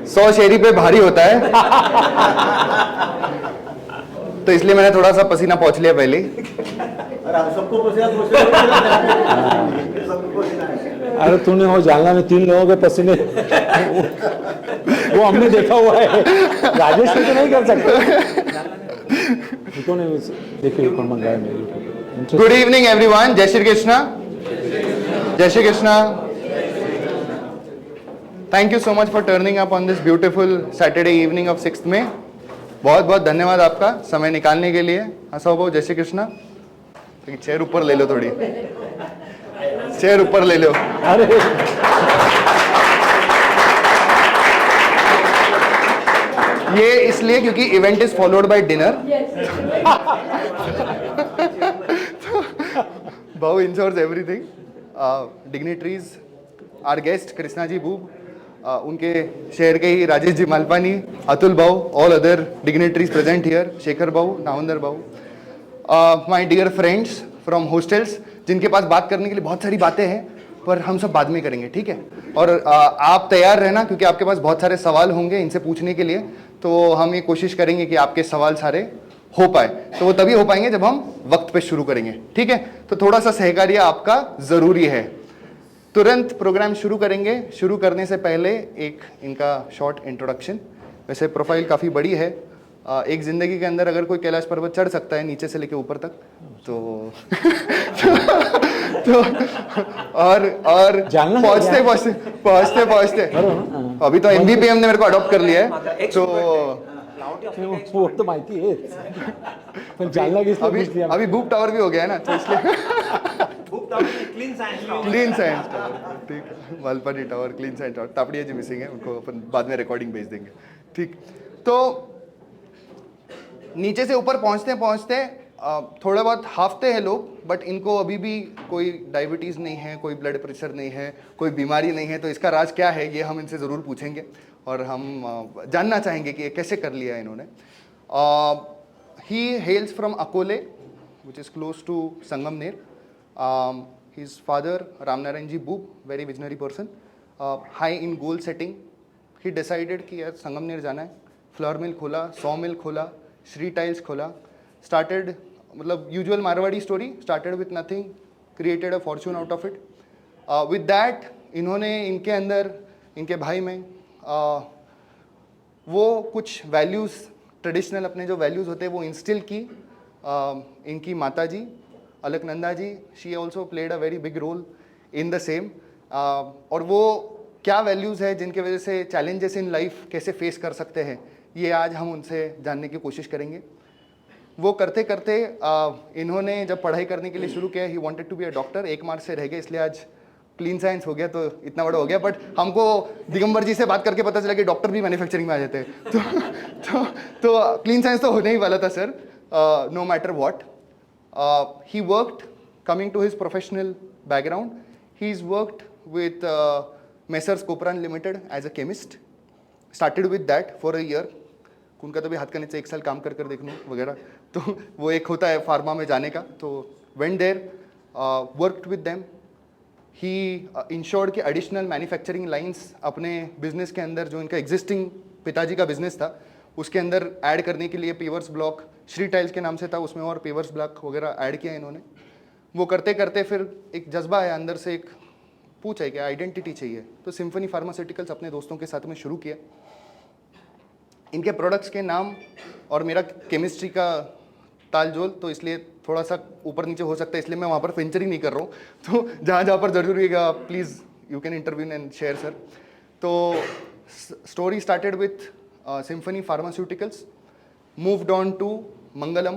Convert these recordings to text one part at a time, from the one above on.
100 शेरी पे भारी होता है, तो इसलिए मैंने थोड़ा सा पसीना पोंछ लिया पहले ही। सबको पसीना अरे तूने वो जालना में 3 लोगों के पसीने वो हमने देखा हुआ है, राजेश तो नहीं कर सकते। देखिए कौन मंगाया मेरे। गुड इवनिंग एवरीवन, जय श्री कृष्णा, जय Shri Krishna. Thank you so much for turning up on this beautiful Saturday evening of 6th में। बहुत बहुत धन्यवाद आपका समय निकालने के लिए। हंसाओ बहु, जय श्री कृष्णा। चेयर ऊपर ले लो, थोड़ी चेयर ऊपर ले लो। अरे ये इसलिए क्योंकि event is followed by dinner. बहु insures everything. Dignitaries, our guest Krishna ji Boob, उनके शहर के ही Rajesh ji Malpani, Atul Bhau, all other dignitaries present here, Shekhar Bhau, Navandar Bhau, my dear friends from hostels, जिनके पास बात करने के लिए बहुत सारी बातें हैं, पर हम सब बाद में करेंगे, ठीक है। और आप तैयार रहना, क्योंकि आपके पास बहुत सारे सवाल होंगे इनसे पूछने के लिए, तो हम ये कोशिश करेंगे कि आपके सवाल सारे हो पाए। तो वो तभी हो पाएंगे जब हम वक्त पे शुरू करेंगे, ठीक है। तो थोड़ा सा सहकार्य आपका जरूरी है। तुरंत प्रोग्राम शुरू करेंगे। शुरू करने से पहले एक इनका शॉर्ट इंट्रोडक्शन। वैसे प्रोफाइल काफ़ी बड़ी है। एक ज़िंदगी के अंदर अगर कोई कैलाश पर्वत चढ़ सकता है नीचे से लेके ऊपर तक, तो और पहुँचते अभी तो MBPM ने मेरे को अडॉप्ट कर लिया है, तो वो तो माहिती है, पण जालना अभी बूप टावर भी हो गया है ना, तो इसलिए क्लीन साइंस टावर, ठीक है। Malpani tower, clean science tower, Tapadia ji missing है, उनको अपन बाद में रिकॉर्डिंग भेज देंगे, ठीक। तो नीचे से ऊपर पहुंचते पहुंचते थोड़ा बहुत हाफते हैं लोग, बट इनको अभी भी कोई डायबिटीज़ नहीं है, कोई ब्लड प्रेशर नहीं है, कोई बीमारी नहीं है। तो इसका राज क्या है, ये हम इनसे ज़रूर पूछेंगे और हम जानना चाहेंगे कि ये कैसे कर लिया इन्होंने। He hails from Akole, which is close to Sangamner. His father Ramnarayan ji Boob, very visionary person, high in goal setting. He decided कि यार संगमनेर जाना है, फ्लावर मिल खोला, सॉ मिल खोला, श्री टाइल्स खोला, स्टार्टेड, मतलब usual Marwari story, started with nothing, created a Fortune out of it. With that इन्होंने इनके अंदर, इनके भाई में वो कुछ वैल्यूज़, ट्रेडिशनल अपने जो वैल्यूज़ होते हैं वो इंस्टिल की। इनकी माता जी Alaknanda ji, she also played a very big role in the same. और वो क्या वैल्यूज़ है जिनके वजह से चैलेंजेस इन लाइफ कैसे फेस कर सकते हैं, ये आज हम उनसे जानने की कोशिश करेंगे। वो करते करते इन्होंने जब पढ़ाई करने के लिए शुरू किया, he wanted to be a doctor. 1 March से रह गए, इसलिए आज क्लीन साइंस हो गया, तो इतना बड़ा हो गया। बट हमको दिगंबर जी से बात करके पता चला कि डॉक्टर भी मैन्युफैक्चरिंग में आ जाते हैं। तो क्लीन साइंस तो होने ही वाला था sir, no matter what. He worked, coming to his professional background, he is worked with messrs Kopran limited as a chemist. Started with that for a year. उनका तो भी हाथ का नीचे 1 साल काम कर देखना वगैरह, तो वो एक होता है फार्मा में जाने का। तो went there, worked with them. He ensured कि एडिशनल मैन्युफैक्चरिंग लाइंस अपने बिजनेस के अंदर, जो इनका एग्जिस्टिंग पिताजी का बिजनेस था उसके अंदर ऐड करने के लिए पेवर्स ब्लॉक, श्री टाइल्स के नाम से था, उसमें और पेवर्स ब्लॉक वगैरह ऐड किया इन्होंने। वो करते करते फिर एक जज्बा है अंदर से, एक पूछ है कि आइडेंटिटी चाहिए, तो सिम्फनी फार्मास्यूटिकल्स अपने दोस्तों के साथ में शुरू किया। इनके प्रोडक्ट्स के नाम और मेरा केमिस्ट्री का तालजोल, तो इसलिए थोड़ा सा ऊपर नीचे हो सकता है, इसलिए मैं वहाँ पर वेंचरिंग नहीं कर रहा हूँ। तो जहाँ जहाँ पर जरूरी है please you can interview and share sir. तो story started with Symphony Pharmaceuticals, moved on to Mangalam,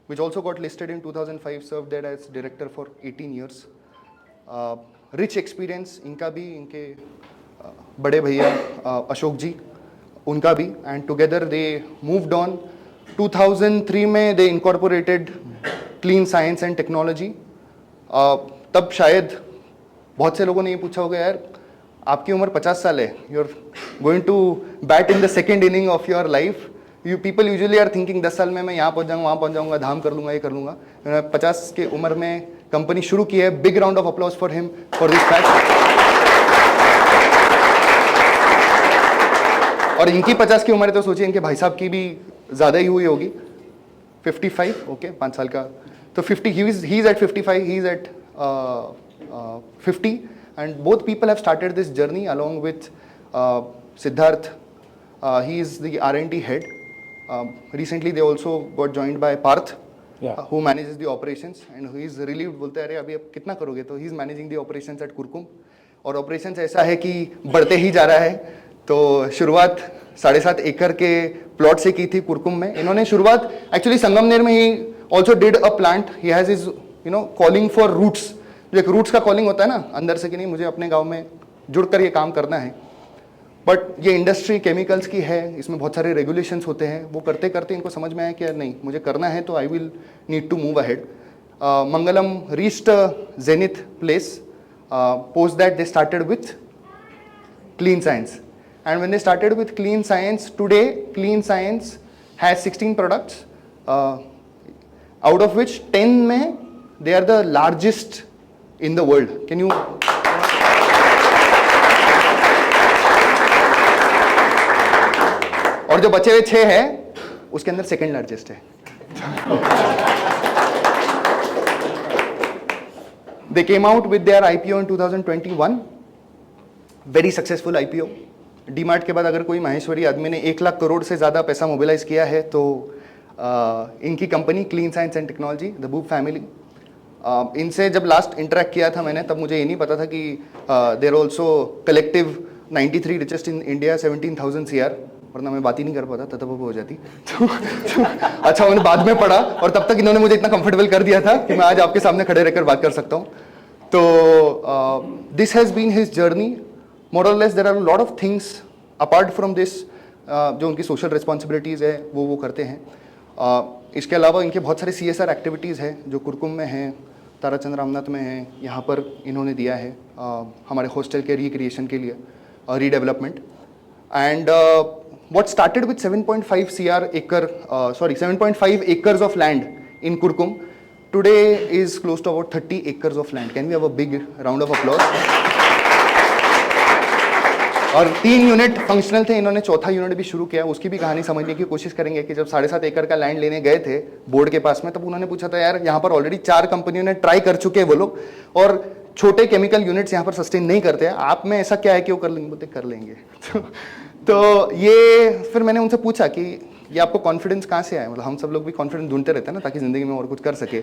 which also got listed in 2005, serve there as director for 18 years। Rich experience इनका भी, इनके बड़े भैया अशोक जी, उनका भी, and together they moved on. 2003 में they incorporated Clean Science and Technology. तब शायद बहुत से लोगों ने ये पूछा होगा, यार आपकी उम्र 50 साल है, you are going to bat in the second innings of your life. You people usually are thinking 10 साल में मैं यहाँ पहुँच जाऊँगा, वहाँ पहुँच जाऊँगा, धाम कर लूँगा, ये कर लूँगा। 50 के उम्र में कंपनी शुरू की है। Big round of applause for him for this fact. और इनकी 50 की उम्र है तो सोचिए इनके भाई साहब की भी ज़्यादा ही हुई होगी, 55, ओके, 5 साल का, तो 50, he is at 55, he is at 50, and both people have started this journey along with Siddharth. He is the R&D head. Recently they also got joined by Parth, who manages the operations, and he is relieved, बोलते हैं अरे अभी अब कितना करोगे, तो he is managing the operations at Kurkum, और operations ऐसा है कि बढ़ते ही जा रहा है। तो शुरुआत 7.5 एकड़ के प्लॉट से की थी कुरकुम में। इन्होंने शुरुआत एक्चुअली संगमनेर में ही also did a plant. He has is calling for roots, जो एक रूट्स का कॉलिंग होता है ना अंदर से कि नहीं मुझे अपने गांव में जुड़कर ये काम करना है। बट ये इंडस्ट्री केमिकल्स की है, इसमें बहुत सारे रेगुलेशंस होते हैं, वो करते करते इनको समझ में आया कि यार नहीं मुझे करना है, तो I will need to move ahead. Mangalam reached zenith place, post that they started with clean science, and when they started with Clean Science, today Clean Science has 16 products, out of which 10 में they are the largest in the world. Can you? और जो बचे हुए 6 है उसके अंदर second largest है। They came out with their IPO in 2021, very successful IPO. DMart के बाद अगर कोई माहेश्वरी आदमी ने 1 लाख करोड़ से ज़्यादा पैसा मोबिलाइज किया है तो इनकी company clean Science and technology, the boob family. इनसे जब लास्ट इंटरेक्ट किया था मैंने, तब मुझे ये नहीं पता था कि देर also collective 93 richest in India, 17,000 CR, वरना मैं बात ही नहीं कर पाता, तब हो जाती। अच्छा, मैंने बाद में पढ़ा और तब तक इन्होंने मुझे इतना कंफर्टेबल कर दिया था कि मैं आज आपके सामने खड़े रहकर बात कर सकता हूँ। तो this has been his journey. More or less there are a lot of things apart from this, जो उनकी सोशल रिस्पॉन्सिबिलिटीज़ है वो करते हैं। इसके अलावा इनके बहुत सारे CSR एक्टिविटीज़ हैं जो कुरकुम में हैं, ताराचंद रामनाथ में हैं, यहाँ पर इन्होंने दिया है हमारे हॉस्टल के रिक्रिएशन के लिए, redevelopment. And what started with 7.5 acres of land in Kurkum today is close to about 30 acres of land. Can we have a big round of applause? और 3 यूनिट फंक्शनल थे, इन्होंने 4था यूनिट भी शुरू किया। उसकी भी कहानी समझने की कोशिश करेंगे कि जब 7.5 एकड़ का लैंड लेने गए थे बोर्ड के पास में, तब उन्होंने पूछा था यार यहाँ पर ऑलरेडी 4 कंपनियों ने ट्राई कर चुके हैं वो लोग, और छोटे केमिकल यूनिट्स यहाँ पर सस्टेन नहीं करते हैं, आप में ऐसा क्या है कि वो कर लेंगे? बोलते कर लेंगे। तो ये फिर मैंने उनसे पूछा कि ये आपको कॉन्फिडेंस कहाँ से आया, मतलब हम सब लोग भी कॉन्फिडेंस ढूंढते रहते हैं ना ताकि ज़िंदगी में और कुछ कर सके।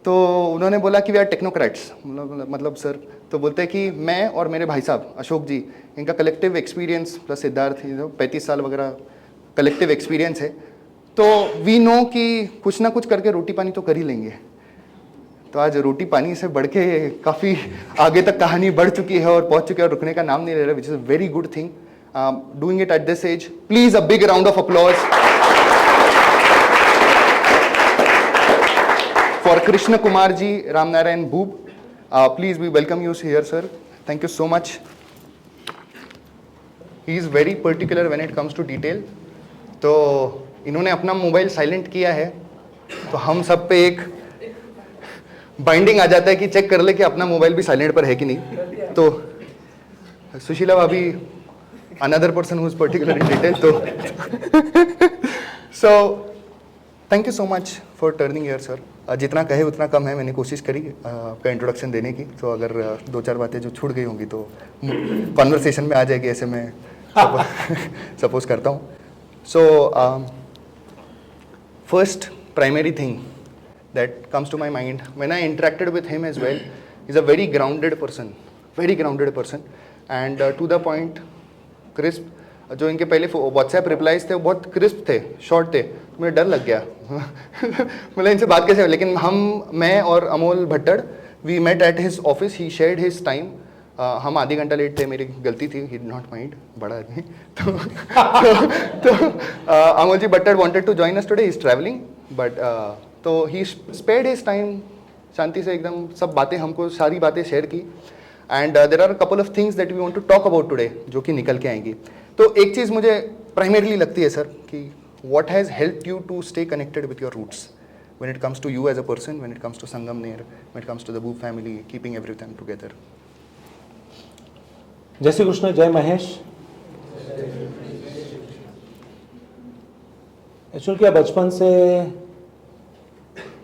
तो उन्होंने बोला कि वी आर टेक्नोक्रेट्स। मतलब सर, तो बोलते हैं कि मैं और मेरे भाई साहब अशोक जी, इनका कलेक्टिव एक्सपीरियंस प्लस सिद्धार्थ 35 साल वगैरह कलेक्टिव एक्सपीरियंस है, तो वी नो कि कुछ ना कुछ करके रोटी पानी तो कर ही लेंगे। तो आज रोटी पानी से बढ़ के काफ़ी आगे तक कहानी बढ़ चुकी है और पहुंच चुकी है और रुकने का नाम नहीं ले रहा, which is a very good thing. Doing it at this age, please a big round of applause for Krishna Kumar ji, Ram Narayan Boob. Please, we welcome you here, sir. Thank you so much. He is very particular when it comes to detail. तो इन्होंने अपना mobile silent किया है, तो हम सब पे एक बाइंडिंग आ जाता है कि चेक कर ले कि अपना मोबाइल भी साइलेंट पर है कि नहीं। तो सुशीला भाभी, another person who is particular in detail. So thank you so much for turning here sir. जितना कहे उतना कम है, मैंने कोशिश करी आपका इंट्रोडक्शन देने की, तो अगर 2-4 बातें जो छूट गई होंगी तो कॉन्वर्सेशन में आ जाएगी, ऐसे मैं सपोज करता हूँ। So first primary thing that comes to my mind when I interacted with him as well, is a very grounded person and to the point, crisp. जो इनके पहले व्हाट्सएप रिप्लाईज थे वो बहुत क्रिस्प थे, शॉर्ट थे, तो मुझे डर लग गया मतलब इनसे बात कैसे। लेकिन मैं और Amol Bhattad, we met at his office, he shared his time. हम आधी घंटा लेट थे, मेरी गलती थी, ही डिड नॉट माइंड, बड़ा आदमी। तो Amol ji Bhattad wanted to join us today, he is travelling, but तो ही स्पेयर्ड हिज टाइम, शांति से एकदम सब बातें हमको सारी बातें शेयर की। And there are couple of things that we want to talk about today, जो कि निकल के आएंगी। तो एक चीज़ मुझे प्राइमरीली लगती है सर कि what has helped you to stay connected with your roots when it comes to you as a person, when it comes to Sangamner, when it comes to the Boob family, keeping everything together? जय श्री कृष्ण, जय Mahesh. Actually क्या बचपन से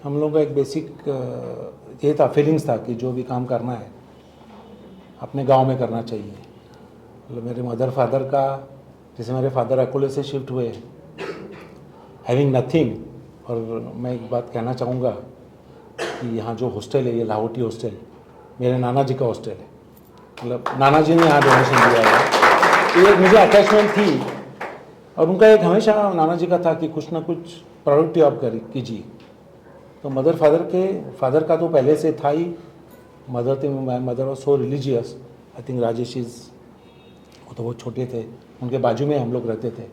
हम लोग का एक basic ये था, फीलिंग्स था कि जो भी काम करना है अपने गांव में करना चाहिए। मतलब मेरे मदर फादर का, जैसे मेरे फादर अकोले से शिफ्ट हुए हैविंग नथिंग। और मैं एक बात कहना चाहूँगा कि यहाँ जो हॉस्टल है, ये लाहौटी हॉस्टल मेरे नाना जी का हॉस्टल है। मतलब नाना जी ने यहाँ डोनेशन दिया है, तो एक मुझे अटैचमेंट थी। और उनका एक हमेशा नाना जी का था कि कुछ ना कुछ प्रोडक्टिव आप कीजिए। तो मदर फादर का तो पहले से था ही। Mother was so religious. I think Rajesh वो तो बहुत छोटे थे, उनके बाजू में हम लोग रहते थे।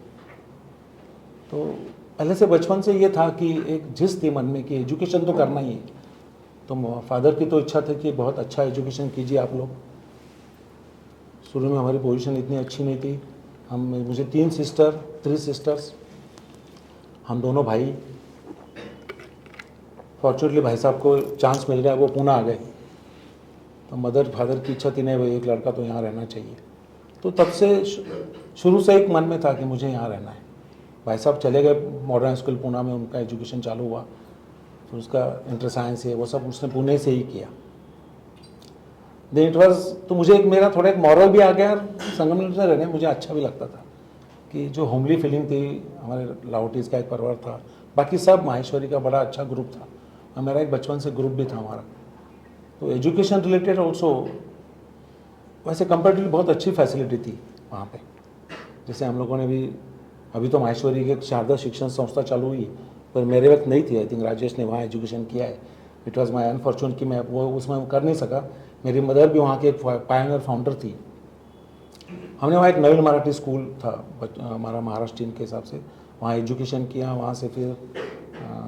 तो पहले से बचपन से ये था कि एक जिस थी मन में कि एजुकेशन तो करना ही है। तो फादर की तो इच्छा थी कि बहुत अच्छा एजुकेशन कीजिए आप लोग। शुरू में हमारी पोजीशन इतनी अच्छी नहीं थी। मुझे 3 सिस्टर्स, हम दोनों भाई। फॉर्चुनेटली भाई साहब को चांस मिल गया, वो पुणे आ गए। तो मदर फादर की इच्छा थी, नहीं भाई एक लड़का तो यहाँ रहना चाहिए। तो तब से शुरू से एक मन में था कि मुझे यहाँ रहना है। भाई साहब चले गए मॉडर्न स्कूल पुणे में, उनका एजुकेशन चालू हुआ। तो उसका इंटर साइंस है वो सब उसने पुणे से ही किया। देन इट वाज, तो मुझे एक मेरा थोड़ा एक मॉरल भी आ गया। संगमनेर में रहने मुझे अच्छा भी लगता था कि जो होमली फीलिंग थी, हमारे लाहौटीज़ का एक परिवार था, बाकी सब माहेश्वरी का बड़ा अच्छा ग्रुप था। और मेरा एक बचपन से ग्रुप भी था हमारा। तो एजुकेशन रिलेटेड ऑल्सो वैसे कंपेरेटिवली बहुत अच्छी फैसिलिटी थी वहाँ पे। जैसे हम लोगों ने भी, अभी तो माहेश्वरी की एक शारदा शिक्षण संस्था चालू हुई, पर मेरे वक्त नहीं थी। आई थिंक राजेश ने वहाँ एजुकेशन किया है। इट वाज माय अनफॉर्चुनेट कि मैं वो उसमें कर नहीं सका। मेरी मदर भी वहाँ की एक पायनियर फाउंडर थी। हमने वहाँ एक नवीन मराठी स्कूल था हमारा महाराष्ट्रीयन के हिसाब से, वहाँ एजुकेशन किया। वहाँ से फिर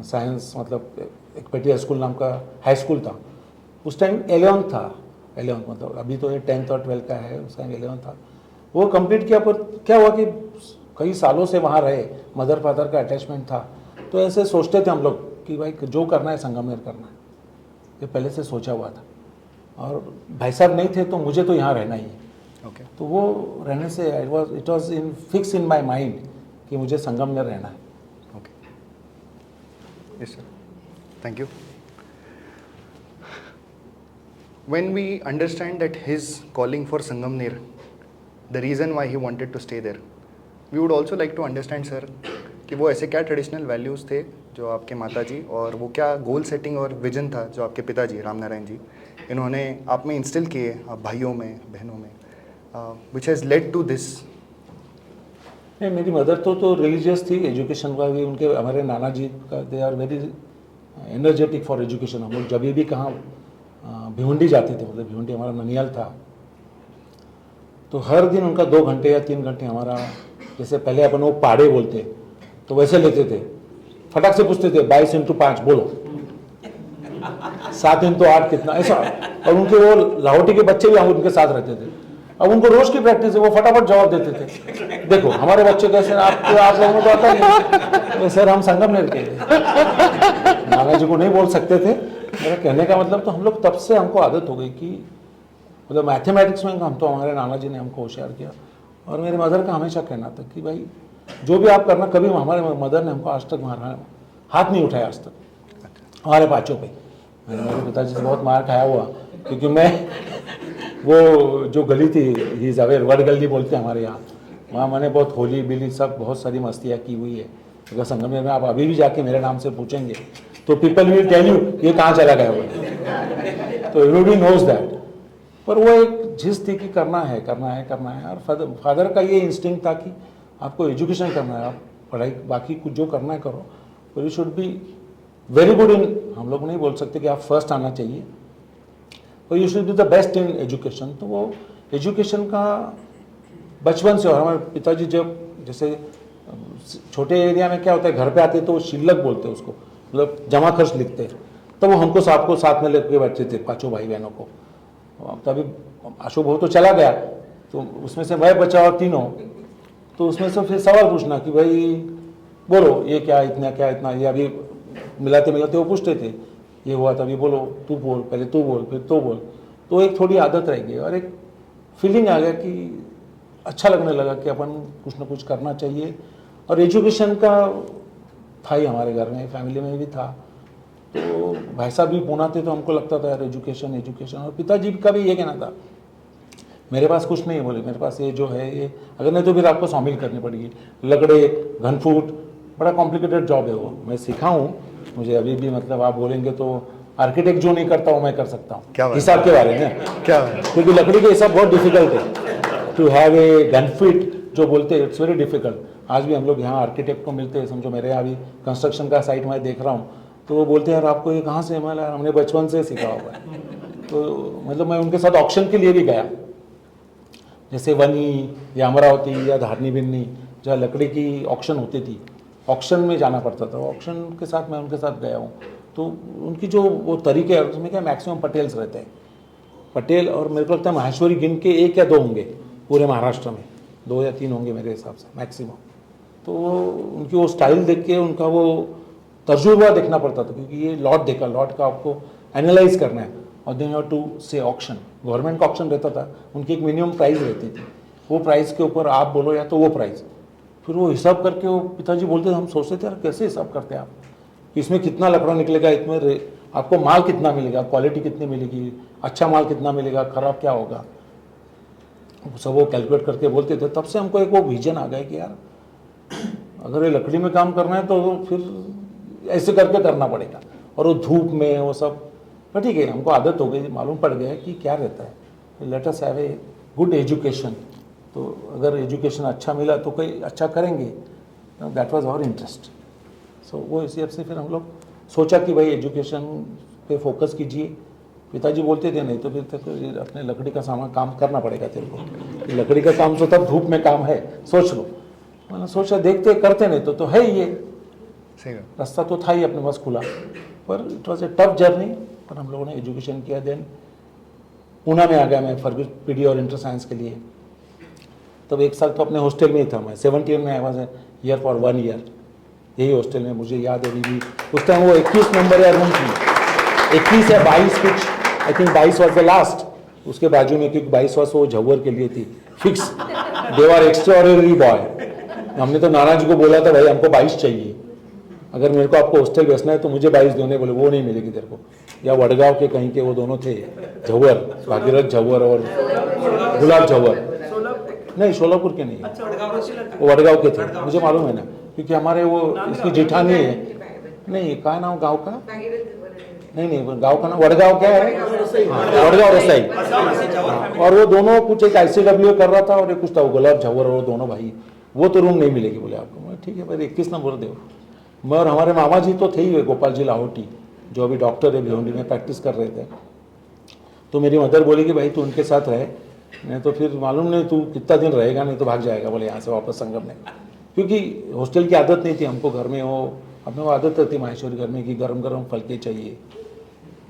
साइंस, मतलब एक पेटिया स्कूल नाम का हाई स्कूल था। उस टाइम 11th था, 11th मतलब अभी तो ये 10th और 12th का है, उस टाइम 11th था। वो कंप्लीट किया। पर क्या हुआ कि कई सालों से वहाँ रहे, मदर फादर का अटैचमेंट था। तो ऐसे सोचते थे हम लोग कि भाई जो करना है संगमनेर करना है, ये पहले से सोचा हुआ था। और भाई साहब नहीं थे तो मुझे तो यहाँ रहना ही है। ओके, तो वो रहने से it was in fix in my mind कि मुझे संगमनेर रहना है। Okay, yes sir, thank you. When we understand that his calling for Sangamner, the reason why he wanted to stay there, we would also like to understand sir कि वो ऐसे क्या traditional values थे जो आपके माताजी, और वो क्या गोल सेटिंग और विजन था जो आपके पिताजी रामनारायण जी इन्होंने आप में इंस्टिल किए, आप भाइयों में बहनों में, which has led to this. नहीं, मेरी मदर तो रिलीजियस थी। एजुकेशन का भी उनके, हमारे नाना जी का, they are very energetic for education. हम लोग जब भी कहाँ भिवंडी जाते थे, मतलब भिवंडी हमारा ननियाल था, तो हर दिन उनका 2 घंटे या 3 घंटे हमारा, जैसे पहले अपन वो पाड़े बोलते तो वैसे लेते थे। फटाक से पूछते थे 22 × 5 बोलो, 7 × 8 कितना, ऐसा। और उनके वो लाहौटी के बच्चे भी हम उनके साथ रहते थे। अब उनको रोज की प्रैक्टिस है, वो फटाफट जवाब देते थे। देखो हमारे बच्चे कैसे, आप लोगों को तो आता नहीं। तो सर हम संगमनेर के नाना जी को नहीं बोल सकते थे। मेरा कहने का मतलब, तो हम लोग तब से हमको आदत हो गई कि मतलब मैथमेटिक्स में हम तो, हमारे नाना जी ने हमको होशियार किया। और मेरे मदर का हमेशा कहना था कि भाई जो भी आप करना, कभी हमारे मदर ने हमको आज तक मारा, हाथ नहीं उठाया आज तक हमारे पाँचों पे। मेरे पिताजी से बहुत मार खाया हुआ, क्योंकि मैं वो जो गली थी, ही इज़ अवेयर, वड गली बोलते हैं हमारे यहाँ, वहाँ मैंने बहुत होली बिली सब बहुत सारी मस्तियाँ की हुई है। अगर संगमनेर में आप अभी भी जाके मेरे नाम से पूछेंगे तो पीपल विल टेल यू ये कहाँ चला गया हुआ, तो एवरीबॉडी नोज दैट। पर वो एक जिस थी कि करना है करना है करना है। और फादर का ये इंस्टिंक्ट था कि आपको एजुकेशन करना है, आप पढ़ाई बाकी कुछ जो करना है करो, पर you should be very good in, हम लोग नहीं बोल सकते कि आप फर्स्ट आना चाहिए, और you should be the best in education. तो वो एजुकेशन का बचपन से। और हमारे पिताजी जब, जैसे छोटे एरिया में क्या होता है, घर पे आते तो वो शिल्लक बोलते हैं उसको, मतलब जमा खर्च लिखते हैं, तो वो हमको सबको साथ में लेके बैठते थे, 5 भाई बहनों को। तभी अशोक भाव तो चला गया, तो उसमें से मैं बचा और 3, तो उसमें से फिर सवाल पूछना कि भाई बोलो ये क्या, इतना क्या, इतना, ये अभी मिलाते मिलाते वो पूछते थे, ये हुआ तभी बोलो, तू बोल, पहले तू बोल फिर तो बोल। तो एक थोड़ी आदत रह गई और एक फीलिंग आ गया कि अच्छा लगने लगा कि अपन कुछ ना कुछ करना चाहिए। और एजुकेशन का था ही हमारे घर में, फैमिली में भी था। तो भाई साहब भी पूना थे तो हमको लगता था यार एजुकेशन एजुकेशन, और पिताजी का भी ये कहना था मेरे पास कुछ नहीं है, बोले मेरे पास ये जो है ये, अगर नहीं तो फिर आपको शामिल करनी पड़ेगी, लकड़े घनफूट, बड़ा कॉम्प्लिकेटेड जॉब है वो। मैं सीखा हूँ, मुझे अभी भी मतलब आप बोलेंगे तो आर्किटेक्ट जो नहीं करता वो मैं कर सकता क्या हूँ बात हिसाब के बारे में, क्या है? क्योंकि लकड़ी के हिसाब बहुत डिफिकल्ट है। टू हैव ए गनफिट जो बोलते हैं इट्स वेरी डिफिकल्ट। आज भी हम लोग यहाँ आर्किटेक्ट को मिलते हैं, समझो मेरे यहाँ भी कंस्ट्रक्शन का साइट मैं देख रहा हूँ, तो वो बोलते हैं यार आपको ये कहाँ से मिला, हमने बचपन से सीखा हुआ है। तो मतलब मैं उनके साथ ऑक्शन के लिए भी गया, जैसे वनी या अमरावती या धारनी बिन्नी जहाँ लकड़ी की ऑक्शन होती थी, ऑक्शन में जाना पड़ता था, ऑक्शन के साथ मैं उनके साथ गया हूँ। तो उनकी जो वो तरीके है उसमें क्या मैक्सिमम पटेल्स रहते हैं, पटेल, और मेरे को लगता है माहेश्वरी गिन के 1 या 2 होंगे पूरे महाराष्ट्र में, 2 या 3 होंगे मेरे हिसाब से मैक्सिमम। तो उनकी वो स्टाइल देख के उनका वो तजुर्बा देखना पड़ता था, क्योंकि ये लॉट देखा, लॉट का आपको एनालाइज करना है, और देन यू टू से ऑक्शन, गवर्नमेंट का ऑक्शन रहता था, उनकी एक मिनिमम प्राइस रहती थी, वो प्राइस के ऊपर आप बोलो या तो वो प्राइस, फिर वो हिसाब करके वो पिताजी बोलते थे, हम सोचते थे यार कैसे हिसाब करते हैं आप, कि इसमें कितना लकड़ा निकलेगा, इसमें आपको माल कितना मिलेगा, क्वालिटी कितनी मिलेगी, अच्छा माल कितना मिलेगा, खराब क्या होगा, सब वो कैलकुलेट करके बोलते थे। तब से हमको एक वो विजन आ गया कि यार अगर ये लकड़ी में काम करना है तो फिर ऐसे करके करना पड़ेगा, और वो धूप में वो सब, पर ठीक है हमको आदत हो गई, मालूम पड़ गया कि क्या रहता है। Let us have a good education, तो अगर एजुकेशन अच्छा मिला तो कोई अच्छा करेंगे, दैट वाज आवर इंटरेस्ट। सो वो इसी हिसाब से फिर हम लोग सोचा कि भाई एजुकेशन पे फोकस कीजिए। पिताजी बोलते थे नहीं तो फिर तक अपने लकड़ी का सामान काम करना पड़ेगा तेरे को, लकड़ी का काम तो तब धूप में काम है, सोच लो। मैंने सोचा देखते करते नहीं तो है ही, ये सही है। रास्ता तो था ही अपने पास खुला, पर it was a tough journey, पर हम लोगों ने एजुकेशन किया। देन पूना में आ गया मैं फर्गुस पीडी और इंटर साइंस के लिए। तब 1 साल तो अपने हॉस्टल में ही था मैं, 17 में I was here for 1 year, यही हॉस्टल में। मुझे याद है अभी भी उस टाइम वो 21 नंबर या रूम थी, 21 या 22 कुछ, I think 22 was the last, उसके बाजू में, क्योंकि 22 वो झव्वर के लिए थी fix, they are extraordinary boy. हमने तो नाना जी को बोला था भाई हमको 22 चाहिए, अगर मेरे को आपको हॉस्टल बेचना है तो मुझे 22 दोने, बोले वो नहीं मिलेगी तेरे को। या वडगांव के कहीं के वो दोनों थे, झव्वर, भागीरथ झव्वर और गुलाब झव्वर, नहीं सोलापुर के नहीं, वो वडगांव के थे, मुझे मालूम है ना, क्योंकि हमारे वो इसकी जेठानी है, नहीं क्या नाम गाँव का, नहीं गाँव का नाम वडगांव क्या है, वडगांव रसाई, और वो दोनों कुछ एक ICW कर रहा था और एक कुछ था, वो गुलाब झव्वर और वो दोनों भाई, वो तो रूम नहीं मिलेगी बोले आपको। मैं ठीक है भाई 21 नंबर दो। मैं और हमारे मामा जी तो थे ही, गोपाल जी लाहौटी जो अभी डॉक्टर है, भिवंडी में प्रैक्टिस कर रहे थे। तो मेरी मदर बोली कि भाई तू उनके साथ रहे, नहीं तो फिर मालूम नहीं तू कितना दिन रहेगा, नहीं तो भाग जाएगा बोले यहाँ से वापस संगम में, क्योंकि हॉस्टल की आदत नहीं थी हमको, घर में हो अपने वो आदत रहती माहेश्वरी घर में कि गरम गरम फलके चाहिए,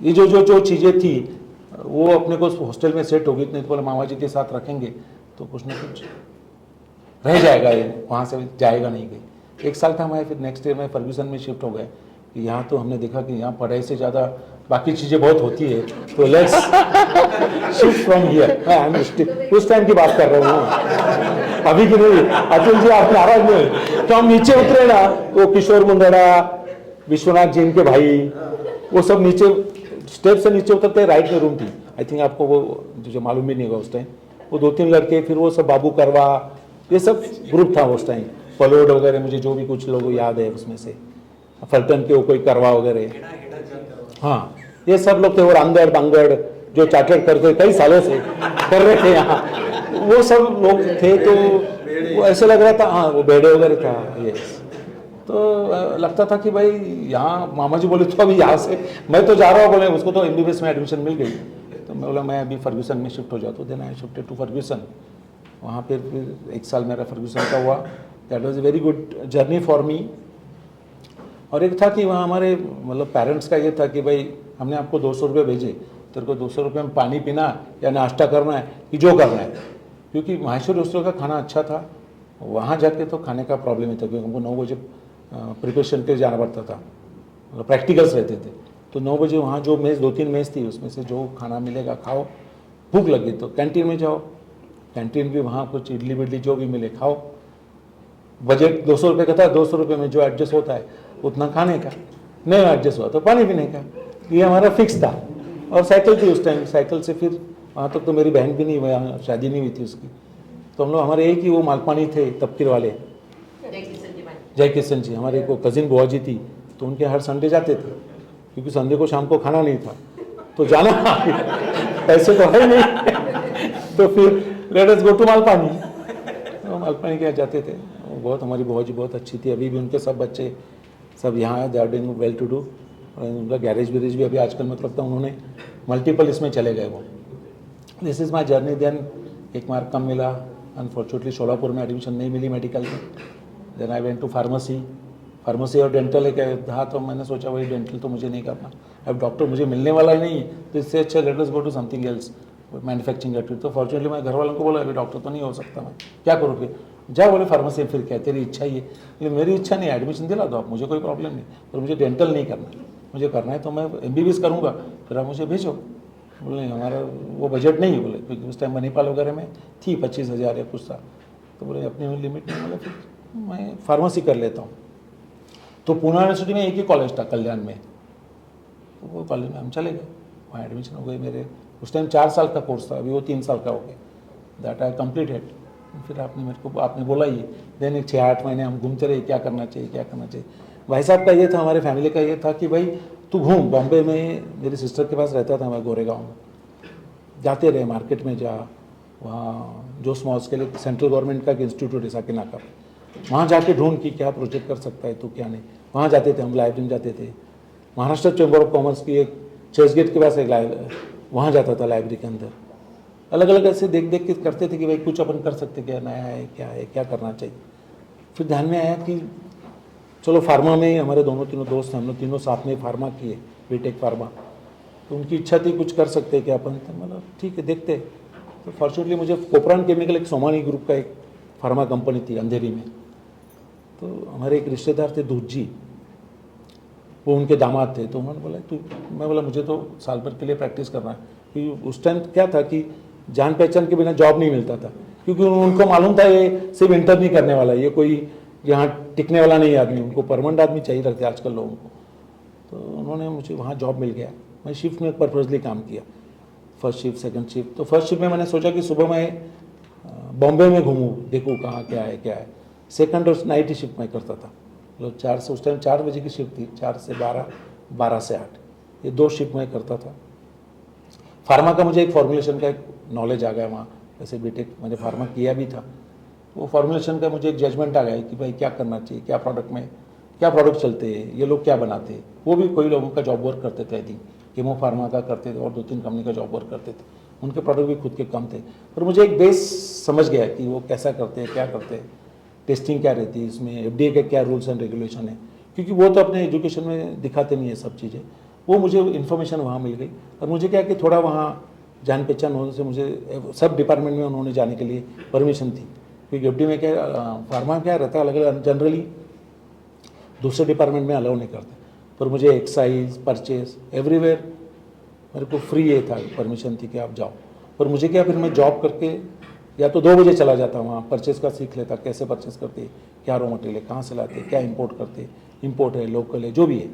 ये जो जो जो चीज़ें थी वो अपने को हॉस्टल में सेट होगी, नहीं तो बोले मामा जी के साथ रखेंगे तो कुछ ना कुछ रह जाएगा, ये वहाँ से जाएगा नहीं कहीं। 1 साल था मैं, फिर नेक्स्ट ईयर में फर्ग्यूसन में शिफ्ट हो गए। कि यहाँ तो हमने देखा कि यहाँ पढ़ाई से ज़्यादा बाकी चीज़ें बहुत होती है, तो लेट्स शिफ्ट फ्रॉम हियर। उस टाइम की बात कर रहा हूँ, अभी की नहीं। अतुल जी आप नाराज नहीं, तो हम नीचे उतरे ना, वो किशोर मुंदड़ा, विश्वनाथ जी के भाई, वो सब नीचे स्टेप से नीचे उतरते, राइट में रूम थी, आई थिंक आपको वो जो मालूम भी नहीं होगा उस टाइम, वो 2-3 लड़के, फिर वो सब बाबू करवा, ये सब ग्रुप था उस टाइम, पलोड वगैरह, मुझे जो भी कुछ लोगों याद है उसमें से, फलटन के वो कोई करवा वगैरह, हाँ ये सब लोग थे, और अंगड़ बंगड़ जो चार्टर्ड करके कई सालों से कर रहे थे यहाँ, वो सब लोग थे। तो वो ऐसे लग रहा था, हाँ वो बेड़े वगैरह था ये, तो लगता था कि भाई यहाँ मामा जी बोले तो अभी यहाँ से मैं तो जा रहा हूँ, बोले उसको तो MBBS में एडमिशन मिल गई, तो मैं बोला मैं अभी फर्ग्यूसन में शिफ्ट हो जाता हूँ। Then I shifted to Fergusson, वहाँ फिर 1 साल मेरा फर्ग्यूसन का हुआ। That was a very good journey for me. और एक था कि वहाँ हमारे मतलब पेरेंट्स का ये था कि भाई हमने आपको 200 रुपये भेजे, तेरे को 200 रुपये में पानी पीना या नाश्ता करना है कि जो करना है, क्योंकि माहेश्वरी हॉस्टल का खाना अच्छा था। वहाँ जाके तो खाने का प्रॉब्लम ही था, क्योंकि हमको 9 बजे प्रिपरेशन के जाना पड़ता था, मतलब प्रैक्टिकल्स रहते थे, तो 9 बजे वहाँ जो मेज़ 2-3 मेज़ थी उसमें से जो खाना मिलेगा खाओ, भूख लगी तो कैंटीन में जाओ, कैंटीन भी वहाँ कुछ इडली विडली जो भी मिले खाओ। बजट 200 रुपये का था, 200 रुपये में जो एडजस्ट होता है। उतना खाने का, नहीं एडजस्ट हुआ तो पानी पीने का, ये हमारा फिक्स था। और साइकिल थी उस टाइम, साइकिल से फिर वहाँ तक तो मेरी बहन भी नहीं, वहाँ शादी नहीं हुई थी उसकी, तो हम लोग हमारे एक ही वो मालपानी थे तबकीर वाले, जय किशन जी, हमारे को कजिन बुआ जी थी, तो उनके हर संडे जाते थे, क्योंकि संडे को शाम को खाना नहीं था तो जाना पैसे तो है नहीं तो फिर let us go to Malpani, तो मालपानी के यहाँ जाते थे। वो बहुत, हमारी बुआ जी बहुत अच्छी थी, अभी भी उनके सब बच्चे सब यहाँ है, they are doing well to do. उनका गैरेज वैरेज भी अभी आजकल मतलब तो उन्होंने मल्टीपल इसमें चले गए वो। This is my journey. Then एक मार्क कम मिला, अनफॉर्चुनेटली शोलापुर में एडमिशन नहीं मिली मेडिकल में। Then I went to pharmacy, pharmacy और डेंटल एक था, तो मैंने सोचा वही डेंटल तो मुझे नहीं करना, अब डॉक्टर मुझे मिलने वाला ही नहीं है, तो इससे अच्छा let us go to something else, manufacturing activity. तो फॉर्चुनेटली मैं घर वालों को बोला अभी डॉक्टर तो नहीं हो सकता, मैं क्या करूँ फिर, जा बोले फार्मेसी, फिर क्या तेरी इच्छा ही है, लेकिन मेरी इच्छा नहीं है, एडमिशन दिला दो आप, मुझे कोई प्रॉब्लम नहीं, पर मुझे डेंटल नहीं करना, मुझे करना है तो मैं MBBS करूँगा, फिर आप मुझे भेजो। बोले हमारा वो बजट नहीं है, बोले क्योंकि उस टाइम मणिपाल वगैरह में थी 25,000 या कुछ था, तो बोले अपनी लिमिट नहीं, बोले फिर मैं फार्मेसी कर लेता हूँ। तो पूना यूनिवर्सिटी में एक ही कॉलेज था कल्याण में, तो वो कॉलेज में हम चले गए, वहाँ एडमिशन हो गई मेरे। उस टाइम 4 साल का कोर्स था, अभी वो 3 साल का हो गया, दैट आई कंप्लीटेड। फिर आपने मेरे को आपने बोला ही, देन एक 6-8 महीने हम घूमते रहे, क्या करना चाहिए क्या करना चाहिए। भाई साहब का ये था, हमारे फैमिली का ये था कि भाई तू घूम, बॉम्बे में मेरी सिस्टर के पास रहता था मैं, गोरेगांव में, जाते रहे मार्केट में, जा वहाँ जो स्मॉल स्केल सेंट्रल गवर्नमेंट का एक इंस्टीट्यूट है साकिनाका, वहाँ जाके ढूंढ की क्या प्रोजेक्ट कर सकता है तो क्या नहीं, वहाँ जाते थे हम, लाइब्रेरी में जाते थे। महाराष्ट्र चैम्बर ऑफ कॉमर्स की एक चर्च गेट के पास एक वहाँ जाता था लाइब्रेरी के अंदर, अलग अलग ऐसे देख देख के करते थे कि भाई कुछ अपन कर सकते, क्या नया है क्या करना चाहिए। फिर ध्यान में आया कि चलो फार्मा में, हमारे दोनों तीनों दोस्त हैं, हम लोग तीनों साथ में फार्मा किए, बीटेक फार्मा, तो उनकी इच्छा थी कुछ कर सकते क्या अपन, तो मतलब ठीक है देखते। तो फॉर्चुनेटली मुझे कोपरान केमिकल, एक सोमानी ग्रुप का एक फार्मा कंपनी थी अंधेरी में, तो हमारे एक रिश्तेदार थे दूध जी, वो उनके दामाद थे, तो उन्होंने बोला तू, मैं बोला मुझे तो साल भर के लिए प्रैक्टिस करना है, क्योंकि उस टाइम क्या था कि जान पहचान के बिना जॉब नहीं मिलता था, क्योंकि उनको मालूम था ये सिर्फ इंटर नहीं करने वाला, ये कोई यहाँ टिकने वाला नहीं आदमी, उनको परमानेंट आदमी चाहिए रहते आजकल लोगों को। तो उन्होंने मुझे वहाँ जॉब मिल गया, मैं शिफ्ट में पर्पजली काम किया, फर्स्ट शिफ्ट सेकंड शिफ्ट। तो फर्स्ट शिफ्ट में मैंने सोचा कि सुबह मैं बॉम्बे में घूमूँ, देखूँ कहाँ क्या है। सेकंड और नाइट शिफ्ट मैं करता था, मतलब 4 से, उस टाइम 4 बजे की शिफ्ट थी, 4 से 12, 12 से 8, ये 2 शिफ्ट मैं करता था। फार्मा का मुझे एक फॉर्मुलेशन का एक नॉलेज आ गया वहाँ, जैसे बीटेक मैंने फार्मा किया भी था, वो फॉर्मुलेशन का मुझे एक जजमेंट आ गया कि भाई क्या करना चाहिए, क्या प्रोडक्ट में क्या प्रोडक्ट चलते हैं, ये लोग क्या बनाते हैं। वो भी कोई लोगों का जॉब वर्क करते थे, आई थिंक कीमो फार्मा का करते थे और 2-3 कंपनी का जॉब वर्क करते थे, उनके प्रोडक्ट भी खुद के कम थे, पर मुझे एक बेस समझ गया कि वो कैसा करते हैं, क्या करते हैं, टेस्टिंग क्या रहती है इसमें, FDA के क्या रूल्स एंड रेगुलेशन है, क्योंकि वो तो अपने एजुकेशन में दिखाते नहीं है सब चीज़ें। वो मुझे इन्फॉर्मेशन वहाँ मिल गई, और मुझे क्या कि थोड़ा वहाँ जान पहचान होने से मुझे सब डिपार्टमेंट में उन्होंने जाने के लिए परमिशन थी, क्योंकि FDA में क्या फार्मा क्या रहता है अलग अलग, जनरली दूसरे डिपार्टमेंट में अलाउ नहीं करते, पर मुझे एक्साइज परचेज एवरीवेयर मेरे को फ्री ये था, परमिशन थी कि आप जाओ। पर मुझे क्या, फिर मैं जॉब करके या तो 2 बजे चला जाता वहाँ, परचेज का सीख लेता, कैसे परचेज करते, क्या रॉ मटेरियल है, कहाँ से लाते, क्या इंपोर्ट करते, इंपोर्ट है लोकल है जो भी है,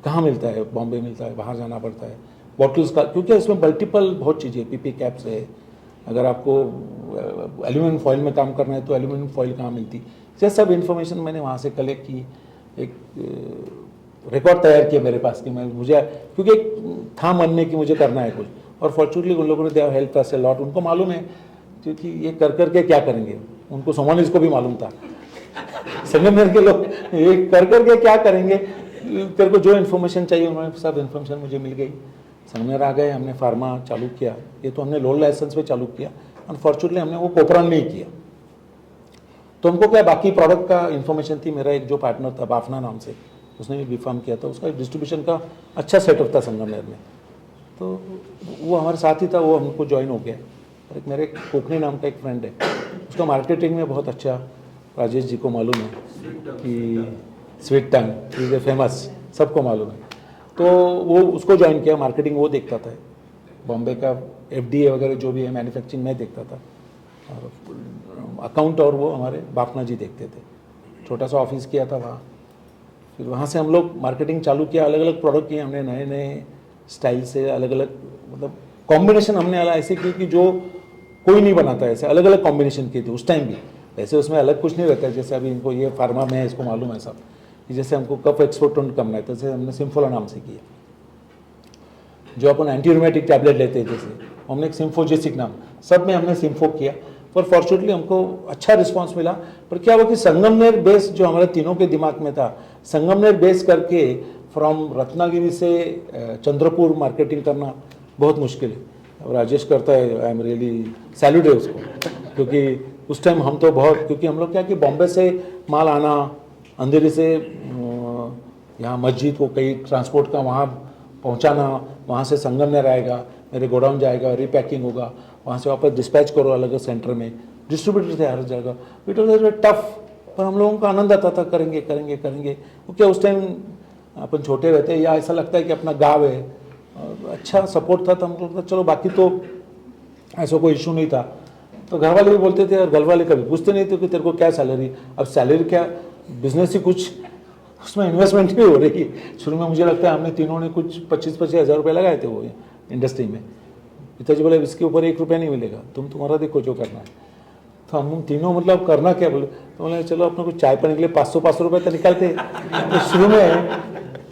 कहाँ मिलता है, बॉम्बे मिलता है, बाहर जाना पड़ता है, बॉटल्स का, क्योंकि इसमें मल्टीपल बहुत चीज़ें, PP कैप्स है, अगर आपको एल्यूमिनियम फॉइल में काम करना है तो एल्यूमिनियम फॉइल कहाँ मिलती, ये सब इन्फॉर्मेशन मैंने वहाँ से कलेक्ट की, एक रिकॉर्ड तैयार किया मेरे पास कि मैं, मुझे क्योंकि एक था मन में कि मुझे करना है कुछ, और फॉर्चुनेटली उन लोगों ने दिया हेल्प अस अ लॉट, उनको मालूम है क्योंकि ये कर करके क्या करेंगे, उनको सोमानिस को भी मालूम था संगमनेर के लोग, ये कर करके क्या करेंगे, तेरे को जो इन्फॉर्मेशन चाहिए उन्होंने सब इन्फॉर्मेशन मुझे मिल गई। संगमनेर आ गए, हमने फार्मा चालू किया, ये तो हमने लोन लाइसेंस पे चालू किया, अनफॉर्चुनेटली हमने वो कोपरान में ही किया। तो हमको क्या बाकी प्रोडक्ट का इन्फॉर्मेशन थी, मेरा एक जो पार्टनर था बाफना नाम से, उसने भी B.Pharm किया था, उसका डिस्ट्रीब्यूशन का अच्छा सेटअप था संगमनेर में, तो वो हमारे साथ ही था, वो हमको ज्वाइन हो गया। और एक मेरे कोकनी नाम का एक फ्रेंड है, उसका मार्केटिंग में बहुत अच्छा, राजेश जी को मालूम है कि sweet tongue is a famous, सबको मालूम है, तो वो उसको ज्वाइन किया, मार्केटिंग वो देखता था, बॉम्बे का FDA वगैरह जो भी है मैन्युफैक्चरिंग मैं देखता था, और अकाउंट और वो हमारे बापना जी देखते थे, छोटा सा ऑफिस किया था वहाँ, फिर वहाँ से हम लोग मार्केटिंग चालू किया, अलग अलग प्रोडक्ट किए हमने, नए नए स्टाइल से, अलग अलग मतलब कॉम्बिनेशन हमने ऐसे किए कि जो कोई नहीं बनाता, ऐसे अलग अलग कॉम्बिनेशन किए थे उस टाइम भी। वैसे उसमें अलग कुछ नहीं रहता है, जैसे अभी इनको ये फार्मा में है, इसको मालूम है सब कि जैसे हमको कफ एक्सपोर्टेंट करना है, तो जैसे हमने सिम्फोला नाम से किया। जो अपन एंटी रूमेटिक टैबलेट लेते हैं जैसे, हमने एक सिम्फोजेसिक नाम, सब में हमने सिम्फो किया। पर फॉर्चुनेटली हमको अच्छा रिस्पांस मिला। पर क्या हुआ कि संगमनेर बेस जो हमारे तीनों के दिमाग में था, संगमनेर बेस करके फ्रॉम रत्नागिरी से चंद्रपुर मार्केटिंग करना बहुत मुश्किल है। और राजेश करता है, आई एम रियली सैल्यूट है उसको, क्योंकि उस टाइम हम तो बहुत, क्योंकि हम लोग क्या कि बॉम्बे से माल आना, अंधेरी से यहाँ मस्जिद को कई ट्रांसपोर्ट का वहाँ पहुँचाना, वहाँ से संगमनेर आएगा, मेरे गोडाउन जाएगा, रीपैकिंग होगा, वहाँ से वापस डिस्पैच करो अलग अलग सेंटर में, डिस्ट्रीब्यूटर थे हर जगह। इट वॉज टफ, पर हम लोगों को आनंद आता था, करेंगे करेंगे करेंगे। क्योंकि उस टाइम अपन छोटे रहते हैं, या ऐसा लगता है कि अपना गाँव है, अच्छा सपोर्ट था, तो हमको लगता चलो, बाकी तो ऐसा कोई इशू नहीं था। तो घर वाले भी बोलते थे, और घर वाले कभी पूछते नहीं थे कि तेरे को क्या सैलरी, अब सैलरी क्या, बिजनेस ही कुछ, उसमें इन्वेस्टमेंट भी हो रही है। शुरू में मुझे लगता है हमने तीनों ने कुछ 25-25 हज़ार रुपये लगाए थे वो इंडस्ट्री में। पिताजी बोले इसके ऊपर 1 रुपया नहीं मिलेगा, तुम तुम्हारा देखो जो करना है। तो हम तीनों मतलब करना क्या बोले, तो बोले चलो अपने को चाय पानी के लिए 500 रुपये तो निकालते। तो शुरू में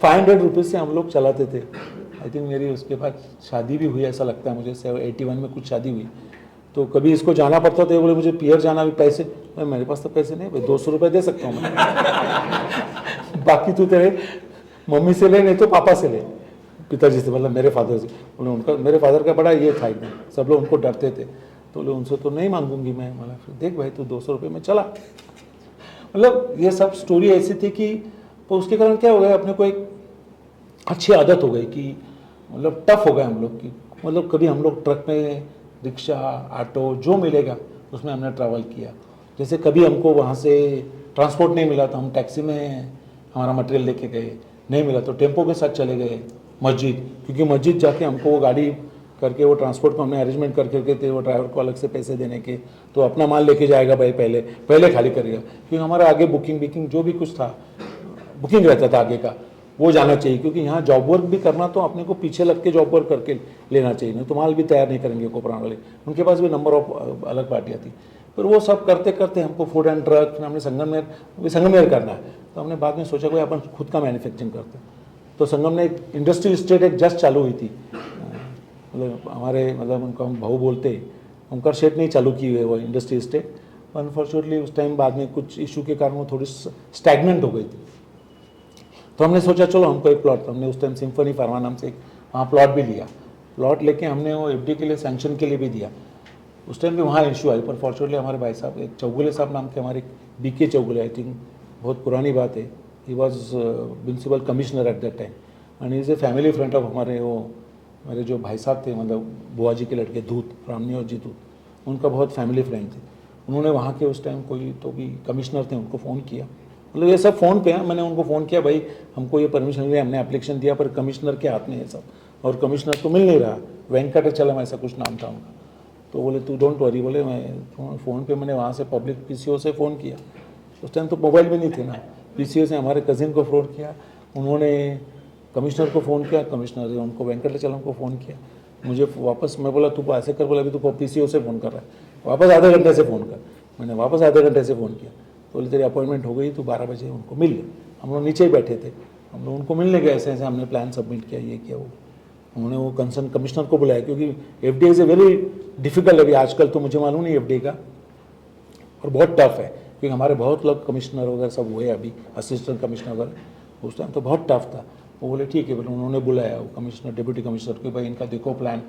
500 रुपीज़ से हम लोग चलाते थे। आई थिंक मेरी उसके बाद शादी भी हुई, ऐसा लगता है मुझे 81 में कुछ शादी हुई। तो कभी इसको जाना पड़ता था, बोले मुझे पियर जाना भी, पैसे, मेरे पास तो पैसे नहीं भाई, 200 रुपये दे सकता हूँ मैं बाकी तू तेरे मम्मी से ले, नहीं तो पापा से ले, पिताजी से, मतलब मेरे फादर से। बोले उनका, मेरे फादर का बड़ा ये था एकदम, सब लोग उनको डरते थे। तो बोले उनसे तो नहीं मांगूंगी मैं। मतलब फिर देख भाई तू 200 रुपये में चला। मतलब ये सब स्टोरी ऐसी थी कि, तो उसके कारण क्या हो गया, अपने को एक अच्छी आदत हो गई कि मतलब टफ हो गए हम लोग की, मतलब कभी हम लोग ट्रक में, रिक्शा, ऑटो जो मिलेगा उसमें हमने ट्रैवल किया। जैसे कभी हमको वहाँ से ट्रांसपोर्ट नहीं मिला तो हम टैक्सी में हमारा मटेरियल लेके गए, नहीं मिला तो टेम्पो के साथ चले गए मस्जिद, क्योंकि मस्जिद जाके हमको वो गाड़ी करके वो ट्रांसपोर्ट को हमने अरेंजमेंट करके के थे, वो ड्राइवर को अलग से पैसे देने के, तो अपना माल लेके जाएगा भाई, पहले खाली करेगा, क्योंकि हमारा आगे बुकिंग जो भी कुछ था, बुकिंग रहता था आगे का, वो जाना चाहिए। क्योंकि यहाँ जॉब वर्क भी करना तो अपने को पीछे लग के जॉब वर्क करके लेना चाहिए, नहीं तो माल भी तैयार नहीं करेंगे कोपरान वाले, उनके पास भी नंबर ऑफ अलग पार्टियाँ थी। फिर वो सब करते करते हमको फूड एंड ड्रग, फिर हमने संगमनेर करना है, तो हमने बाद में सोचा कोई अपन खुद का मैन्युफैक्चरिंग करते। तो संगमनेर इंडस्ट्री स्टेट एक जस्ट चालू हुई थी, मतलब हमारे, मतलब उनका हम भाऊ बोलते, उनका शेड नहीं चालू की हुई वो इंडस्ट्री स्टेट। अनफॉर्चुनेटली उस टाइम बाद में कुछ इशू के कारण वो थोड़ी स्टैगनेंट हो गई थी। तो हमने सोचा चलो हमको एक प्लॉट, हमने उस टाइम सिम्फनी फार्मा नाम से एक वहाँ प्लॉट भी लिया। प्लॉट लेके हमने वो एफडी के लिए सैंक्शन के लिए भी दिया। उस टाइम भी वहाँ इशू आई, पर फॉर्चुनेटली हमारे भाई साहब, एक चौगुले साहब नाम के हमारे, BK चौगुले, आई थिंक बहुत पुरानी बात है, he was municipal commissioner at that time and is a family friend of हमारे, वो मेरे जो भाई साहब थे, मतलब बुआ जी के लड़के धूत, रामनियोर जी धूत, उनका बहुत फैमिली फ्रेंड थे। उन्होंने वहाँ के उस टाइम कोई तो भी कमिश्नर थे, उनको फ़ोन किया, मतलब ये सब फ़ोन पे है, मैंने उनको फ़ोन किया, भाई हमको ये परमिशन लिया, हमने एप्लीकेशन दिया, पर कमिश्नर के हाथ में है सब, और कमिश्नर तो मिल नहीं रहा, वेंकटाचलम ऐसा कुछ नाम था उनका। तो बोले तू डोंट वरी, बोले मैं फ़ोन पे मैंने वहाँ से पब्लिक PCO से फ़ोन किया, उस टाइम तो मोबाइल भी नहीं थे ना, PCO से हमारे कज़िन को फ़ोन किया, उन्होंने कमिश्नर को फ़ोन किया, कमिश्नर ने उनको वेंकटाचलम को फ़ोन किया, मुझे वापस, मैं बोला तू ऐसे कर, बोला अभी तू PCO से फ़ोन कर रहा है, वापस आधे घंटे से फ़ोन कर, मैंने वापस आधे घंटे से फ़ोन किया, तो बोले तेरी अपॉइंटमेंट हो गई, तो 12 बजे उनको मिल ले। हम लोग नीचे ही बैठे थे, हम लोग उनको मिलने गए, ऐसे ऐसे हमने प्लान सबमिट किया, ये किया वो। उन्होंने वो कंसर्न कमिश्नर को बुलाया, क्योंकि FDA is a very difficult, अभी आजकल तो मुझे मालूम नहीं FDA का, और बहुत टफ है, क्योंकि हमारे बहुत लोग कमिश्नर वगैरह सब हुए अभी, असिस्टेंट कमिश्नर वगैरह, उस टाइम तो बहुत टफ था। वो बोले ठीक है, बोले उन्होंने बुलाया वो कमिश्नर, डिप्टी कमिश्नर को, भाई इनका देखो प्लान,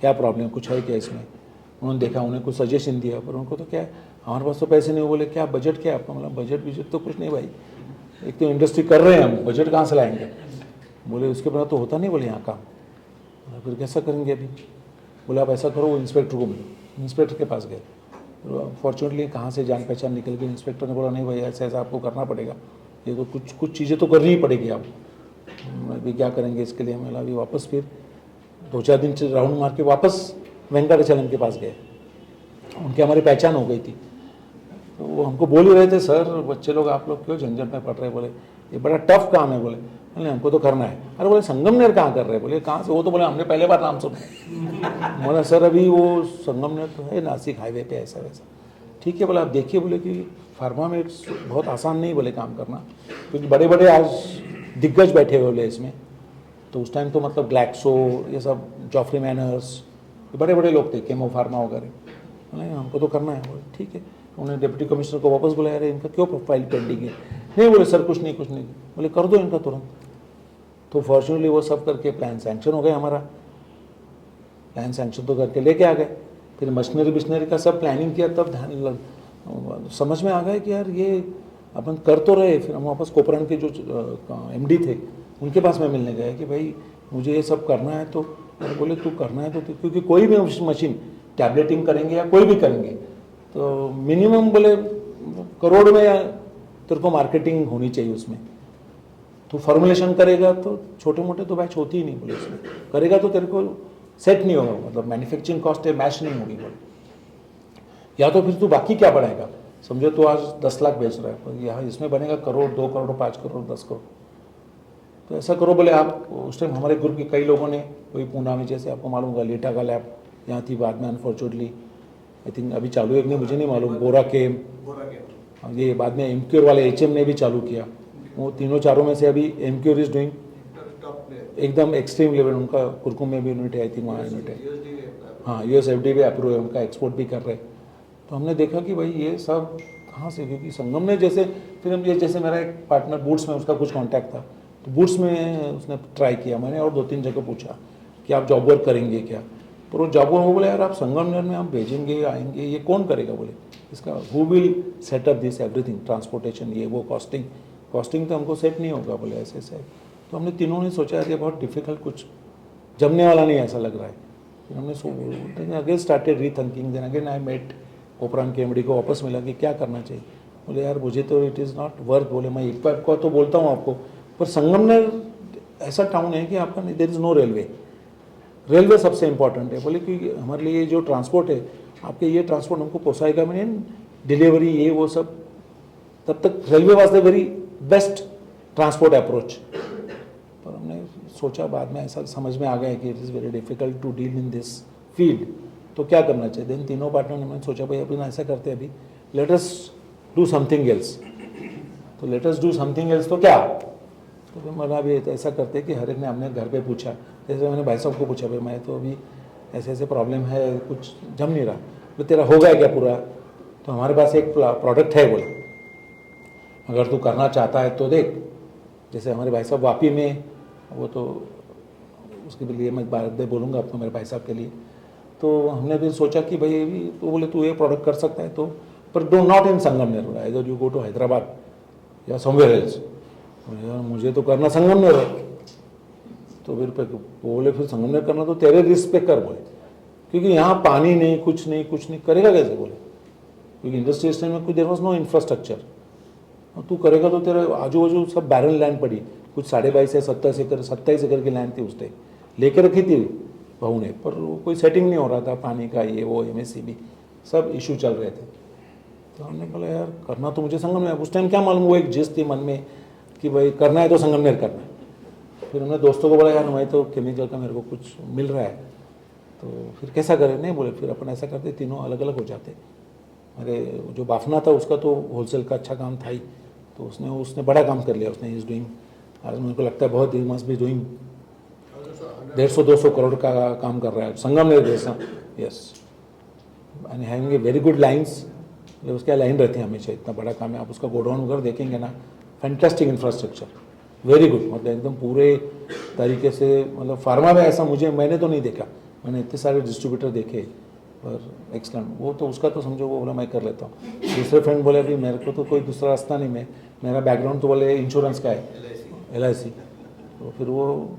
क्या प्रॉब्लम, कुछ है क्या इसमें। उन्होंने देखा, उन्हें कुछ सजेशन दिया, पर उनको तो क्या है, हमारे पास तो पैसे नहीं। बोले क्या बजट क्या है आपका, मतलब बजट तो कुछ नहीं भाई, एक तो इंडस्ट्री कर रहे हैं हम, बजट कहाँ से लाएंगे। बोले उसके बिना तो होता नहीं, बोले यहाँ काम, फिर कैसा करेंगे अभी। बोला आप ऐसा करो, वो इंस्पेक्टर को मिलो, इंस्पेक्टर के पास गए, फॉर्चुनेटली कहाँ से जान पहचान निकल गई। इंस्पेक्टर ने बोला नहीं भाई ऐसा ऐसा आपको करना पड़ेगा, ये तो कुछ चीज़ें तो करनी ही पड़ेगी आप, अभी क्या करेंगे इसके लिए। मैं अभी वापस फिर 2-4 दिन राउंड मार के वापस वेंकटाचलम के पास गए, उनकी हमारी पहचान हो गई थी। तो वो हमको बोल ही रहे थे, सर बच्चे लोग आप लोग क्यों झंझट में पड़ रहे। बोले ये बड़ा टफ काम है। बोले हमको तो करना है। अरे बोले संगमनेर कहाँ कर रहे हैं? बोले कहाँ से? वो तो बोले हमने पहले बार नाम सुना। बोला सर अभी वो संगमनेर तो है नासिक हाईवे पे, ऐसा वैसा। ठीक है बोले आप देखिए, बोले कि फार्मा में बहुत आसान नहीं बोले काम करना, क्योंकि बड़े बड़े आज दिग्गज बैठे हुए बोले इसमें। तो उस टाइम तो मतलब ग्लैक्सो, ये सब जॉफ्री मैनर्स, बड़े बड़े लोग थे, केमो फार्मा वगैरह। बोले हमको तो करना है। बोले ठीक है। उन्होंने डिप्टी कमिश्नर को वापस बुलाया, अरे इनका क्यों प्रोफाइल पेंडिंग है? नहीं बोले सर कुछ नहीं। बोले कर दो इनका तुरंत। तो फॉर्चुनेटली वो सब करके प्लान सैंक्शन हो गया हमारा। प्लान सैंक्शन तो करके लेके आ गए। फिर मशीनरी का सब प्लानिंग किया, तब समझ में आ गया कि यार ये अपन कर तो रहे। फिर हम वापस कोपरन के जो MD थे उनके पास में मिलने गए कि भाई मुझे ये सब करना है। तो बोले तू करना है तो, क्योंकि कोई भी मशीन टैबलेटिंग करेंगे या कोई भी करेंगे तो मिनिमम बोले करोड़ में तेरे को मार्केटिंग होनी चाहिए उसमें। तो फॉर्मुलेशन करेगा तो छोटे मोटे तो बैच होती ही नहीं बोले, उसमें करेगा तो तेरे को सेट नहीं होगा, मतलब मैन्युफैक्चरिंग कॉस्ट है मैच नहीं होगी बोले। या तो फिर तू बाकी क्या बढ़ाएगा? समझो तो आज 10 लाख बेच रहा है, पर यहाँ इसमें बनेगा करोड़, 2 करोड़, 5 करोड़, 10 करोड़। तो ऐसा करो बोले आप। उस टाइम हमारे ग्रुप के कई लोगों ने, कोई पूना में जैसे आपको मालूम होगा लीटा का लैब यहाँ थी, बाद में अनफॉर्चुनेटली आई थिंक अभी चालू है कि नहीं मुझे नहीं मालूम, बोरा के ये बाद में एमक्यूर वाले HM ने भी चालू किया। वो तीनों चारों में से अभी एमक्यूर इज डूइंग एकदम एक्सट्रीम लेवल। उनका कुरकुम में भी यूनिट है, आई थिंक वहाँ यूनिट है। हाँ USFDA भी अप्रूव है, उनका एक्सपोर्ट भी कर रहे। तो हमने देखा कि भाई ये सब कहाँ से, क्योंकि संगमनेर जैसे, फिर हम ये जैसे मेरा एक पार्टनर बूट्स में, उसका कुछ कॉन्टैक्ट था, तो बूट्स में उसने ट्राई किया। मैंने और 2-3 जगह पूछा कि आप जॉब वर्क करेंगे क्या? पर वो जॉब वर्क, वो बोले यार आप संगमनेर में आप भेजेंगे आएंगे, ये कौन करेगा? बोले इसका who will set up this everything, transportation, ये वो, कॉस्टिंग तो हमको सेट नहीं होगा बोले ऐसे ऐसे। तो हमने तीनों ने सोचा ये बहुत डिफिकल्ट, कुछ जमने वाला नहीं ऐसा लग रहा है। फिर हमने again started rethinking. Then again I met Kopran के MD को, वापस मिला कि क्या करना चाहिए। बोले यार मुझे तो इट इज़ नॉट वर्थ। बोले मैं इक्वैप को तो बोलता हूँ आपको, पर संगमनेर ऐसा टाउन है कि आपका देयर इज़ नो रेलवे सबसे इंपॉर्टेंट है। बोले कि हमारे लिए जो ट्रांसपोर्ट है, आपके ये ट्रांसपोर्ट हमको पोसाएगा भी नहीं, डिलीवरी ये वो सब, तब तक railway was the very best transport approach. पर हमने सोचा बाद में ऐसा समझ में आ गया कि it is very difficult to deal in this field, तो क्या करना चाहिए। देन तीनों पार्टनर ने मैंने सोचा भाई अपन ऐसा करते हैं, अभी let us do something else. तो let us do something else तो क्या? तो फिर मैंने अभी ऐसा करते कि हर एक ने अपने घर पे पूछा। जैसे मैंने भाई साहब को पूछा भाई मैं तो अभी ऐसे ऐसे प्रॉब्लम है, कुछ जम नहीं रहा, तो तेरा हो गया क्या पूरा? तो हमारे पास एक प्रोडक्ट है, बोला अगर तू करना चाहता है तो देख। जैसे हमारे भाई साहब वापी में, वो तो उसके लिए मैं बाद में बोलूँगा आपको, मेरे भाई साहब के लिए। तो हमने फिर सोचा कि भाई अभी तो बोले तू ये प्रोडक्ट कर सकता है तो, पर do not in Sangamner, either you go to Hyderabad या समवेयर एल्स। मुझे तो करना संगमनेर है। तो फिर बोले फिर संगमनेर करना तो तेरे रिस्क पे कर बोले, क्योंकि यहाँ पानी नहीं, कुछ नहीं करेगा कैसे? बोले क्योंकि इंडस्ट्रियल स्टेट में कुछ देर वॉज नो इंफ्रास्ट्रक्चर। तू करेगा तो तेरे आजू बाजू सब बैरन लैंड पड़ी, कुछ 22.5 से 27 एकड़ की लैंड थी, उस टाइम लेकर रखी थी बहू ने, पर कोई सेटिंग नहीं हो रहा था, पानी का ये वो MSCB सब इशू चल रहे थे। तो हमने बोला यार करना तो मुझे संगमनेर, उस टाइम क्या मालूम, वो एक जिस थी मन में कि भाई करना है तो संगमनेर करना है। फिर हमने दोस्तों को बोला यार मैं तो केमिकल का मेरे को कुछ मिल रहा है, तो फिर कैसा करें? नहीं बोले फिर अपन ऐसा करते, तीनों अलग अलग हो जाते। अरे जो बाफना था उसका तो होलसेल का अच्छा काम था ही, तो उसने बड़ा काम कर लिया। उसने इज डूइंग, आज मेरे को लगता है बहुत, he must be doing 150-200 crore का काम कर रहा है संगमनेर जैसा। Yes, and having a very good lines, उसके लाइन रहती है हमेशा, इतना बड़ा काम है। आप उसका गोडाउन वगैरह देखेंगे ना, फैंटास्टिक इंफ्रास्ट्रक्चर, वेरी गुड, मतलब एकदम पूरे तरीके से, मतलब फार्मा में ऐसा मैंने तो नहीं देखा। मैंने इतने सारे डिस्ट्रीब्यूटर देखे, पर एक्सलेंट। वो तो उसका तो समझो, वो बोला मैं कर लेता हूँ। दूसरे फ्रेंड बोले अभी मेरे को तो कोई दूसरा रास्ता नहीं, मेरा बैकग्राउंड तो बोले इंश्योरेंस का है, LIC। तो फिर वो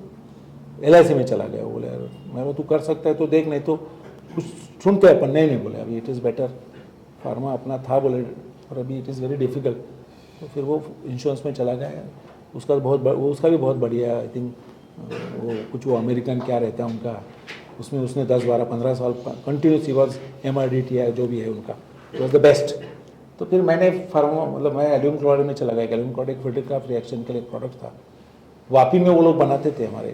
LIC में चला गया। वो बोले यार मैं तू कर सकता है तो देख, नहीं तो कुछ सुनते अपन। नहीं बोले अभी इट इज़ बेटर, फार्मा अपना था बोले, और अभी इट इज़ वेरी डिफिकल्ट। तो फिर वो इंश्योरेंस में चला गया। उसका उसका भी बहुत बढ़िया, आई थिंक वो कुछ वो अमेरिकन क्या रहता है उनका, उसमें उसने 10-12-15 साल कंटिन्यूस ही वॉज MRDTI जो भी है उनका, वॉज द बेस्ट। तो फिर मैंने फार्मा मतलब मैं एल्यूमिनियम क्लोराइड में चला गया। एल्यूमिनियम क्लोराइड एक फिल्टरक्राफ्ट रिएक्शन के लिए एक प्रोडक्ट था, वापी में वो लोग बनाते थे हमारे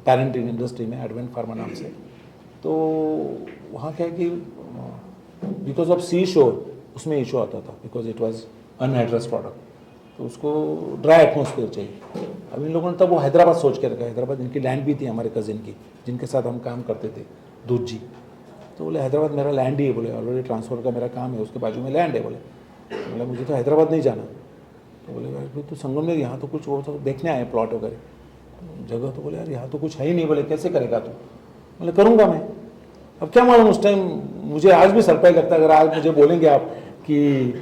पेरेंट इंडस्ट्री में, एडवेंट फार्मा नाम से। तो वहाँ क्या है कि बिकॉज ऑफ सी शोर उसमें इशू आता था, बिकॉज इट वॉज अनएड्रेस प्रोडक्ट, तो उसको ड्राई एटमोसफियर चाहिए। अब इन लोगों ने तब वो हैदराबाद सोच के रखा। हैदराबाद इनकी लैंड भी थी हमारे कज़िन की, जिनके साथ हम काम करते थे, दूध जी। तो बोले हैदराबाद मेरा लैंड ही है, बोले ऑलरेडी ट्रांसफ़र का मेरा काम है, उसके बाजू में लैंड है। बोले मुझे तो हैदराबाद नहीं जाना। तो बोले यार फिर तो संगम में यहाँ तो कुछ वो तो देखने आए प्लॉट वगैरह जगह। तो बोले यार यहाँ तो कुछ है ही नहीं। बोले कैसे करेगा तू? बोले करूँगा मैं। अब क्या मालूम, उस टाइम मुझे आज भी सरप्राइज लगता है अगर आज मुझे बोलेंगे आप कि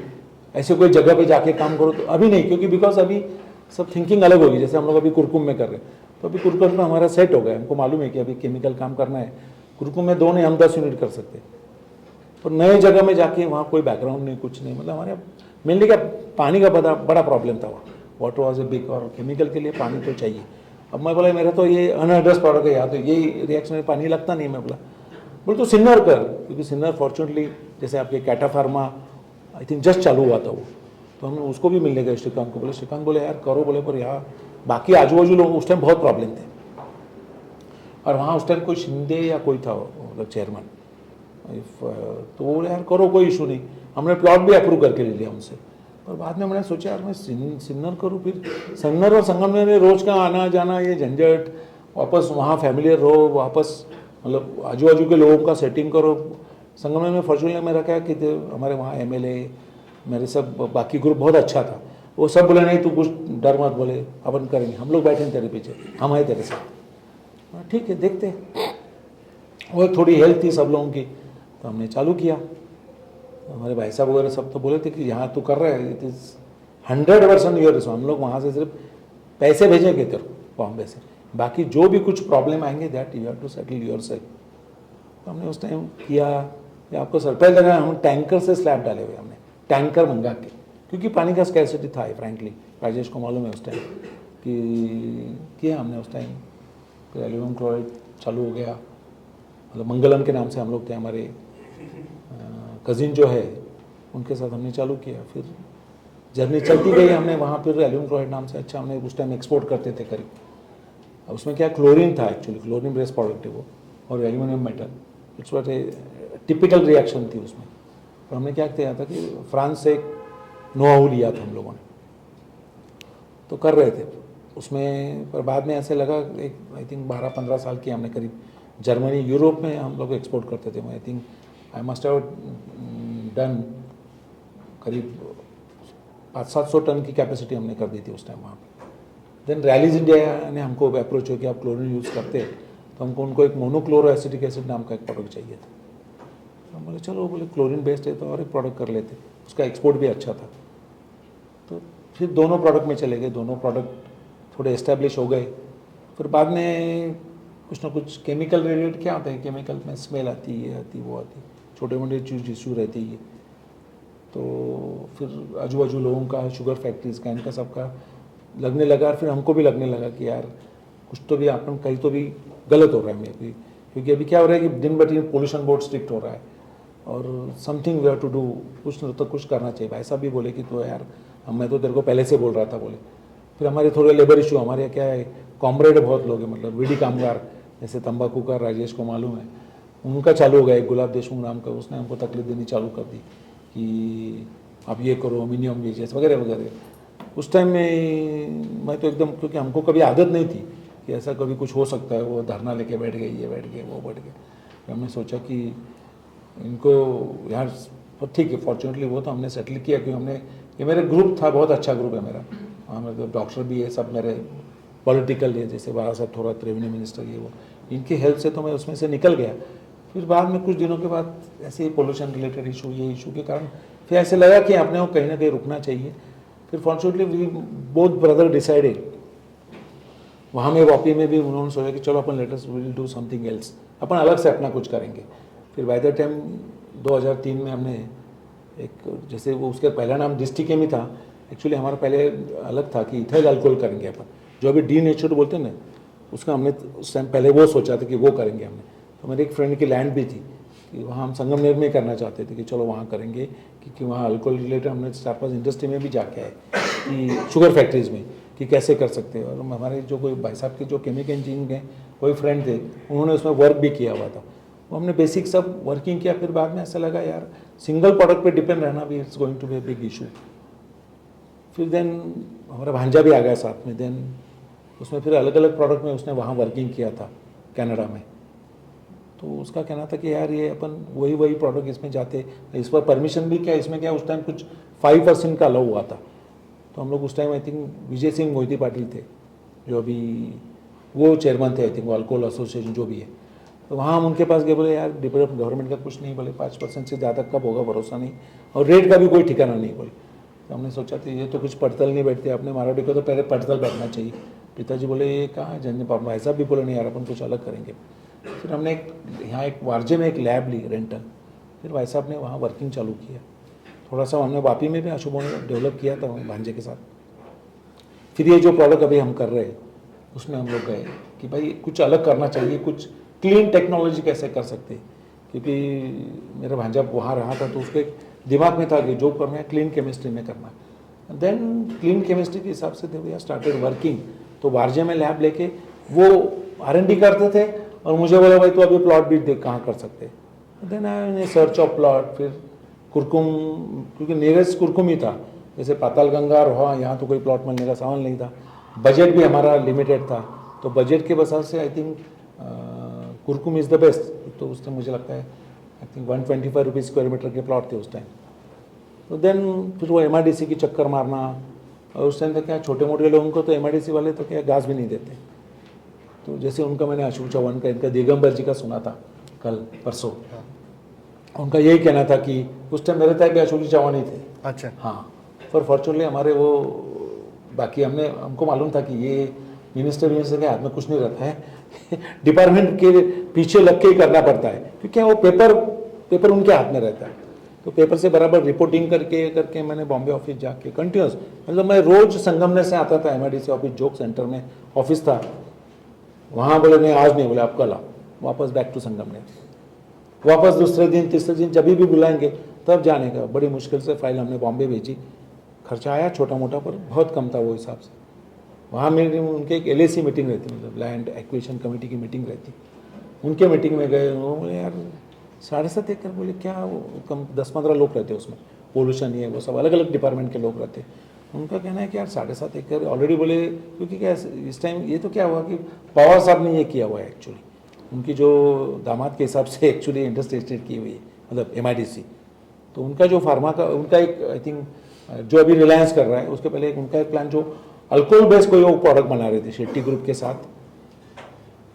ऐसे कोई जगह पे जाके काम करो, तो अभी नहीं, क्योंकि बिकॉज अभी सब थिंकिंग अलग होगी। जैसे हम लोग अभी कुरकुम में कर रहे हैं, तो अभी कुरकुम में हमारा सेट हो गया, हमको मालूम है कि अभी केमिकल काम करना है। कुरकुम में 2 नहीं, हम 10 यूनिट कर सकते हैं। और नए जगह में जाके वहाँ कोई बैकग्राउंड नहीं, कुछ नहीं, मतलब हमारे मेनली क्या पानी का बड़ा प्रॉब्लम था वहाँ। वाटर वॉज ए बिग, और केमिकल के लिए पानी तो चाहिए। अब मैं बोला मेरा तो ये अनएड्रेस प्रोडक्ट है, यहाँ तो ये रिएक्शन में पानी लगता नहीं। मैं बोले तो सिन्नर कर, क्योंकि सिन्नर फॉर्चुनेटली जैसे आपके कैटा फार्मा आई थिंक जस्ट चालू हुआ था वो, तो हमने उसको भी मिलने गए श्रीकांत को। बोले श्रीकांत बोले यार करो, बोले पर यहाँ बाकी आजू बाजू लोग उस टाइम बहुत प्रॉब्लम थे, और वहाँ उस टाइम कोई शिंदे या कोई था मतलब चेयरमैन, तो बोले यार करो, कोई इशू नहीं। हमने प्लॉट भी अप्रूव करके ले लिया उनसे। और बाद में मैंने सोचा यार मैं सिन्नर करूँ, फिर सिन्नर और संगम में रोज़ का आना जाना, ये झंझट, वापस वहाँ फैमिलियर रहो, वापस मतलब आजू बाजू के लोगों का सेटिंग करो। संगम में फॉर्चुनेटली मेरा क्या कि हमारे वहाँ एमएलए मेरे सब बाकी ग्रुप बहुत अच्छा था, वो सब बोले नहीं तू कुछ डर मत, बोले अपन करेंगे, हम लोग बैठे हैं तेरे पीछे, हम आए तेरे साथ। ठीक है देखते हैं। वो थोड़ी हेल्प थी सब लोगों की, तो हमने चालू किया। हमारे भाई साहब वगैरह सब तो बोले थे कि यहाँ तू कर रहा है, इट इज़ 100% योर रिस्पॉन्स। हम लोग वहाँ से सिर्फ पैसे भेजेंगे तेरे को बॉम्बे से, बाकी जो भी कुछ प्रॉब्लम आएंगे that you have to settle yourself. तो हमने उस टाइम किया। या आपको सरप्राइज लगा, हम टैंकर से स्लैब डाले हुए हमने, टैंकर मंगा के, क्योंकि पानी का स्कैरसिटी था फ्रैंकली। राजेश को मालूम है उस टाइम कि किया हमने उस टाइम। फिर एल्यूमिनियम क्लोराइड चालू हो गया, मतलब मंगलम के नाम से हम लोग थे, हमारे कज़िन जो है उनके साथ हमने चालू किया। फिर जर्नी चलती गई, हमने वहाँ फिर एल्यूमिनियम क्लोराइड नाम से अच्छा हमने उस टाइम एक्सपोर्ट करते थे करीब। अब उसमें क्या क्लोरीन था, एक्चुअली क्लोरीन बेस्ड प्रोडक्ट है वो, और aluminium metal, it's what A typical reaction थी उसमें। तो हमने क्या किया था कि फ्रांस से एक नोहाउ लिया था हम लोगों ने, तो कर रहे थे उसमें। पर बाद में ऐसे लगा, एक आई थिंक 12-15 साल की हमने करीब जर्मनी यूरोप में हम लोग एक्सपोर्ट करते थे। I think I must have done करीब 500-700 टन की कैपेसिटी हमने कर दी थी उस टाइम वहाँ पर। देन रैलीज इंडिया ने हमको अप्रोच हो कि आप क्लोरीन यूज़ करते, तो हमको उनको एक मोनोक्लोरो एसिटिक एसिड नाम का एक प्रोडक्ट चाहिए था। हम बोले चलो, बोले क्लोरीन बेस्ड है तो और एक प्रोडक्ट कर लेते, उसका एक्सपोर्ट भी अच्छा था। तो फिर दोनों प्रोडक्ट में चले गए, दोनों प्रोडक्ट थोड़े इस्टेब्लिश हो गए। फिर बाद में कुछ ना कुछ केमिकल रिलेटेड क्या होता है, केमिकल में स्मेल आती है, आती वो आती, छोटे मोटे चीज़ इशू रहती है। तो फिर आजू बाजू लोगों का, शुगर फैक्ट्रीज का, इनका सबका लगने लगा। फिर हमको भी लगने लगा कि यार कुछ तो भी अपन कहीं तो भी गलत हो रहा है मेरे, क्योंकि अभी क्या हो रहा है कि दिन ब दिन पोल्यूशन बहुत स्ट्रिक्ट हो रहा है, और something we have to do, कुछ न तो कुछ करना चाहिए। भाई साहब भी बोले कि तो यार मैं तो तेरे को पहले से बोल रहा था, बोले। फिर हमारे थोड़े लेबर इशू, हमारे क्या है कॉमरेड बहुत लोग हैं, मतलब बीड़ी कामगार, जैसे तंबाकू का राजेश को मालूम है, उनका चालू हो गया, एक गुलाब देशमुख नाम का, उसने हमको तकलीफ देनी चालू कर दी कि आप ये करो, मिनिमम वेजेस वगैरह वगैरह। उस टाइम में मैं तो एकदम, क्योंकि हमको कभी आदत नहीं थी कि ऐसा कभी कुछ हो सकता है, वो धरना लेके बैठ गए, ये बैठ गए, वो बैठ गए। तो हमने सोचा कि इनको यार ठीक है, फॉर्चुनेटली वो तो हमने सेटल किया, क्योंकि हमने, ये मेरे ग्रुप था, बहुत अच्छा ग्रुप है मेरा, वहाँ मेरे तो डॉक्टर भी है, सब मेरे पॉलिटिकल है, जैसे बाबा साहब थोड़ा रेवेन्यू मिनिस्टर ये वो, इनकी हेल्प से तो मैं उसमें से निकल गया। फिर बाद में कुछ दिनों के बाद ऐसे ही पोल्यूशन रिलेटेड इशू, ये इशू के कारण फिर ऐसे लगा कि अपने को कहीं ना कहीं रुकना चाहिए। फिर fortunately we both brother decided, वहाँ में वापी में भी उन्होंने सोचा कि चलो अपन latest will do something else, अपन अलग से अपना कुछ करेंगे। फिर बाय द टाइम 2003 में हमने एक, जैसे वो उसका पहला नाम डिस्टिकेम ही था, एक्चुअली हमारा पहले अलग था कि इथाइल अल्कोहल करेंगे अपन, जो अभी डीनेचर्ड बोलते हैं ना, उसका हमने उस टाइम पहले वो सोचा था कि वो करेंगे हमने। तो मेरे एक फ्रेंड की लैंड भी थी, कि वहाँ हम संगमनेर में करना चाहते थे कि चलो वहाँ करेंगे, क्योंकि वहाँ अल्कोहल रिलेटेड हमने 4-5 इंडस्ट्री में भी जाके आए कि शुगर फैक्ट्रीज़ में कि कैसे कर सकते हैं। और हमारे जो कोई भाई साहब के जो केमिकल इंजीनियरिंग के कोई फ्रेंड थे, उन्होंने उसमें वर्क भी किया हुआ था, वो हमने बेसिक सब वर्किंग किया। फिर बाद में ऐसा लगा यार सिंगल प्रोडक्ट पे डिपेंड रहना भी it's going to be a big issue. फिर देन हमारा भांजा भी आ गया साथ में, देन उसमें फिर अलग अलग प्रोडक्ट में उसने वहाँ वर्किंग किया था कनाडा में। तो उसका कहना था कि यार ये अपन वही प्रोडक्ट इसमें जाते, इस पर परमिशन भी क्या, इसमें क्या उस टाइम कुछ 5% का अलाउ हुआ था। तो हम लोग उस time I think Vijay Singh मोहिती Patil थे जो अभी वो चेयरमैन थे आई थिंक वो अल्कोहल एसोसिएशन जो भी है। तो वहाँ हम उनके पास गए, बोले यार गवर्नमेंट का कुछ नहीं, बोले 5% से ज़्यादा कब होगा भरोसा नहीं, और रेट का भी कोई ठिकाना नहीं बोले। तो हमने सोचा था ये तो कुछ पड़तल नहीं बैठते, अपने माराठी को तो पहले पड़तल बैठना चाहिए। पिताजी बोले ये कहाँ जन भाई साहब भी बोले नहीं यार अपन कुछ अलग करेंगे। फिर हमने यहाँ एक वारजे में एक लैब ली रेंटल, फिर भाई साहब ने वहाँ वर्किंग चालू किया। थोड़ा सा हमने वापी में भी अशुभों ने डेवलप किया था भांजे के साथ। फिर ये जो प्रोडक्ट अभी हम कर रहे हैं उसमें हम लोग गए कि भाई कुछ अलग करना चाहिए, कुछ क्लीन टेक्नोलॉजी कैसे कर सकते हैं, क्योंकि मेरा भांजा वहाँ रहा था तो उसके दिमाग में था कि जो करना है क्लीन केमिस्ट्री में करना है। देन क्लीन केमिस्ट्री के हिसाब से वी स्टार्टेड वर्किंग। तो वारजे में लैब लेके वो R&D करते थे और मुझे बोला भाई तो अभी प्लॉट भी देख कहाँ कर सकते हैं। Then I search of plot, फिर कुरकुम, क्योंकि नियरेस्ट कुरकुम ही था, जैसे पाताल गंगा रोहा यहाँ तो कोई प्लॉट मिलने का सवाल नहीं था, बजट भी हमारा लिमिटेड था। तो बजट के वजह से I think Kurkumbh is the best. तो उस टाइम मुझे लगता है I think 125 rupees square meter के प्लॉट थे उस टाइम। तो देन फिर वो MIDC की चक्कर मारना, और उस टाइम तक क्या छोटे मोटे लोगों को तो MIDC वाले तो क्या घास भी नहीं देते। तो जैसे उनका मैंने अशोक चौहान का, इनका दिगंबर जी का सुना था कल परसों, उनका यही कहना था कि उस टाइम मेरे टाइम भी अशोक जी चौहान ही थे। अच्छा। हाँ, पर फॉर्चुनेटली हमारे वो बाकी हमको मालूम था कि ये मिनिस्टर के हाथ में कुछ नहीं रहता है डिपार्टमेंट के पीछे लग के ही करना पड़ता है, क्योंकि वो पेपर उनके हाथ में रहता है। तो पेपर से बराबर रिपोर्टिंग करके मैंने बॉम्बे ऑफिस जाके कंटिन्यूस, मतलब मैं रोज संगमनेर से आता था, MIDC ऑफिस जोक सेंटर में ऑफिस था वहाँ। बोले नहीं आज नहीं, बोले आप कल आओ, वापस बैक टू संगमनेर, वापस दूसरे दिन तीसरे दिन जब भी बुलाएंगे तब जाने का। बड़ी मुश्किल से फाइल हमने बॉम्बे भेजी, खर्चा आया छोटा मोटा पर बहुत कम था वो हिसाब से। वहाँ मेरी उनके एक LAC मीटिंग रहती, मतलब लैंड एक्विजिशन कमेटी की मीटिंग रहती, उनके मीटिंग में गए। वो बोले यार 7.5 एकड़, बोले क्या वो कम 10-15 लोग रहते उसमें, पोल्यूशन ये वो सब अलग अलग डिपार्टमेंट के लोग रहते। उनका कहना है कि यार 7.5 एकड़ ऑलरेडी, बोले क्योंकि क्या इस टाइम ये तो क्या हुआ कि पवार साहब ने ये किया हुआ है एक्चुअली, उनकी जो दामाद के हिसाब से एक्चुअली इंडस्ट्री एस्टेट की हुई है, मतलब MIDC। तो उनका जो फार्मा का उनका एक आई थिंक जो अभी रिलायंस कर रहा है, उसके पहले उनका एक प्लान जो अल्कोहल बेस्ड कोई वो प्रोडक्ट बना रहे थे शेट्टी ग्रुप के साथ,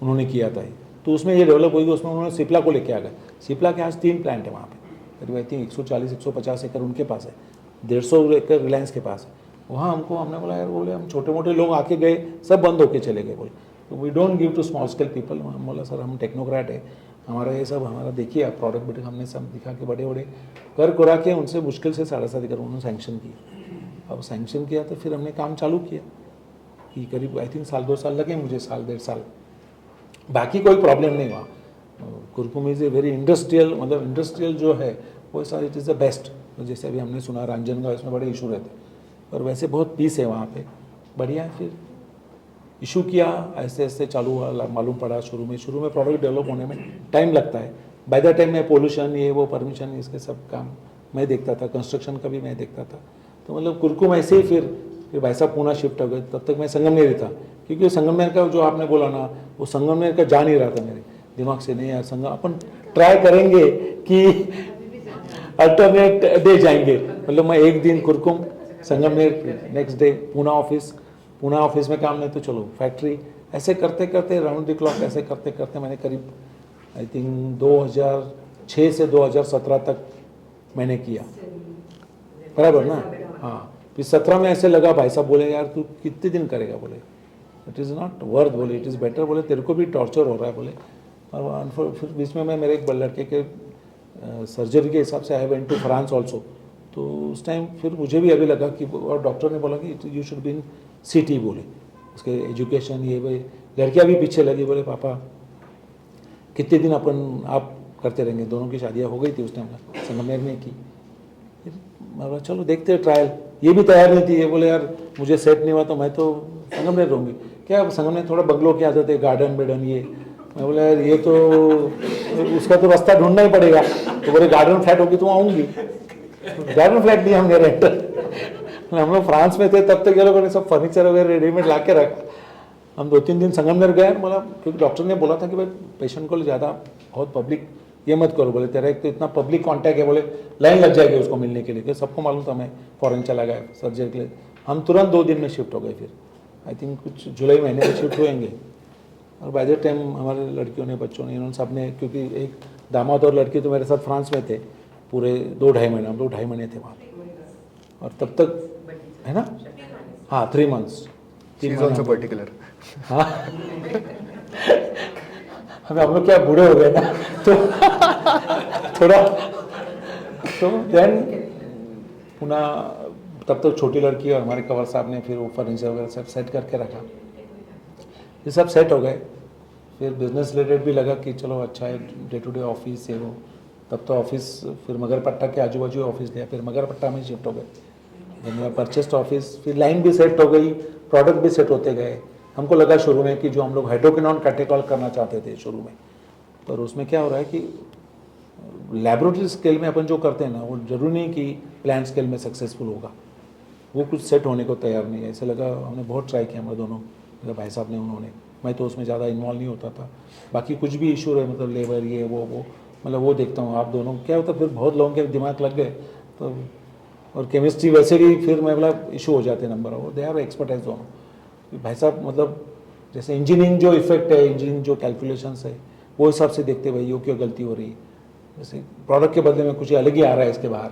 उन्होंने किया था। तो उसमें ये डेवलप हुई, उसमें उन्होंने सिप्ला को लेके आ गए। सिप्ला के आज 3 प्लांट है वहाँ पे, करीब आई थिंक 140-150 एकड़ उनके पास है, 150 एकड़ रिलायंस के पास है। वहाँ हमने बोला यार, बोले हम छोटे मोटे लोग आके गए, सब बंद होके चले गए। बोले तो we don't give to small scale people. हम बोला सर हम टेक्नोक्रेट है, हमारा ये सब हमारा देखिए आप प्रोडक्ट बेटे, हमने सब दिखा के बड़े कर कुरा के उनसे मुश्किल से 7.5 एकड़ उन्होंने सैंक्शन किया। अब सैंक्शन किया तो फिर हमने काम चालू किया कि करीब आई थिंक 1-2 साल लगे मुझे, 1-1.5 साल। बाकी कोई प्रॉब्लम नहीं हुआ। Kurkumbh is a very industrial, मतलब इंडस्ट्रियल जो है वो इट इज़ द बेस्ट। जैसे अभी हमने सुना रांजनगांव, इसमें बड़े इशू रहते, पर वैसे बहुत पीस है वहाँ पे, बढ़िया। फिर इशू किया, ऐसे ऐसे चालू हुआ, मालूम पड़ा शुरू में प्रोडक्ट डेवलप होने में टाइम लगता है। बाय द टाइम मैं पोल्यूशन ये वो परमिशन इसके सब काम मैं देखता था, कंस्ट्रक्शन का भी मैं देखता था। तो मतलब कुरकुम ऐसे ही फिर भाई साहब पूना शिफ्ट हो गए। तब तक मैं संगमनेर था, क्योंकि संगमनेर का जो आपने बोला ना, वो संगमनेर का जा नहीं रहा था मेरे दिमाग से। नहीं यार अपन ट्राई करेंगे कि अल्टरनेट डे जाएंगे, मतलब मैं एक दिन Kurkumbh, Sangamner, next day Poona office में काम नहीं तो चलो फैक्ट्री, ऐसे करते करते राउंड द क्लॉक ऐसे करते करते मैंने करीब आई थिंक 2006 से 2017 तक मैंने किया, बराबर ना। हाँ, फिर 17 में ऐसे लगा, भाई साहब बोले यार तू कितने दिन करेगा, बोले इट इज़ नॉट वर्थ, बोले इट इज़ बेटर, बोले तेरे को भी टॉर्चर हो रहा है, बोले। और फिर बीच में मैं मेरे एक लड़के के सर्जरी के हिसाब से I went to France also. तो उस टाइम फिर मुझे भी अभी लगा कि, और डॉक्टर ने बोला कि you should be in city, बोले उसके एजुकेशन ये भाई। लड़कियाँ भी पीछे लगी, बोले पापा कितने दिन आप करते रहेंगे। दोनों की शादियाँ हो गई थी उस टाइम, संगमनेर में की। फिर मैं बोला चलो देखते हैं ट्रायल। ये भी तैयार नहीं थी, ये बोले यार मुझे सेट नहीं हुआ तो मैं तो संगमनेर रहूँगी। क्या संगमनेर थोड़ा बंगलों की आदत है, गार्डन बेडन ये। मैं बोला यार ये तो उसका तो रास्ता ढूंढना ही पड़ेगा। तो बोले गार्डन फ्लैट होगी तो आऊँगी। गार्डन फ्लैट दिया हमने रेंटल। हम लोग फ्रांस में थे तब तक ये लोगों ने सब फर्नीचर वगैरह रेडीमेड ला के रखा। हम 2-3 दिन संगमनेर गए, बोला क्योंकि डॉक्टर ने बोला था कि भाई पेशेंट को ज़्यादा बहुत पब्लिक ये मत करो, बोले तेरा एक तो इतना पब्लिक कांटेक्ट है, बोले लाइन लग जाएगी उसको मिलने के लिए। कि सबको मालूम था मैं फॉरेन चला गया सर्जरी के लिए। हम तुरंत 2 दिन में शिफ्ट हो गए। फिर आई थिंक कुछ जुलाई महीने में शिफ्ट होएंगे। और बाय द टाइम हमारे लड़कियों ने, बच्चों ने, इन्होंने सब ने, क्योंकि एक दामाद और लड़की तो मेरे साथ फ्रांस में थे पूरे 2-2.5 महीने, हम 2-2.5 महीने थे वहाँ। और तब तक है ना, हाँ 3 months. She is also particular. हाँ हमें हम लोग क्या बूढ़े हो गए ना तो थोड़ा तो देन पुनः तब तक छोटी लड़की और हमारे कंवर साहब ने फिर वो फर्नीचर वगैरह सब सेट करके रखा। ये सब सेट हो गए। फिर बिजनेस रिलेटेड भी लगा कि चलो अच्छा है, डे टू डे ऑफिस है वो। तब तो ऑफिस फिर मगरपट्टा के आजू बाजू ऑफिस लिया, फिर मगरपट्टा में शिफ्ट हो गए। परचेस्ट ऑफिस, फिर लाइन भी सेट हो गई, प्रोडक्ट भी सेट होते गए। हमको लगा शुरू में कि जो हम लोग हाइड्रोक्विनोन कैटेकॉल करना चाहते थे शुरू में, पर उसमें क्या हो रहा है कि लैबोरेटरी स्केल में अपन जो करते हैं ना, वो जरूरी नहीं कि प्लांट स्केल में सक्सेसफुल होगा। वो कुछ सेट होने को तैयार नहीं है। ऐसे लगा, हमने बहुत ट्राई किया, हमारे दोनों मेरे भाई साहब ने, उन्होंने। मैं तो उसमें ज़्यादा इन्वॉल्व नहीं होता था। बाकी कुछ भी इशू रहे, मतलब लेबर ये वो मतलब वो देखता हूँ। आप दोनों क्या होता, फिर बहुत लोगों के दिमाग लग गए तो। और केमिस्ट्री वैसे भी फिर मैं बोला इशू हो जाते नंबर, वो दे आर एक्सपर्टाइज दोनों भाई साहब। मतलब जैसे इंजीनियरिंग जो इफेक्ट है, इंजीनियरिंग जो कैलकुलेशंस है, वो हिसाब से देखते भाई ये क्यों गलती हो रही है। जैसे प्रोडक्ट के बदले में कुछ अलग ही आ रहा है इसके बाहर।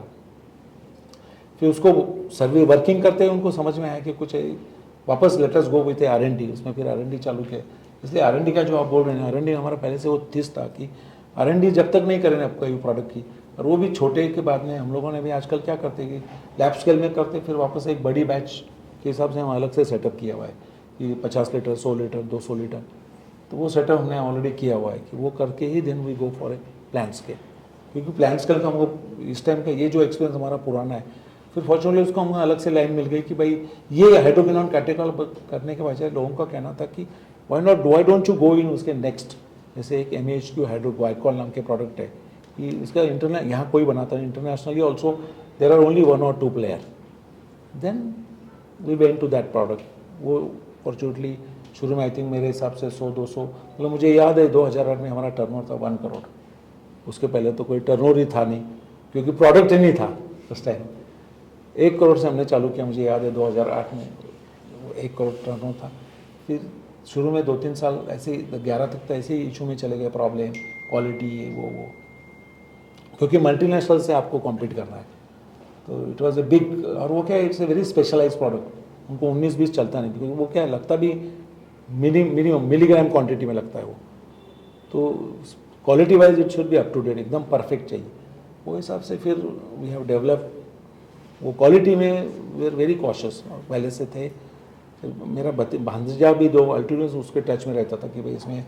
फिर उसको सर्वे वर्किंग करते हैं, उनको समझ में आया कि कुछ वापस late us go with R&D। उसमें फिर R&D चालू किया। इसलिए R&D का जो आप बोल रहे हैं, R&D हमारा पहले से वो थिस था कि R&D जब तक नहीं करें आपका ये प्रोडक्ट की, और वो भी छोटे के बाद में हम लोगों ने भी आजकल क्या करते हैं कि लैब स्केल में करते, फिर वापस एक बड़ी बैच के हिसाब से हम अलग से सेटअप किया हुआ है कि 50 लीटर, 100 लीटर, 200 लीटर। तो वो सेटअप हमने ऑलरेडी किया हुआ है कि वो करके ही then we go for a plan scale. क्योंकि प्लान स्केल का हमको इस टाइम का ये जो एक्सपीरियंस हमारा पुराना है, फिर फॉर्चुनेटली उसको हमको अलग से लाइन मिल गई कि भाई ये हाइड्रोक्विनोन कैटेकॉल करने के बजाय लोगों का कहना था कि वाई डोंट यू गो इन उसके नेक्स्ट। जैसे एक MAHQ हाइड्रोग्लाइकॉल नाम के प्रोडक्ट है कि इसका इंटरनेट यहाँ कोई बनाता है, internationally also there are only 1 or 2 player. Then we went to that product. वो फॉर्चुनेटली शुरू में आई थिंक मेरे हिसाब से 100-200, मतलब मुझे याद है 2008 में हमारा टर्नओवर था 1 करोड़। उसके पहले तो कोई टर्नओवर ही था नहीं, क्योंकि प्रोडक्ट ही नहीं था उस टाइम। 1 करोड़ से हमने चालू किया, मुझे याद है 2008 में 1 करोड़ टर्नओवर था। फिर शुरू में 2-3 साल ऐसे ही, 11 तक तो ऐसे ही इशू में चले गए, प्रॉब्लम, क्वालिटी, ये वो, क्योंकि मल्टीनेशनल से आपको कॉम्पीट करना है। तो इट वाज ए बिग, और वो क्या है, it's a very specialise product. उनको 19-20 चलता नहीं, क्योंकि वो क्या है, लगता भी मिनिमम मिलीग्राम क्वांटिटी में लगता है वो। तो quality wise it should be up to date, एकदम परफेक्ट चाहिए। वो हिसाब से फिर वी हैव डेवलप। वो क्वालिटी में वी आर वेरी कॉशियस, पहले से थे। मेरा भांजा भी 2 अल्टीमेट उसके टच में रहता था कि भाई इसमें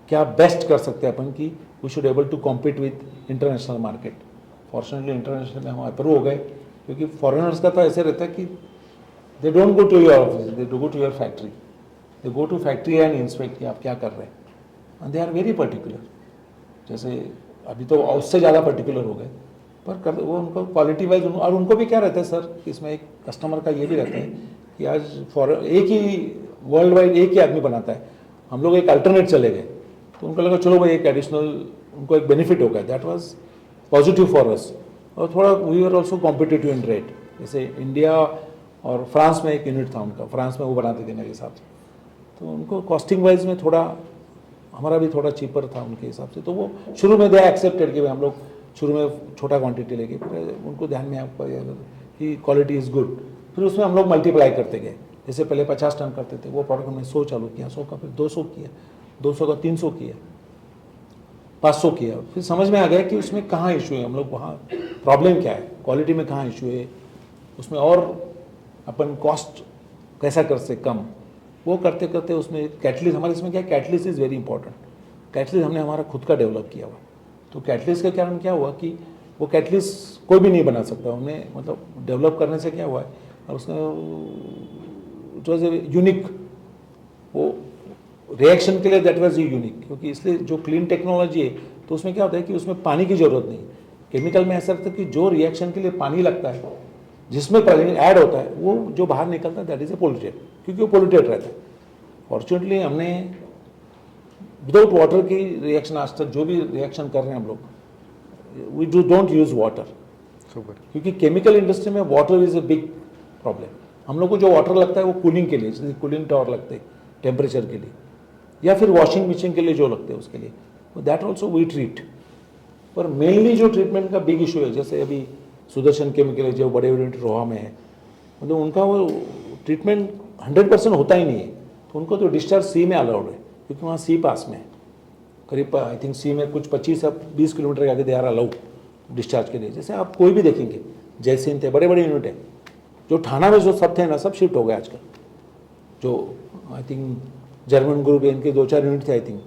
क्या बेस्ट कर सकते हैं अपन की we should able to compete with international market. Fortunately international में हम अप्रूव हो गए, क्योंकि फॉरेनर्स का तो ऐसे रहता है कि they don't go to your office, they go to your factory. They go to factory and inspect कि आप क्या कर रहे हैं, and they are very particular. जैसे अभी तो उससे ज़्यादा पर्टिकुलर हो गए, पर वो उनको क्वालिटी वाइज, और उनको भी क्या रहता है सर, इसमें एक कस्टमर का ये भी रहता है कि आज एक ही वर्ल्ड वाइड एक ही आदमी बनाता है, हम लोग एक अल्टरनेट चले गए, तो उनको लगा चलो भाई एक एडिशनल उनको एक बेनिफिट हो गया। That was positive for us. और थोड़ा we are also competitive in rate. जैसे इंडिया और फ्रांस में एक यूनिट था उनका, फ्रांस में वो बनाते थे मेरे हिसाब से, तो उनको कॉस्टिंग वाइज में थोड़ा, हमारा भी थोड़ा चीपर था उनके हिसाब से। तो वो शुरू में दे एक्सेप्टेड कि हम लोग शुरू में छोटा क्वांटिटी लेके, फिर उनको ध्यान में आपका कि क्वालिटी इज़ गुड। फिर उसमें हम लोग मल्टीप्लाई करते गए। जैसे पहले 50 टन करते थे, वो प्रोडक्ट हमने 100 चालू किया, 100 का फिर 200 किया, 200 का 300 किया, 500 किया। फिर समझ में आ गया कि उसमें कहाँ इशू है, हम लोग वहाँ प्रॉब्लम क्या है, क्वालिटी में कहाँ इशू है, उसमें और अपन कॉस्ट कैसा कर सकते कम। वो करते करते उसमें कैटलिस्ट, हमारे इसमें क्या है, catalyst is very important. Catalyst हमने हमारा खुद का डेवलप किया हुआ, तो कैटलिस्ट के कारण क्या हुआ कि वो कैटलिस्ट कोई भी नहीं बना सकता, उन्हें मतलब डेवलप करने से क्या हुआ है, और उसका इट वॉज यूनिक, वो रिएक्शन के लिए दैट वाज यूनिक, क्योंकि इसलिए जो क्लीन टेक्नोलॉजी है तो उसमें क्या होता है कि उसमें पानी की जरूरत नहीं। केमिकल में ऐसा रहता है कि जो रिएक्शन के लिए पानी लगता है, जिसमें पानी ऐड होता है, वो जो बाहर निकलता है दैट इज ए पोल्यूटेड, क्योंकि वो पोल्यूटेड रहता है। फॉर्चुनेटली हमने विदाउट वाटर की रिएक्शन, आज तक जो भी रिएक्शन कर रहे हैं हम लोग, we don't use water, super. क्योंकि केमिकल इंडस्ट्री में water is a big problem. हम लोग को जो वाटर लगता है वो कूलिंग के लिए, जैसे कूलिंग टावर लगते हैं टेम्परेचर के लिए, या फिर वॉशिंग मशीन के लिए जो लगते हैं उसके लिए, दैट ऑल्सो वी ट्रीट। पर मेनली जो ट्रीटमेंट का बिग इशू है, जैसे अभी सुदर्शन केमिकल है जो बड़े यूनिट रोहा में है, मतलब उनका वो ट्रीटमेंट 100% होता ही नहीं है, तो उनको तो डिस्चार्ज सी में अलाउड है, क्योंकि वहाँ सी पास में है, करीब आई थिंक सी में कुछ 25 या 20 किलोमीटर के आगे दे आ रहा अलाउड डिस्चार्ज के लिए। जैसे आप कोई भी देखेंगे, जैसे थे बड़े बड़े यूनिट है, जो थाना में जो सब थे ना, सब शिफ्ट हो गए आजकल। जो आई थिंक जर्मन ग्रुप है, इनके 2-4 यूनिट थे आई थिंक,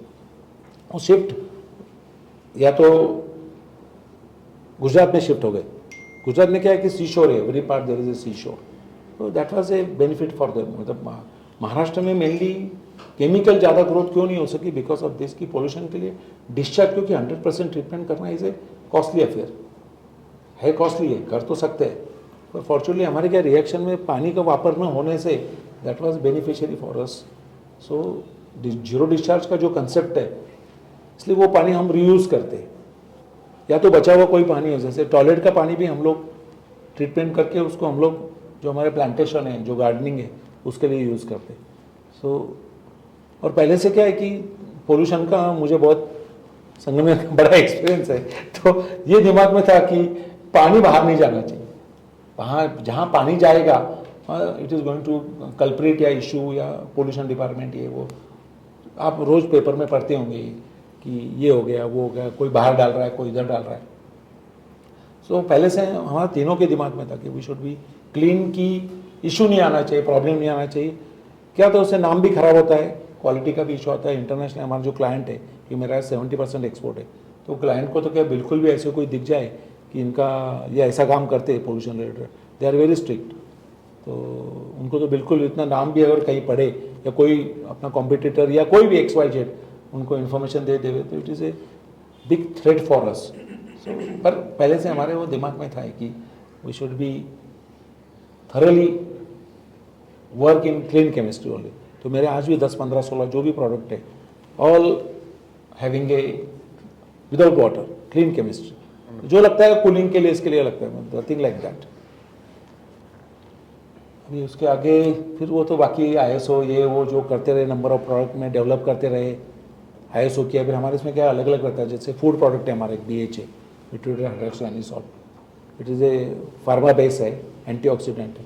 वो शिफ्ट या तो गुजरात में शिफ्ट हो गए। गुजरात में क्या है कि सी शोर है, every part there is a sea shore, तो that was a benefit for them. मतलब महाराष्ट्र में मेनली केमिकल ज़्यादा ग्रोथ क्यों नहीं हो सकी, बिकॉज ऑफ दिस की पोल्यूशन के लिए डिस्चार्ज, क्योंकि 100% ट्रीटमेंट करना इज ए कॉस्टली अफेयर है, कॉस्टली है, कर तो सकते हैं, पर फॉर्चुनेटली हमारे क्या रिएक्शन में पानी का वापर न होने say that was beneficiary for us. So zero discharge का जो कंसेप्ट है, इसलिए वो पानी हम रीयूज़ करते हैं, या तो बचा हुआ कोई पानी है, जैसे टॉयलेट का पानी भी हम लोग ट्रीटमेंट करके उसको हम लोग जो हमारे प्लांटेशन है, जो गार्डनिंग है, उसके लिए यूज़ करते हैं। सो और पहले से क्या है कि पोल्यूशन का मुझे बहुत संग में बड़ा एक्सपीरियंस है, तो ये दिमाग में था कि पानी बाहर नहीं जाना चाहिए, वहाँ जहाँ पानी जाएगा it is going to culprit या इशू या पोल्यूशन डिपार्टमेंट, ये वो आप रोज़ पेपर में पढ़ते होंगे कि ये हो गया, वो हो गया, कोई बाहर डाल रहा है, कोई इधर डाल रहा है। सो पहले से हमारा तीनों के दिमाग में था कि वी शुड बी क्लीन, की इशू नहीं आना चाहिए, प्रॉब्लम नहीं आना चाहिए। क्या तो उससे नाम भी खराब होता है, क्वालिटी का भी इशू आता है। इंटरनेशनल हमारा जो क्लाइंट है, कि मेरा 70% एक्सपोर्ट है, तो क्लाइंट को तो क्या बिल्कुल भी ऐसे कोई दिख जाए कि इनका ये ऐसा काम करते हैं pollution related, they are very strict, तो उनको तो बिल्कुल इतना नाम भी अगर कहीं पड़े या कोई अपना कॉम्पिटिटर या कोई भी XYZ उनको इन्फॉर्मेशन दे देवे, तो it is a big threat for us. पर पहले से हमारे वो दिमाग में था कि we should be thoroughly work in clean chemistry only. तो मेरे आज भी 10, 15, 16 जो भी प्रोडक्ट है, all having a without water clean chemistry. जो लगता है कूलिंग के लिए, इसके लिए लगता है, नथिंग लाइक दैट। अभी उसके आगे फिर वो तो बाकी ISO ये वो जो करते रहे, नंबर ऑफ प्रोडक्ट में डेवलप करते रहे, ISO किया। फिर हमारे इसमें क्या अलग अलग रहता है, जैसे फूड प्रोडक्ट है हमारे BHA, butylated hydroxide, it is a pharma base है, एंटीऑक्सीडेंट है।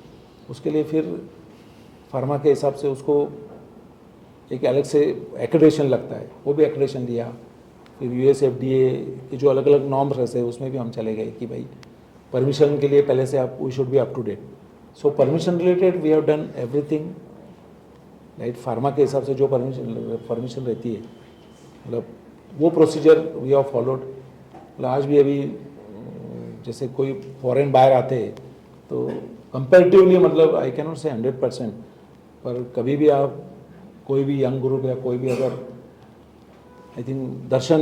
उसके लिए फिर फार्मा के हिसाब से उसको एक अलग से एक्रेडिटेशन लगता है, वो भी एक्रेडिटेशन दिया। फिर US FDA के जो अलग अलग नॉर्म्स रहते हैं उसमें भी हम चले गए कि भाई परमिशन के लिए पहले से आप we should be up to date. So permission related we have done everything right. Pharma के हिसाब से जो परमिशन रहती है, मतलब वो प्रोसीजर वी हैव फॉलोड। मतलब आज भी अभी जैसे कोई फॉरेन बायर आते हैं तो कंपेरेटिवली, मतलब आई कैन नॉट से 100%, पर कभी भी आप कोई भी यंग ग्रुप या कोई भी अगर, आई थिंक दर्शन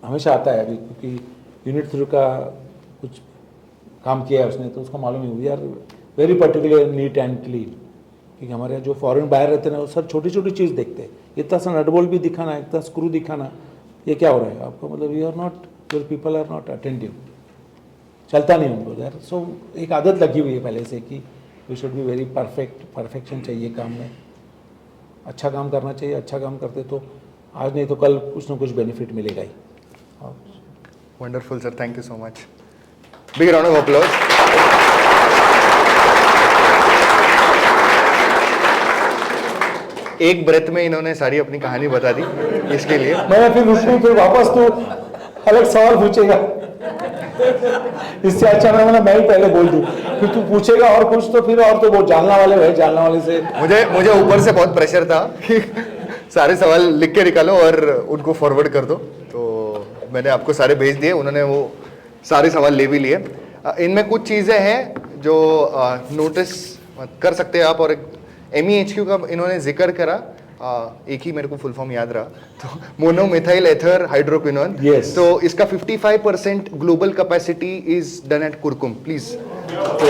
हमेशा आता है अभी, क्योंकि यूनिट 3 का कुछ काम किया है उसने, तो उसको मालूम है we are very particular neat and clean. क्योंकि हमारे यहाँ जो फॉरेन बाहर रहते हैं ना, वो सब छोटी छोटी चीज़ देखते हैं, इतना सा नट बोल्ट भी दिखाना, इतना स्क्रू दिखाना, ये क्या हो रहा है आपको, मतलब we are not, your people are not attentive, चलता नहीं उनको यार। सो एक आदत लगी हुई है पहले से कि we should be very perfect, perfection चाहिए काम में, अच्छा काम करना चाहिए। अच्छा काम करते तो आज नहीं तो कल कुछ ना कुछ बेनिफिट मिलेगा ही। Wonderful sir, thank you so much. Big round of applause. एक ब्रेथ में इन्होंने सारी अपनी कहानी बता दी, इसके लिए मैं फिर उसमें फिर वापस तो अलग सवाल पूछेगा, इससे अच्छा मैं ही पहले बोल दूं, फिर तू पूछेगा और कुछ तो फिर और तो वो जानने वाले से मुझे ऊपर से बहुत प्रेशर था कि सारे सवाल लिख के निकालो और उनको फॉरवर्ड कर दो, तो मैंने आपको सारे भेज दिए, उन्होंने वो सारे सवाल ले भी लिए। इनमें कुछ चीज़ें हैं जो नोटिस कर सकते हैं आप, और MEHQ का इन्होंने जिक्र करा। एक ही मेरे को फुल फॉर्म याद रहा, तो मोनोमिथाइल एथर हाइड्रोक्विनोन। Yes. तो इसका 55% global capacity is done at Kurkumbh, please. तो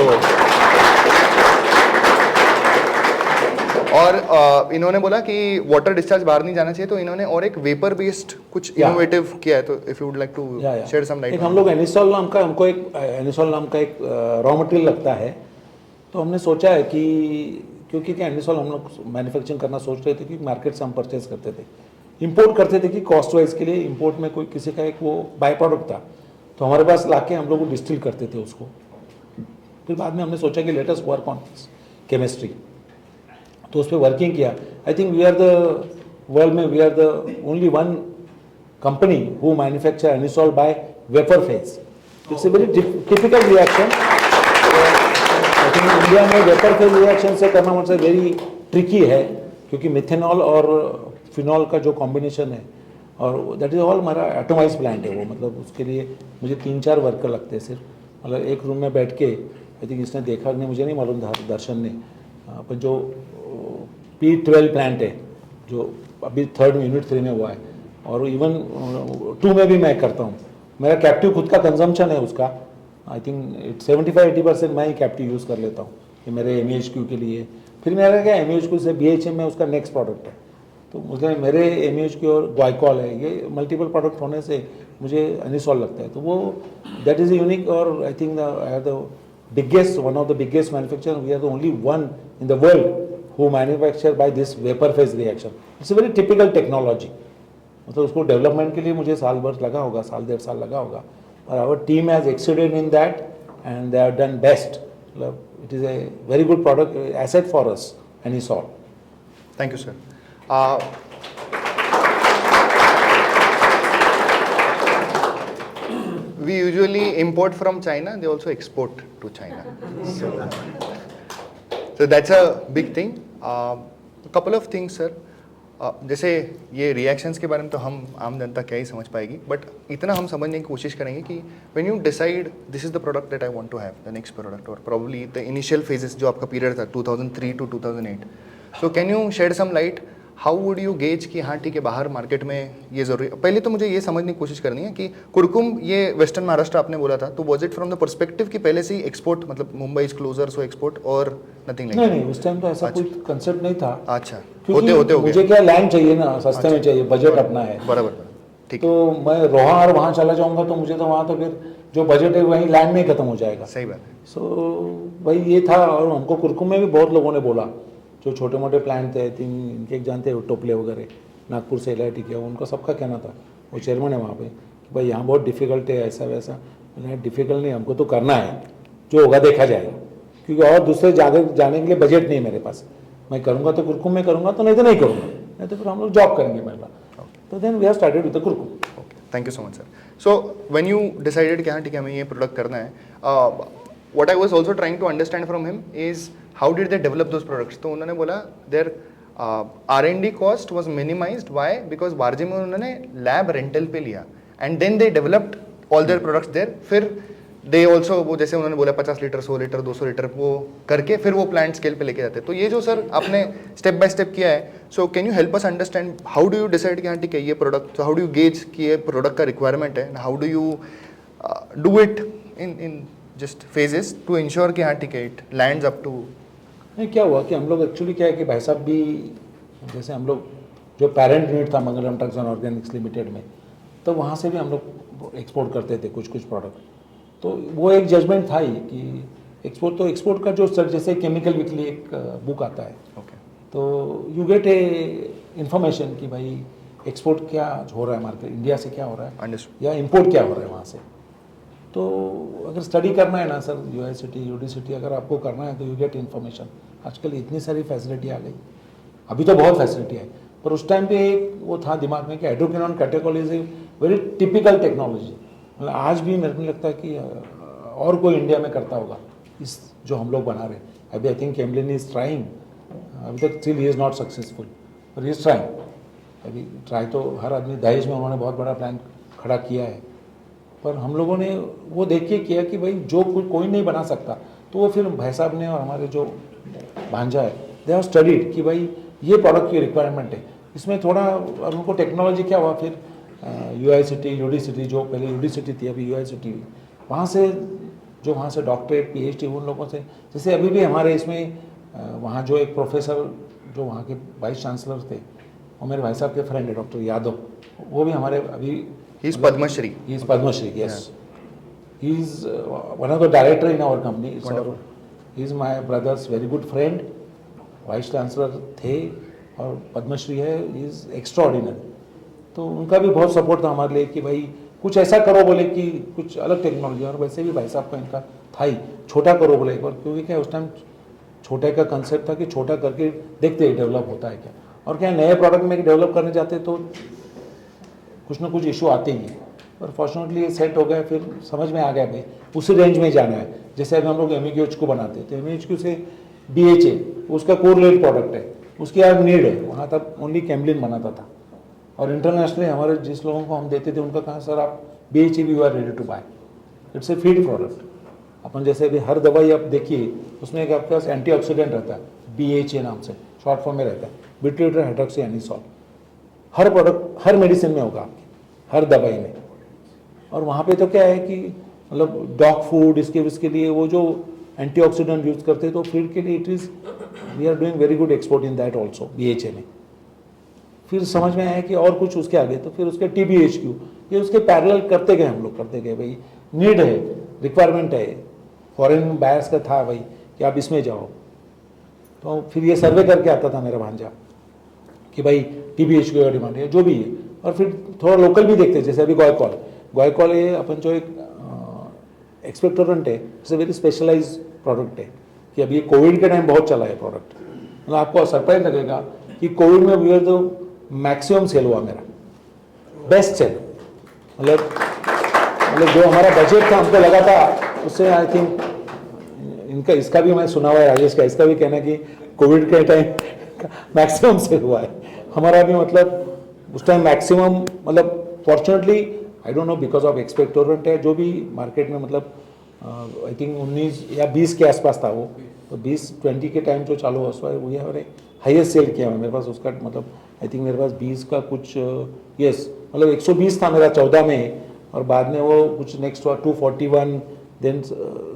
और इन्होंने बोला कि वाटर डिस्चार्ज बाहर नहीं जाना चाहिए, तो इन्होंने और एक वेपर बेस्ड कुछ इनोवेटिव किया है। तो if you would like to share some light. एक हम लोग एनिसॉल नाम का, हमको एक एनिसॉल नाम का एक रॉ मटेरियल लगता है। तो हमने सोचा है कि क्योंकि क्या एनिसॉल हम लोग मैन्युफैक्चरिंग करना सोच रहे थे कि मार्केट से हम परचेज करते थे, इंपोर्ट करते थे कि कॉस्ट वाइज के लिए इंपोर्ट में कोई किसी का एक वो बाय प्रोडक्ट था, तो हमारे पास लाके हम लोग डिस्टिल करते थे उसको। फिर बाद में हमने सोचा कि let us work on chemistry, तो उस पर वर्किंग किया। I think we are the world में we are the only one company who manufacture anisole by vapour phase. It's a very typical reaction. I think India में vapour phase reaction से करना मतलब very tricky है, क्योंकि methanol और phenol का जो कॉम्बिनेशन है, और दैट इज ऑल हमारा एटोमाइज प्लांट है वो, मतलब उसके लिए मुझे 3-4 वर्कर लगते हैं सिर्फ। मतलब एक रूम में बैठ के, आई थिंक इसने देखा नहीं, मुझे नहीं मालूम दर्शन ने, पर जो P12 प्लांट है जो अभी 3rd यूनिट 3 में हुआ है, और इवन 2 में भी मैं करता हूँ। मेरा कैप्टिव खुद का कंजम्पशन है उसका, आई थिंक 75-80% मैं ही कैप्टिव यूज़ कर लेता हूँ कि मेरे MEHQ के लिए। फिर मेरा क्या MEHQ से BHM में उसका नेक्स्ट प्रोडक्ट है, तो मुझे मेरे MEHQ और ग्वाइकॉल है, ये मल्टीपल प्रोडक्ट होने से मुझे एनिसॉल लगता है। तो वो दैट इज़ यूनिक, और I think the biggest, one of the biggest manufacturer, we are the only one in the world who manufacture by this vapor phase reaction. It's a very typical technology. मतलब उसको development के लिए मुझे साल भर लगा होगा, 1.5 साल लगा होगा, और our team has exceeded in that and they have done best. मतलब it is a very good product, asset for us anisole. Thank you sir. We usually import from China, they also export to China. So that's a big thing. A couple of things, sir. जैसे ये reactions के बारे में तो हम आम जनता क्या ही समझ पाएगी, बट इतना हम समझने की कोशिश करेंगे कि when you decide this is the product that I want to have, the next product, और प्रोबब्ली द इनिशियल फेजेस जो आपका पीरियड था 2003 to 2008, so can you shed some light, how would you gauge कि हाँ ठीक है बाहर market में ये जरूरी। पहले तो मुझे ये समझने की कोशिश करनी है कि कुरकुम ये वेस्टर्न महाराष्ट्र आपने बोला था, तो was it from the perspective कि पहले से ही एक्सपोर्ट, मतलब Mumbai is closer so export, और नथिंग लाइक? नहीं, उस टाइम तो ऐसा कोई कंसेप्ट नहीं था। अच्छा, होते हो गया। मुझे क्या लैंड चाहिए ना, सस्ते में चाहिए, बजट अपना है। बराबर, ठीक। तो मैं रोहा और वहाँ चला जाऊँगा तो मुझे तो वहाँ तो फिर जो बजट है वहीं लैंड में ही खत्म हो जाएगा। सही बात है। सो भाई ये था, और हमको कुरकुम में भी बहुत लोगों ने बोला, जो छोटे मोटे प्लांट थे, इनके एक जानते हैं टोपले वगैरह, नागपुर से LIT किया, उनका सबका कहना था, वो चेयरमैन है वहाँ पे, कि भाई यहाँ बहुत डिफिकल्ट है, ऐसा वैसा। मैंने डिफिकल्ट नहीं, हमको तो करना है, जो होगा देखा जाएगा, क्योंकि और दूसरे जगह जाने के लिए बजट नहीं है मेरे पास। मैं करूँगा तो कुरकुम में करूँगा, तो नहीं तो नहीं करूँगा, नहीं तो फिर हम लोग जॉब करेंगे मेरा। तो then we have started with the Kurkumbh. Thank you so much sir. So when you decided कि हाँ ठीक है हमें ये प्रोडक्ट करना है, what I was also trying to understand from him is how did they develop those products. तो उन्होंने बोला their R&D cost was minimised, why, because Warje में उन्होंने लैब रेंटल पे लिया, and then they developed all their products there. फिर they also, वो जैसे उन्होंने बोला 50 लीटर, 100 लीटर, 200 लीटर वो करके फिर वो प्लांट स्केल पे लेके जाते हैं। तो ये जो सर आपने स्टेप बाय स्टेप किया है, so can you help us understand how do you decide कि हाँ ठीक है ये product, how do you gauge कि ये प्रोडक्ट का रिक्वायरमेंट है, how do you do it in just phases to ensure कि हाँ ठीक है इट लैंड्स अप टू। नहीं, क्या हुआ कि हम लोग एक्चुअली क्या है कि भाई साहब भी, जैसे हम लोग जो पेरेंट यूनिट था मंगलम ड्रग्स एंड ऑर्गेनिक्स लिमिटेड में, तो वहाँ से भी हम लोग एक्सपोर्ट करते थे कुछ प्रोडक्ट। तो वो एक जजमेंट था ही कि एक्सपोर्ट, तो एक्सपोर्ट का जो सर जैसे केमिकल वीकली एक बुक आता है, तो यू गेट ए इन्फॉर्मेशन कि भाई एक्सपोर्ट क्या हो रहा है मार्केट, इंडिया से क्या हो रहा है, या इम्पोर्ट क्या हो रहा है वहाँ से। तो अगर स्टडी करना है ना सर, यूनिवर्सिटी UDCT अगर आपको करना है तो यू गेट इन्फॉर्मेशन। आजकल इतनी सारी फैसिलिटी आ गई, अभी तो बहुत फैसिलिटी है, पर उस टाइम पे एक वो था दिमाग में कि hydroquinone catechol is a very typical technology. मतलब आज भी मेरे को लगता है कि और कोई इंडिया में करता होगा इस जो हम लोग बना रहे हैं। अभी I think Camlin is trying, अभी तक still he is not successful, पर ही इज ट्राइंग। अभी ट्राई तो हर आदमी, दहेज में उन्होंने बहुत बड़ा प्लान खड़ा किया है, पर हम लोगों ने वो देख के किया कि भाई जो कोई नहीं बना सकता, तो वो फिर भाई साहब ने और हमारे जो भांजा है दे हैव स्टडीड कि भाई ये प्रोडक्ट की रिक्वायरमेंट है, इसमें थोड़ा और उनको टेक्नोलॉजी क्या हुआ फिर यूआईसीटी यूडीसीटी जो पहले यूडीसीटी थी अभी यूआईसीटी हुई, वहाँ से जो वहाँ से डॉक्टरेट पीएचडी उन लोगों से, जैसे अभी भी हमारे इसमें वहाँ जो एक प्रोफेसर जो वहाँ के वाइस चांसलर थे वो मेरे भाई साहब के फ्रेंड है डॉक्टर यादव, वो भी हमारे अभी he is Padmashri, yes. He is one of the director in our company. He is my brother's very good friend. Vice chancellor थे और पद्मश्री है, इज एक्स्ट्राऑर्डिनरी। तो उनका भी बहुत सपोर्ट था हमारे लिए कि भाई कुछ ऐसा करो, बोले कि कुछ अलग टेक्नोलॉजी, और वैसे भी भाई साहब का इनका था ही, छोटा करो बोले एक बार, क्योंकि क्या उस टाइम छोटे का कंसेप्ट था कि छोटा करके देखते डेवलप होता है क्या, और क्या नए प्रोडक्ट में डेवलप करने जाते तो कुछ ना कुछ इशू आते ही हैं, पर फॉर्चुनेटली ये सेट हो गया, फिर समझ में आ गया भाई उसी रेंज में जाना है। जैसे अभी हम लोग MEQH को बनाते हैं तो MEQH से BHA उसका कोरिलेट प्रोडक्ट है, उसकी आज नीड है, वहाँ तक ओनली कैम्बलिन बनाता था, और इंटरनेशनली हमारे जिस लोगों को हम देते थे उनका कहा सर आप BHA भी you are ready to buy, it's a feed product. अपन जैसे अभी हर दवाई आप देखिए उसमें एक आपके पास एंटीऑक्सीडेंट रहता है, BHA नाम से शॉर्ट फॉर्म में रहता है, बिट्यूटेड हाइड्रोक्सी एनिसॉल, हर प्रोडक्ट हर मेडिसिन में होगा आपकी, हर दवाई में। और वहाँ पे तो क्या है कि मतलब डॉग फूड इसके लिए वो जो एंटीऑक्सीडेंट यूज करते हैं, तो फीड के लिए it is we are doing very good export in that also BHA में। फिर समझ में आया कि और कुछ उसके आगे, तो फिर उसके TBHQ ये उसके पैरेलल करते गए, हम लोग करते गए, भाई नीड है, रिक्वायरमेंट है, फॉरेन बायर्स का था भाई कि आप इसमें जाओ। तो फिर ये सर्वे करके आता था मेरा भांजा कि भाई TBHQ का डिमांड है जो भी है, और फिर थोड़ा लोकल भी देखते, जैसे अभी गोयकॉल ये अपन जो एक एक्सपेक्टोरेंट है, it's a very specialise product है, कि अभी कोविड के टाइम बहुत चला है प्रोडक्ट, मतलब आपको सरप्राइज लगेगा कि कोविड में वी आर तो मैक्सिमम सेल हुआ मेरा, बेस्ट सेल, मतलब जो हमारा बजट था हमको लगा था उससे आई थिंक इनका इसका भी मैं सुना हुआ है राजेश का, इसका भी कहना कि कोविड के टाइम मैक्सिमम सेल हुआ है हमारा भी, मतलब उस टाइम मैक्सिमम, मतलब fortunately I don't know because of expectorant है जो भी मार्केट में, मतलब आई थिंक 19 या 20 के आसपास था वो, तो 20-20 के टाइम जो चालू हुआ उसका वही हमारे हाईएस्ट सेल किया है मेरे पास उसका, मतलब आई थिंक मेरे पास 20 का कुछ यस मतलब 120 था मेरा 14 में, और बाद में वो कुछ नेक्स्ट हुआ 241, देन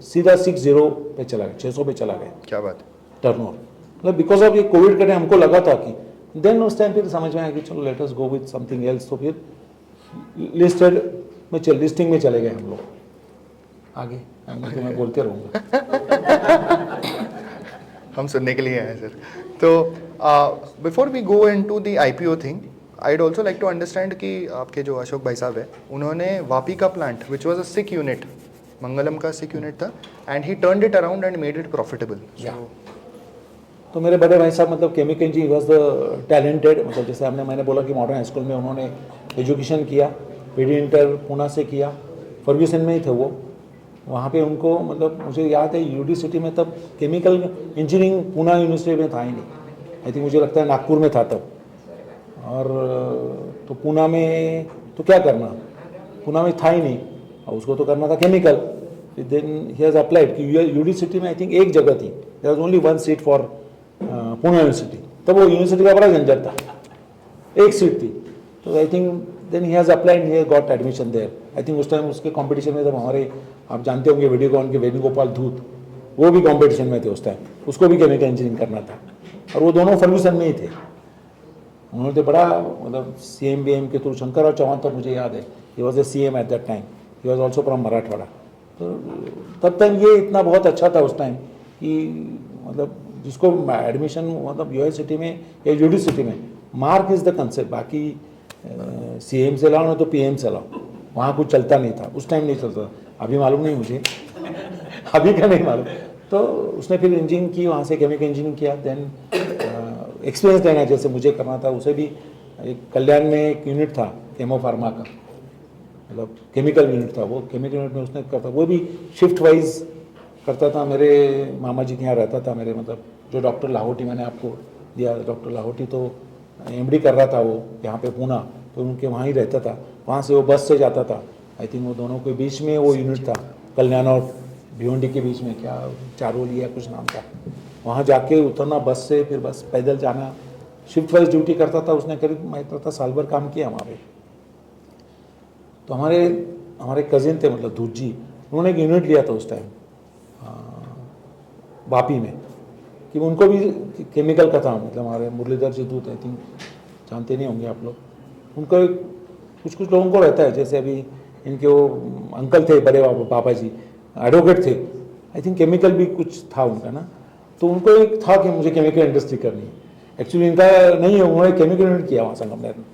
सीधा 60 पे चला गया, 600 पे चला गया। क्या बात है, टर्नओवर, मतलब बिकॉज ऑफ ये कोविड के टाइम हमको लगा था कि देन उस टाइम फिर समझ में आया कि चलो late us go with something else, तो फिर लिस्टिंग में चले गए हम लोग आगे, मैं बोलते रहूँगा हम सुनने के लिए आए सर। तो before we go into the IPO thing, I'd also like to understand कि आपके जो अशोक भाई साहब है उन्होंने वापी का plant which was a sick unit, Mangalam का सिक यूनिट था, and he turned it around and made it profitable. तो मेरे बड़े भाई साहब मतलब chemical engineer was the talented, मतलब जैसे मैंने बोला कि मॉडर्न हाई स्कूल में उन्होंने एजुकेशन किया, PD इंटर पूना से किया, फर्ग्यूसन में ही थे वो, वहाँ पे उनको मतलब मुझे याद है यूनिवर्सिटी में तब केमिकल इंजीनियरिंग पूना यूनिवर्सिटी में था ही नहीं, आई थिंक मुझे लगता है नागपुर में था तब, और तो पूना में तो क्या करना, पूना में था ही नहीं, और उसको तो करना था chemical. Then he has applied कि यूनिवर्सिटी में आई थिंक एक जगह थी, there was only one seat for Poona university, तब वो यूनिवर्सिटी का बड़ा झंझट था, एक सीट थी, तो I think then he has applied, he got admission there. I think उस टाइम उसके कंपटीशन में, जब हमारे आप जानते होंगे वीडियोकॉन के वेणुगोपाल धूत, वो भी कंपटीशन में थे उस टाइम, उसको भी केमिकल इंजीनियरिंग करना था, और वो दोनों फर्ग्यूसन में ही थे। उन्होंने तो बड़ा मतलब CM के थ्रू, शंकरराव चौहान तो मुझे याद है, he was a CM at that time, he was also from Marathwada. तो तब तक ये इतना बहुत अच्छा था उस टाइम कि मतलब जिसको एडमिशन मतलब यूनिवर्सिटी में या यूनिवर्सिटी में मार्क इज़ द कंसेप्ट, बाकी CM से लाओ ना तो PM से लाओ, वहाँ कुछ चलता नहीं था उस टाइम, नहीं चलता, अभी मालूम नहीं मुझे अभी का नहीं मालूम। तो उसने फिर इंजीनियरिंग की, वहाँ से केमिकल इंजीनियरिंग किया, देन एक्सपीरियंस लेना जैसे मुझे करना था, उसे भी एक कल्याण में एक यूनिट था केमो फार्मा का, मतलब केमिकल यूनिट था, वो केमिकल यूनिट में उसने करता, वो भी शिफ्ट वाइज करता था। मेरे मामा जी के यहाँ रहता था, मेरे मतलब जो डॉक्टर लाहौटी मैंने आपको दिया, डॉक्टर लाहौटी तो MD कर रहा था वो यहाँ पे पूना, तो उनके वहाँ ही रहता था, वहाँ से वो बस से जाता था। आई थिंक वो दोनों के बीच में वो यूनिट था, कल्याण और भिवंडी के बीच में, क्या चारोली या कुछ नाम था। वहाँ जाके उतरना बस से, फिर बस पैदल जाना, शिफ्ट वाइज ड्यूटी करता था उसने। करीब मैं पता साल भर काम किया वहाँ पे। तो हमारे कजिन थे, मतलब दूध जी, उन्होंने एक यूनिट लिया था उस टाइम वापी में, कि उनको भी केमिकल का था। मतलब हमारे मुरलीधर जी दूध, आई थिंक जानते नहीं होंगे आप लोग, उनको कुछ लोगों को रहता है, जैसे अभी इनके वो अंकल थे बड़े पापा जी, एडवोकेट थे, आई थिंक केमिकल भी कुछ था उनका ना। तो उनको एक था कि मुझे केमिकल इंडस्ट्री करनी है। एक्चुअली इनका नहीं है, उन्होंने केमिकल यूनिट किया वहाँ संगमनेर में।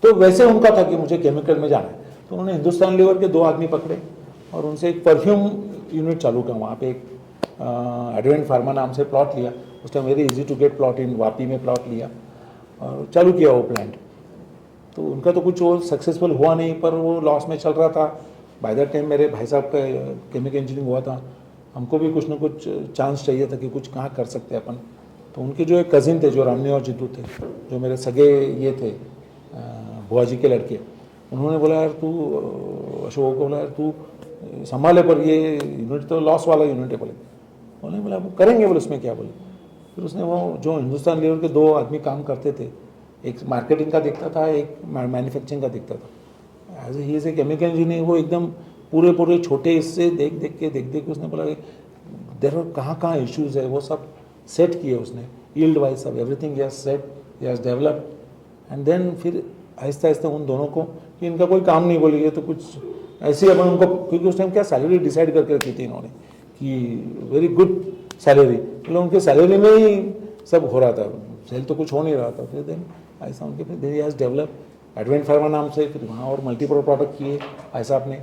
तो वैसे उनका था कि मुझे केमिकल में जाना है। तो उन्होंने हिंदुस्तान लीवर के 2 आदमी पकड़े और उनसे एक परफ्यूम यूनिट चालू किया वहाँ पे। एक एडवेंट फार्मा नाम से प्लॉट लिया उस time, very easy to get plot in Vapi में प्लॉट लिया और चालू किया वो प्लांट। तो उनका तो कुछ वो सक्सेसफुल हुआ नहीं, पर वो लॉस में चल रहा था। बाय द टाइम मेरे भाई साहब का केमिकल इंजीनियरिंग हुआ था, हमको भी कुछ ना कुछ चांस चाहिए था कि कुछ कहाँ कर सकते हैं अपन। तो उनके जो एक कज़िन थे, जो रामनी और जिद्दू थे, जो मेरे सगे ये थे बुआ जी के लड़के, उन्होंने बोला यार तू, अशोक को बोला यार तू संभाले, पर ये यूनिट तो लॉस वाला यूनिट है। बोले बोला वो करेंगे, बोले उसमें क्या। बोले फिर उसने वो जो हिंदुस्तान लीवर के 2 आदमी काम करते थे, एक मार्केटिंग का दिखता था, एक मैन्युफैक्चरिंग का दिखता था। As he is a chemical engineer, वो एकदम पूरे छोटे हिस्से देख के उसने बोला देर कहाँ इश्यूज़ है वो सब सेट किए उसने, यील्ड वाइज सब everything yes set yes develop. And then फिर आहिस्ता आहिस्ता उन दोनों को कि इनका कोई काम नहीं, बोली ये तो कुछ ऐसे ही अपन उनको, क्योंकि उस टाइम क्या सैलरी डिसाइड करके रखी थी इन्होंने कि वेरी गुड सैलरी, मतलब उनके सैलरी में ही सब हो रहा था, सेल तो कुछ हो नहीं रहा था। फिर देन ऐसा उनके फिर they has develop advent pharma नाम से, फिर वहाँ और मल्टीपल प्रोडक्ट किए ऐसा आपने,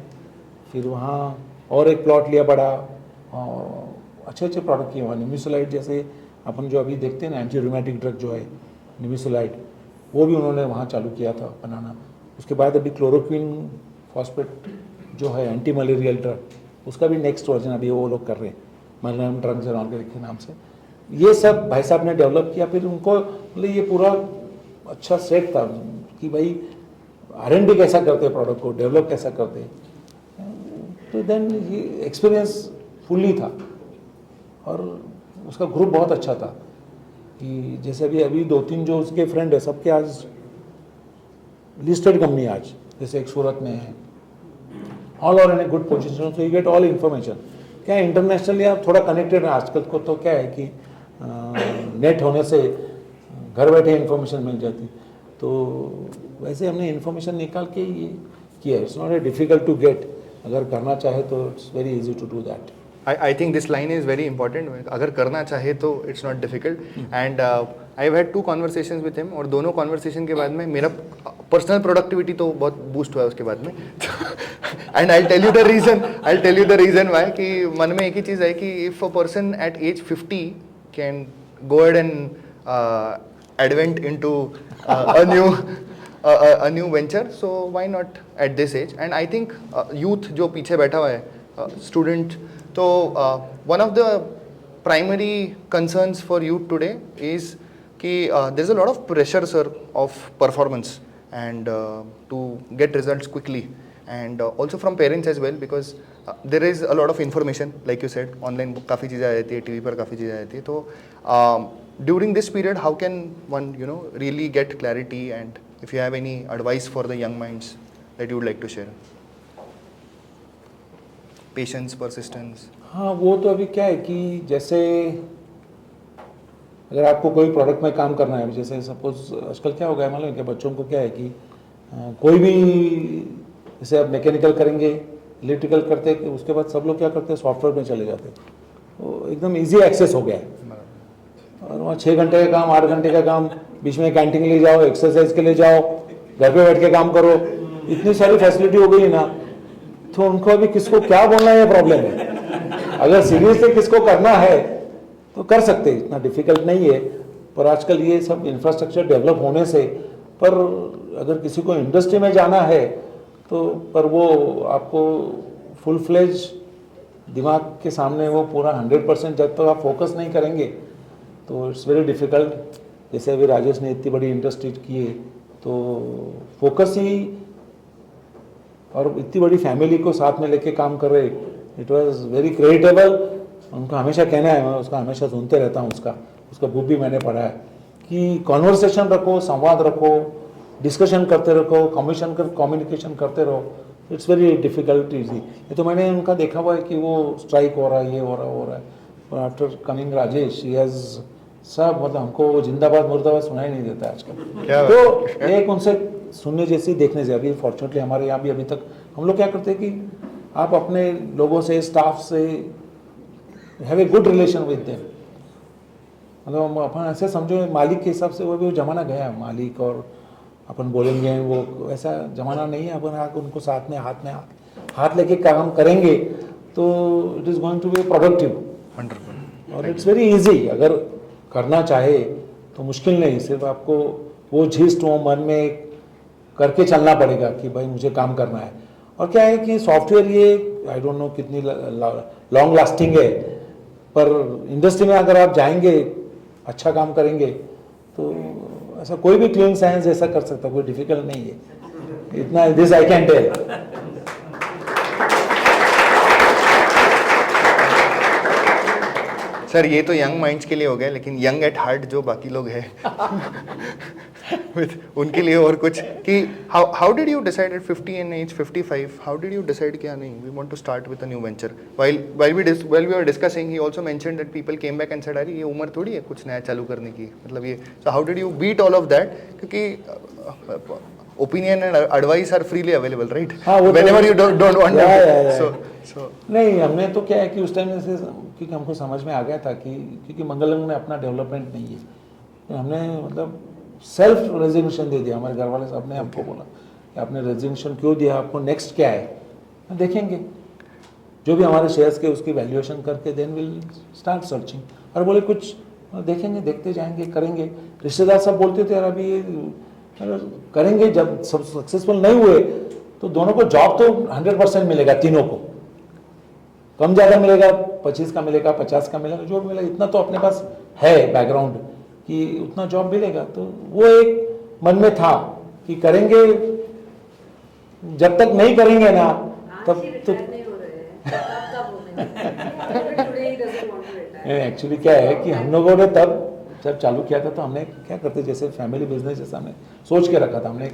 फिर वहाँ और एक प्लॉट लिया बड़ा और अच्छे प्रोडक्ट किए वहाँ। निमिसोलाइड जैसे अपन जो अभी देखते हैं ना, एंटी रूमेटिक ड्रग जो है निमिसोलाइड, वो भी उन्होंने वहाँ चालू किया था बनाना। उसके बाद अभी क्लोरोक्विन फॉस्फेट जो है एंटी मलेरियल ड्रग, उसका भी नेक्स्ट वर्जन अभी वो लोग कर रहे हैं, मलयालम ड्रग्स एंड ऑर्गेनिक के नाम से। ये सब भाई साहब ने डेवलप किया। फिर उनको मतलब ये पूरा अच्छा सेट था कि भाई R&D कैसा करते हैं, प्रोडक्ट को डेवलप कैसा करते हैं। तो देन ये एक्सपीरियंस फुल्ली था और उसका ग्रुप बहुत अच्छा था कि जैसे अभी 2-3 जो उसके फ्रेंड है, सबके आज लिस्टेड कंपनी आज, जैसे एक सूरत में है, all are in a good position, so you get all information. क्या इंटरनेशनली आप थोड़ा कनेक्टेड है आजकल को, तो क्या है कि नेट होने से घर बैठे इन्फॉर्मेशन मिल जाती। तो वैसे हमने इन्फॉर्मेशन निकाल के ये किया। It's not a difficult to get, अगर करना चाहे तो it's very easy to do that. I think this line is very important. अगर करना चाहे तो it's not difficult. And I've had 2 conversations with him और दोनों conversation के बाद में मेरा personal productivity तो बहुत boost हुआ है उसके बाद में। And I'll tell you the reason why कि मन में एक ही चीज़ है कि if a person at age 50 can go ahead and advent into a new venture, so why not at this age? And I think youth जो पीछे बैठा हुआ है, student, तो one of the primary concerns for youth today is कि there's a lot of pressure, sir, of performance and to get results quickly, and also from parents as well, because there is a lot of information, like you said, online काफ़ी चीज़ें आ जाती है, TV पर काफ़ी चीज़ें आ जाती है। तो during this period, how can one, really get clarity, and if you have any advice for the young minds that you would like to share? Patience, persistence. हाँ, वो तो अभी क्या है कि जैसे अगर आपको कोई प्रोडक्ट में काम करना है, जैसे सपोज आजकल क्या हो गया मालूम है कि बच्चों को क्या है कि कोई भी, जैसे आप मैकेनिकल करेंगे, इलेक्ट्रिकल करते हैं, उसके बाद सब लोग क्या करते हैं, सॉफ्टवेयर में चले जाते हैं। तो एकदम इजी एक्सेस हो गया है और वहाँ 6 घंटे का काम, 8 घंटे का काम, बीच में कैंटीन ले जाओ, एक्सरसाइज के लिए जाओ, घर पे बैठ के काम करो, इतनी सारी फैसिलिटी हो गई ना। तो उनको अभी किसको क्या बोलना है, प्रॉब्लम है। अगर सीरियसली किसको करना है तो कर सकते, इतना डिफिकल्ट नहीं है। पर आजकल ये सब इंफ्रास्ट्रक्चर डेवलप होने से, पर अगर किसी को इंडस्ट्री में जाना है तो पर वो आपको फुल फ्लेज दिमाग के सामने वो पूरा 100% जब तक आप फोकस नहीं करेंगे तो इट्स वेरी डिफिकल्ट। जैसे अभी राजेश ने इतनी बड़ी इंडस्ट्री की है, तो फोकस ही, और इतनी बड़ी फैमिली को साथ में लेके काम कर रहे, इट वाज वेरी क्रेडिटेबल। उनका हमेशा कहना है, मैं उसका हमेशा सुनते रहता हूँ, उसका बुक भी मैंने पढ़ा है कि कॉन्वर्सेशन रखो, संवाद रखो, डिस्कशन करते रहो, कम्युनिकेशन करते रहो। It's very difficult easy. ये तो मैंने उनका देखा हुआ है कि वो स्ट्राइक हो रहा है, ये हो रहा है, और after coming Rajesh he has सब, मतलब हमको वो जिंदाबाद मुर्दाबाद सुनाई नहीं देता आजकल। तो एक उनसे सुनने जैसी, देखने से, अभी फॉर्चुनेटली हमारे यहाँ भी अभी तक हम लोग क्या करते हैं कि आप अपने लोगों से, स्टाफ से have a good relation with them. मतलब हम अपन ऐसे समझो मालिक के हिसाब से वो भी वो जमाना गया है, मालिक और अपन बोलेंगे, वो ऐसा जमाना नहीं है। अपन आकर उनको साथ में हाथ लेके काम करेंगे तो it is going to be productive. 100%। और इट्स वेरी इजी, अगर करना चाहे तो मुश्किल नहीं, सिर्फ आपको वो झिस्ट वो मन में करके चलना पड़ेगा कि भाई मुझे काम करना है। और क्या है कि सॉफ्टवेयर ये आई डोंट नो कितनी लॉन्ग लास्टिंग है, पर इंडस्ट्री में अगर आप जाएंगे, अच्छा काम करेंगे, तो ऐसा कोई भी क्लीन साइंस ऐसा कर सकता, कोई डिफिकल्ट नहीं है इतना। This I can tell. Sir ये तो यंग माइंड्स के लिए हो गया, लेकिन यंग एट हार्ट जो बाकी लोग हैं उनके लिए और कुछ कि how did you decide at 50 and as 55, how did you decide क्या नहीं we want to start with a new venture? While we were discussing he also mentioned that people came back and said अरे ये उम्र थोड़ी है कुछ नया चालू करने की, मतलब ये। So how did you beat all of that? क्योंकि opinion and advice are freely available, right? Whenever you don't want. So नहीं, हमने तो क्या है कि उस टाइम से, क्योंकि हमको समझ में आ गया था कि क्योंकि मंगलम में अपना डेवलपमेंट नहीं है, तो हमने मतलब सेल्फ रेजिग्नेशन दे दिया। हमारे घर वाले साहब ने हमको बोला कि आपने रेजिग्नेशन क्यों दिया, आपको नेक्स्ट क्या है, देखेंगे जो भी हमारे शेयर्स के उसकी वैल्यूएशन करके देन विल स्टार्ट सर्चिंग। और बोले कुछ देखेंगे, देखते जाएंगे, करेंगे। रिश्तेदार सब बोलते थे यार अभी करेंगे, जब सब सक्सेसफुल नहीं हुए तो दोनों को जॉब तो 100% मिलेगा, तीनों को। कम ज़्यादा मिलेगा, 25 का मिलेगा, 50 का मिलेगा, जो भी मिलेगा, इतना तो अपने पास है बैकग्राउंड कि उतना जॉब मिलेगा। तो वो एक मन में था कि करेंगे, जब तक नहीं करेंगे ना तब तो एक्चुअली क्या है कि हम लोगों ने तब जब चालू किया था तो हमने क्या करते, जैसे फैमिली बिजनेस जैसा हमने सोच के रखा था। हमने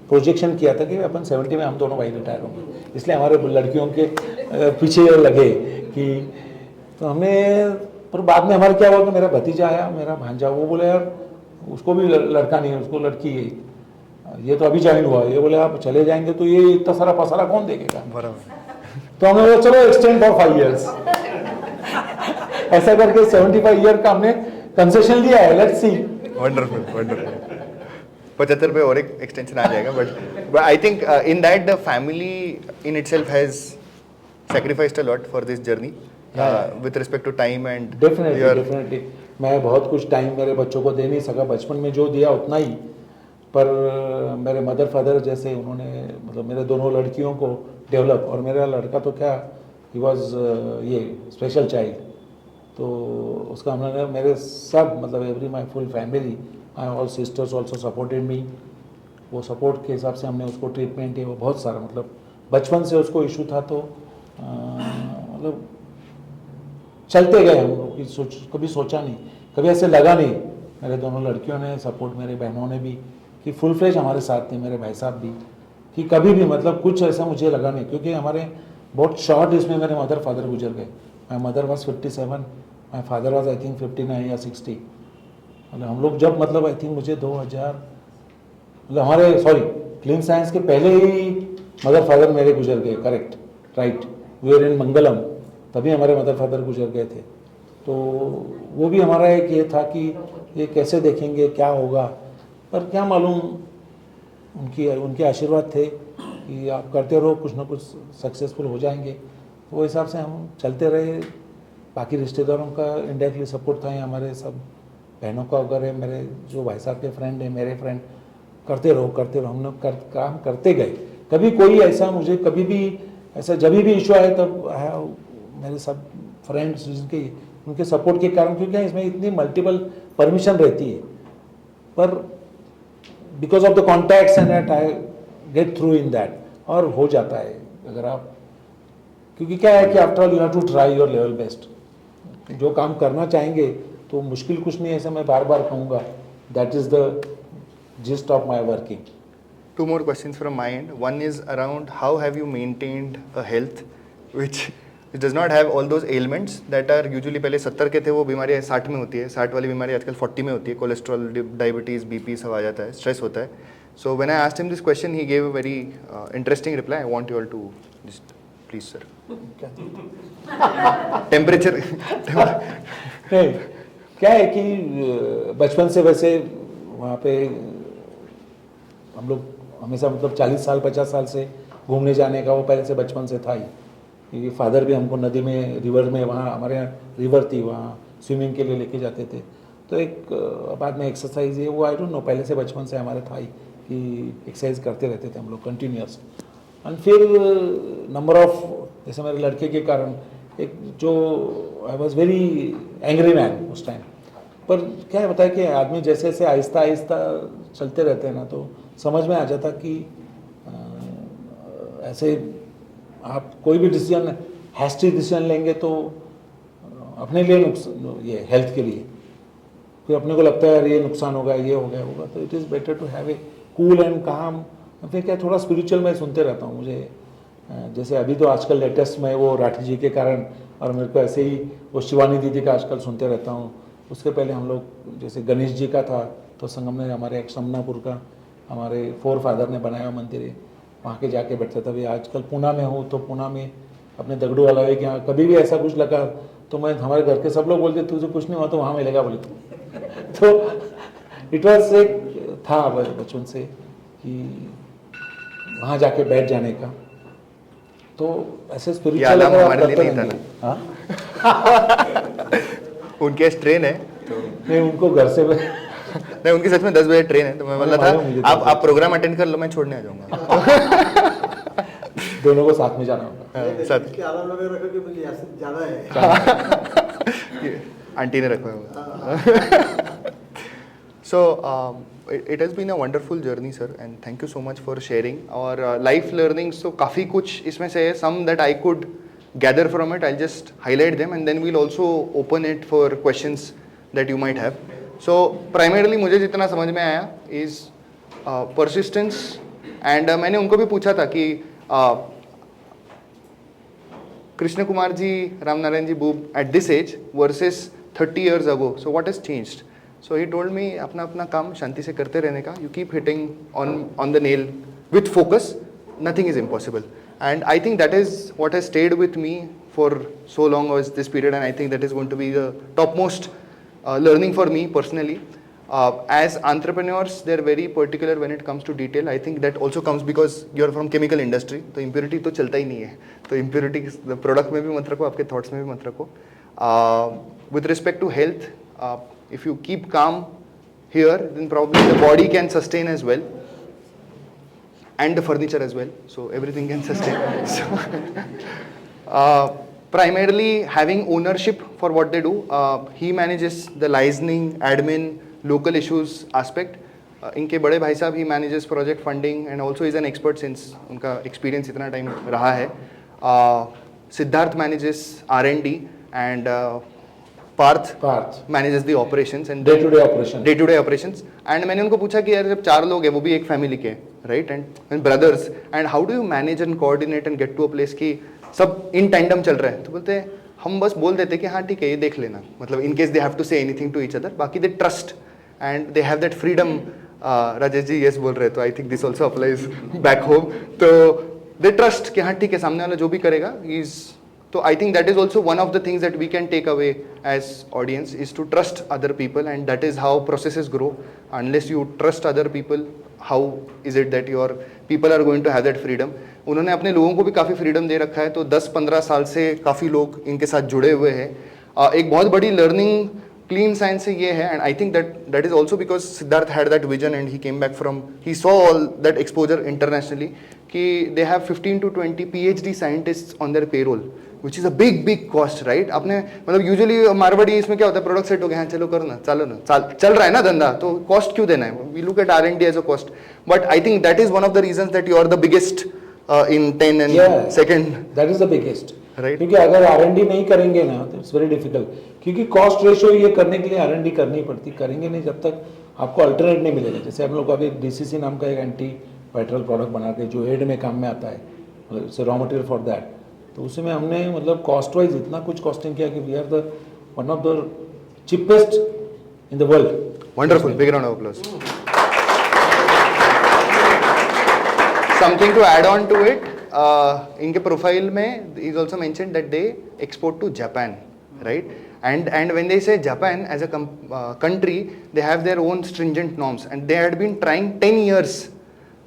प्रोजेक्शन किया था कि अपन 70 में हम दोनों भाई रिटायर होंगे, इसलिए हमारे लड़कियों के पीछे लगे कि तो हमने। पर बाद में हमारा क्या हुआ कि मेरा भतीजा आया, मेरा भांजा, वो बोले यार उसको भी लड़का नहीं है, उसको लड़की है, ये तो अभी ज्वाइन हुआ। ये बोले आप चले जाएंगे तो ये इतना सारा पसारा कौन देखेगा? बराबर। तो हमने बोला चलो एक्सटेंड फॉर 5 years ऐसा करके 75 ईयर का हमने कंसेशन लिया है। Let's see. वंडरफुल वंडरफल। 75 पे और एक एक्सटेंशन आ जाएगा, but I think in that the family in itself has sacrificed a lot for this journey with respect to time and definitely मैं बहुत कुछ टाइम मेरे बच्चों को दे नहीं सका, बचपन में जो दिया उतना ही। पर मेरे मदर फादर जैसे उन्होंने मतलब मेरे दोनों लड़कियों को डेवलप, और मेरा लड़का तो क्या ही वॉज ये स्पेशल चाइल्ड, तो उसका हमने मेरे सब मतलब every my full family, my all sisters also supported me. वो सपोर्ट के हिसाब से हमने उसको ट्रीटमेंट है वो बहुत सारा, मतलब बचपन से उसको इशू था तो मतलब चलते गए हम लोग। कभी सोचा नहीं, कभी ऐसे लगा नहीं। मेरे दोनों लड़कियों ने सपोर्ट, मेरे बहनों ने भी, कि फुल फ्लेज हमारे साथ थे, मेरे भाई साहब भी, कि कभी भी मतलब कुछ ऐसा मुझे लगा नहीं। क्योंकि हमारे बहुत शॉर्ट इसमें मेरे मदर फादर गुजर गए। My mother was 57, my father was I think 59 या 60। मतलब हम लोग जब मतलब आई थिंक मुझे 2000 मतलब हमारे सॉरी क्लीन साइंस के पहले ही मदर फादर मेरे गुजर गए। Correct, right, we are in Mangalam, तभी हमारे मदर फादर गुजर गए थे। तो वो भी हमारा एक ये था कि ये कैसे देखेंगे, क्या होगा। पर क्या मालूम, उनके आशीर्वाद थे कि आप करते रहो, कुछ ना कुछ सक्सेसफुल हो जाएंगे। वो हिसाब से हम चलते रहे। बाकी रिश्तेदारों का इनडायरेक्टली सपोर्ट था, हमारे सब बहनों का वगैरह, मेरे जो भाई साहब के फ्रेंड हैं, मेरे फ्रेंड, करते रहो हम लोग काम करते गए। कभी कोई ऐसा मुझे कभी भी ऐसा जब भी इशू आए तब मेरे सब फ्रेंड्स जिनके उनके सपोर्ट के कारण, क्योंकि इसमें इतनी मल्टीपल परमिशन रहती है, पर because of the contacts and that I get through in that, और हो जाता है अगर आप, क्योंकि क्या है कि after all you have to try your level best. जो काम करना चाहेंगे तो मुश्किल कुछ नहीं है, ऐसा मैं बार बार कहूँगा। That is the gist of my working. Two more questions from my end. One is around how have you maintained a health which does not have all those ailments that are usually पहले 70 के थे वो बीमारियाँ 60 में होती है, 60 वाली बीमारी आजकल 40 में होती है, कोलेस्ट्रॉल, डायबिटीज़, बीपी सब आ जाता है, स्ट्रेस होता है. So when I asked him this question, he gave a very interesting reply. I want you all to just please sir. Temperature. नहीं, क्या है कि बचपन से वैसे वहाँ पे हम लोग हमेशा मतलब 40 साल 50 साल से घूमने जाने का वो पहले से बचपन से था ही, क्योंकि फादर भी हमको नदी में, रिवर में, वहाँ हमारे यहाँ रिवर थी, वहाँ स्विमिंग के लिए लेके जाते थे। तो एक बाद में एक्सरसाइज है वो आई डोंट नो, पहले से बचपन से हमारे था ही कि एक्सरसाइज करते रहते थे हम लोग कंटिन्यूस। एंड फिर नंबर ऑफ, जैसे मेरे लड़के के कारण एक जो I was very angry man उस टाइम, पर क्या है बताया कि आदमी जैसे जैसे आहिस्ता आहिस्ता चलते रहते हैं ना, तो समझ में आ जाता कि ऐसे आप कोई भी डिसीजन, हैस्टी डिसीजन लेंगे तो अपने लिए नुकसान, ये हेल्थ के लिए, फिर अपने को लगता है यार ये नुकसान होगा, ये हो गया होगा, तो it is better to have a cool and calm. फिर क्या थोड़ा स्पिरिचुअल मैं सुनते रहता हूँ, मुझे जैसे अभी तो आजकल लेटेस्ट में वो राठी जी के कारण, और मेरे को ऐसे ही वो शिवानी दीदी का आजकल सुनते रहता हूँ। उसके पहले हम लोग जैसे गणेश जी का था तो संगम में हमारे एक समनापुर का हमारे फोर फादर ने बनाया मंदिर है, वहाँ के जाके बैठता था। अभी आजकल पुणे में हूँ तो पुणे में अपने दगड़ू वाला है कि यहाँ कभी भी ऐसा कुछ लगा तो मैं, हमारे घर के सब लोग बोलते तुझे कुछ नहीं हुआ तो वहाँ मिलेगा बोले तो इट वॉज एक था बचपन से कि वहाँ जाके बैठ जाने का, तो ऐसे स्पिरिचुअल हमारे लिए नहीं था। उनके ट्रेन है तो नहीं, उनको घर से नहीं, उनकी सच में 10 बजे ट्रेन है, तो मैं बोला था आप प्रोग्राम अटेंड कर लो, मैं छोड़ने आ जाऊंगा। दोनों को साथ में जाना होगा। साथ इसके अलावा लगे रखो कि मुझे यासिन ज्यादा है। आंटी ने रखा होगा। सो it has been a wonderful journey sir, and thank you so much for sharing. और life learnings तो काफ़ी कुछ इसमें से है, some that I could gather from it, I'll just highlight them and then we'll also open it for questions that you might have. So primarily मुझे जितना समझ में आया is persistence, and मैंने उनको भी पूछा था कि Krishna Kumar ji, Ram Narayan ji boob at this age versus 30 years ago, so what has changed? So he told me अपना अपना काम शांति से करते रहने का, you keep hitting on the nail with focus, nothing is impossible. And I think that is what has stayed with me for so long as this period, and I think that is going to be the topmost learning for me personally. As entrepreneurs, they're very particular when it comes to detail. I think that also comes because you're from chemical industry, तो impurity तो चलता ही नहीं है, तो impurity product में भी मत रखो, आपके thoughts में भी मत रखो. With respect to health, if you keep calm here, then probably the body can sustain as well, and the furniture as well, so everything can sustain. So, primarily having ownership for what they do. He manages the licensing, admin, local issues aspect. इनके बड़े भाई साहब, he manages project funding and also is an expert since उनका experience इतना time रहा है. Siddharth manages R&D and Parth manages the operations and day-to-day operations. And मैंने उनको पूछा कि यार जब 4 लोग हैं, वो भी एक family के, right, and brothers, and how do you manage and coordinate and get to a place कि सब in tandem चल रहा है? तो बोलते हैं हम बस बोल देते कि हाँ ठीक है ये देख लेना, मतलब in case they have to say anything to each other, बाकी they trust and they have that freedom. Rajesh ji yes बोल रहे, तो I think this also applies back home. तो they trust कि हाँ ठीक है सामने वाला जो भी करेगा is. So I think that is also one of the things that we can take away as audience, is to trust other people, and that is how processes grow. Unless you trust other people, how is it that your people are going to have that freedom? उन्होंने अपने लोगों को भी काफ़ी freedom दे रखा है, तो 10-15 साल से काफ़ी लोग इनके साथ जुड़े हुए हैं. एक बहुत बड़ी लर्निंग क्लीन साइंस से ये है, and I think that is also because Siddharth had that vision and he came back from, he saw all that exposure internationally, कि they have 15 to 20 PhD scientists on their payroll. Which is a big cost, right? आपने मतलब usually Marwari इसमें क्या होता है, product set हो गया, हाँ चलो करो ना, चलो ना, चल रहा है ना धंधा, तो कॉस्ट क्यों देना है? We look at R&D as a cost, but I think that is one of the reasons that you are the biggest in 10 and second, that is the biggest, Right. क्योंकि अगर R&D नहीं करेंगे ना तो it's very difficult, क्योंकि cost ratio ये करने के लिए R&D करनी पड़ती, करेंगे नहीं जब तक आपको अल्टरनेट नहीं मिलेगा। जैसे हम लोग अभी DCC नाम का एक एंटी वाइटरल प्रोडक्ट बना के जो एड में काम में आता है, मतलब रॉ मटेरियल फॉर दैट, तो उसमें हमने मतलब कॉस्ट वाइज इतना कुछ कॉस्टिंग किया कि we are the one of the cheapest in the world. Wonderful, big round of applause. Something to add on to it, इनके प्रोफाइल में is also mention that they export to Japan, right? And when they say Japan as a country, they have their own stringent norms, and they had been trying 10 years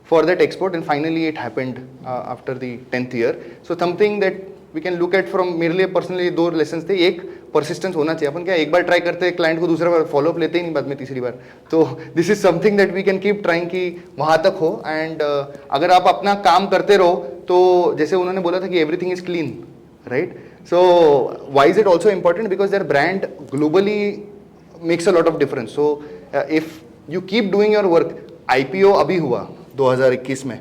for that export, and finally it happened after the 10th year. So something that we can look at from मेरे लिए personally दो lesson थे, एक persistence होना चाहिए, अपन क्या एक बार try करते हैं क्लाइंट को, दूसरा बार फॉलोअप लेते ही नहीं बाद में तीसरी बार, तो this is something that we can keep trying कि वहाँ तक हो। एंड अगर आप अपना काम करते रहो तो जैसे उन्होंने बोला था कि everything is clean, right? So why is it also important? Because their brand globally makes a lot of difference. So if you keep doing your work, IPO अभी हुआ 2021 में,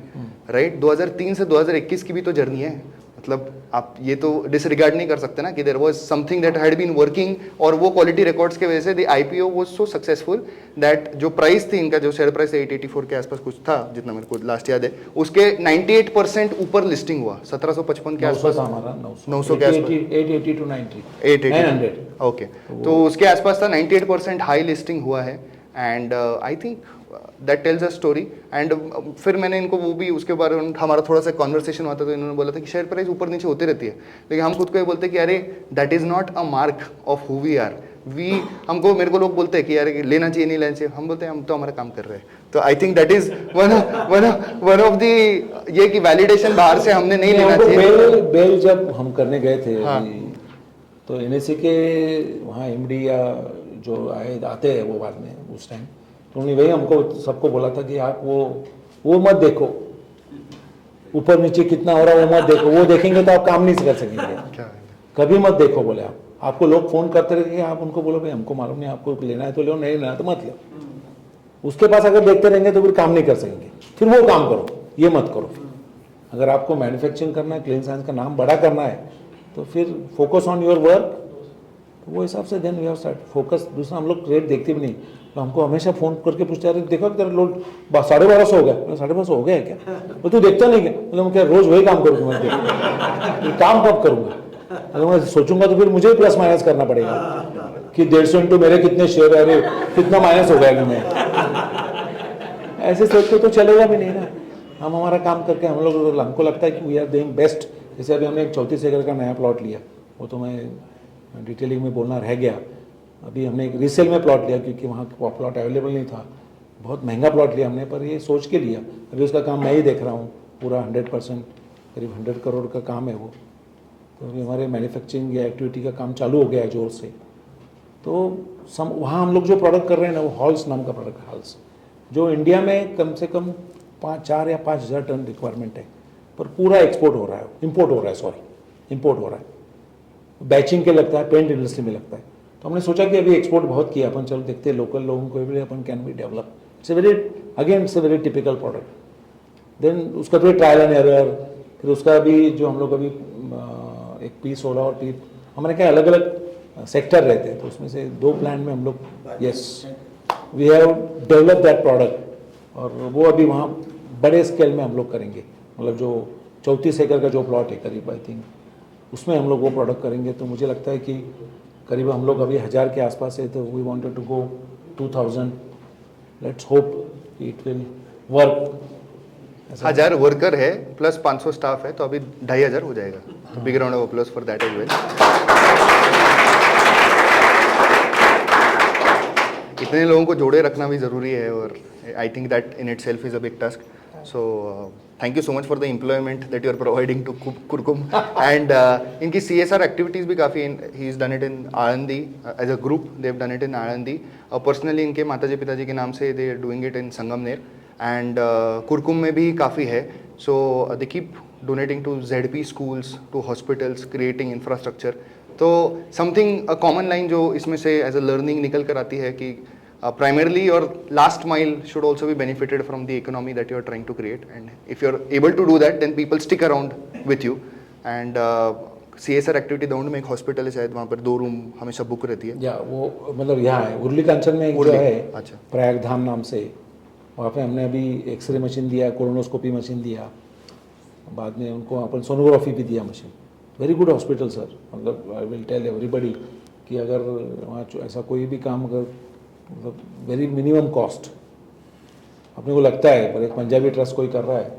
राइट? 2003 से 2021 की भी तो जर्नी है, मतलब आप ये तो डिसरिगार्ड नहीं कर सकते ना कि there was something that had been working, और वो क्वालिटी रिकॉर्ड्स के वजह से the IPO was so successful that जो प्राइस थी इनका, जो शेयर प्राइस 884 के आसपास कुछ था जितना मेरे को लास्ट याद है, उसके 98% ऊपर लिस्टिंग हुआ, 1755 के आसपास, 900 के आसपास, 880 to 90, 900, ओके, तो उसके आसपास था, 98% हाई लिस्टिंग हुआ है। And I think that tells a story. And फिर मैंने इनको वो भी उसके बारे में हमारा थोड़ा सा कॉन्वर्सेशन हुआ था, तो इन्होंने बोला था कि शेयर प्राइस ऊपर नीचे होती रहती है, लेकिन हम खुद को ये बोलते हैं कि अरे that is not a mark of who we are. We हमको मेरे को लोग बोलते हैं कि यार लेना चाहिए नहीं लेना चाहिए, हम बोलते हैं हम तो हमारा काम कर रहे हैं। तो I think that is one of the, ये कि वैलिडेशन बाहर से हमने नहीं लेना चाहिए। बेल जब हम करने गए थे, हाँ। तो NSE के वहाँ MD या जो आते हैं वो बाद में उस टाइम, तो उन्होंने वही हमको सबको बोला था कि आप वो मत देखो, ऊपर नीचे कितना हो रहा है वो मत देखो, वो देखेंगे तो आप काम नहीं कर सकेंगे, कभी मत देखो बोले आप। आपको लोग फोन करते रहेंगे, आप उनको बोलो भाई हमको मालूम नहीं, आपको लेना है तो लो, नहीं लेना तो मत लो। उसके पास अगर देखते रहेंगे तो फिर काम नहीं कर सकेंगे, फिर वो काम करो, ये मत करो। अगर आपको मैन्युफैक्चरिंग करना है, क्लीन साइंस का नाम बड़ा करना है, तो फिर फोकस ऑन योर वर्क, तो वो हिसाब से then we have start focus. दूसरा हम लोग रेट देखते भी नहीं, तो हमको हमेशा फोन करके पूछते रहे, देखो तेरा लोड 1250 हो गया, 1250 हो गया क्या? तो तू देखता नहीं क्या? मतलब क्या रोज वही काम करूँगा मैं, काम कब करूँगा? अगर मैं सोचूंगा तो फिर मुझे प्लस माइनस करना पड़ेगा कि 150 इंटू मेरे कितने शेयर है, अरे कितना माइनस हो गया मैं, ऐसे सोच के तो चलेगा भी नहीं ना। हम हमारा काम करके हम लोग, हमको लगता है कि वी आर डूइंग बेस्ट। जैसे अभी हमने एक 34 एकड़ का नया प्लॉट लिया, वो तो मैं डिटेलिंग में बोलना रह गया। अभी हमने एक रीसेल में प्लॉट लिया क्योंकि वहाँ प्लॉट अवेलेबल नहीं था, बहुत महंगा प्लॉट लिया हमने, पर ये सोच के लिया। अभी उसका काम मैं ही देख रहा हूँ पूरा 100%, करीब 100 करोड़ का काम है वो। तो अभी हमारे मैन्युफैक्चरिंग या एक्टिविटी का काम चालू हो गया है जोर से। तो वहाँ हम लोग जो प्रोडक्ट कर रहे हैं ना, वो हॉल्स नाम का प्रोडक्ट है, हॉल्स, जो इंडिया में कम से कम 4 या 5 हज़ार टन रिक्वायरमेंट है, पर पूरा एक्सपोर्ट हो रहा है, इम्पोर्ट हो रहा है, सॉरी इम्पोर्ट हो रहा है। बैचिंग के लगता है, पेंट इंडस्ट्री में लगता है। तो हमने सोचा कि अभी एक्सपोर्ट बहुत किया, अपन चलो देखते हैं लोकल लोगों को भी अपन can be develop. It's a very typical product. Then उसका फिर ट्रायल एंड एरर, फिर उसका अभी जो हम लोग अभी एक पीस हो रहा और पीस हमारे क्या अलग अलग सेक्टर रहते हैं, तो उसमें से 2 प्लांट में हम लोग yes we have develop that product, और वो अभी वहाँ बड़े स्केल में हम लोग करेंगे। मतलब जो 34 एकड़ का जो प्लॉट है करीब, आई थिंक उसमें हम लोग वो प्रोडक्ट करेंगे। तो मुझे लगता है कि करीब हम लोग अभी 1000 के आसपास है, तो we wanted to go 2000। Let's hope it will work. 1000 worker है प्लस 500 स्टाफ है, तो अभी 2500 हो जाएगा। तो big round of applause for that as well. इतने लोगों को जोड़े रखना भी ज़रूरी है, और I think that in itself is a big task. So thank you so much for the employment that you are providing to Kurkum. And इनकी CSR एक्टिविटीज़ भी काफ़ी, he is done it in Alandi as a group, they have done it in Alandi. Personally इनके माताजी पिताजी के नाम से they are doing it in Sangamner, and Kurkumbh में भी काफ़ी है। So they keep donating to ZP schools, to hospitals, creating infrastructure. तो समथिंग अ कॉमन लाइन जो इसमें से एज अ लर्निंग निकल कर आती है कि primarily your last mile should also be benefited from the economy that you are trying to create, and if you are able to do that then people stick around with you. And CSR activity Daund में एक hospital है शायद, वहाँ पर 2 room हमेशा book रहती है। या वो मतलब यहाँ है उर्ली कांचन में एक जो है, अच्छा, प्रयाग धाम नाम से, वहाँ पे हमने अभी एक्सरे मशीन दिया, कोलोनोस्कोपी मशीन दिया, बाद में उनको अपन सोनोग्राफी भी दिया machine. Very good hospital sir, मतलब आई विल टेल एवरीबडी कि अगर वहाँ ऐसा कोई भी काम अगर मतलब वेरी मिनिमम कॉस्ट अपने को लगता है, पर एक पंजाबी ट्रस्ट कोई कर रहा है,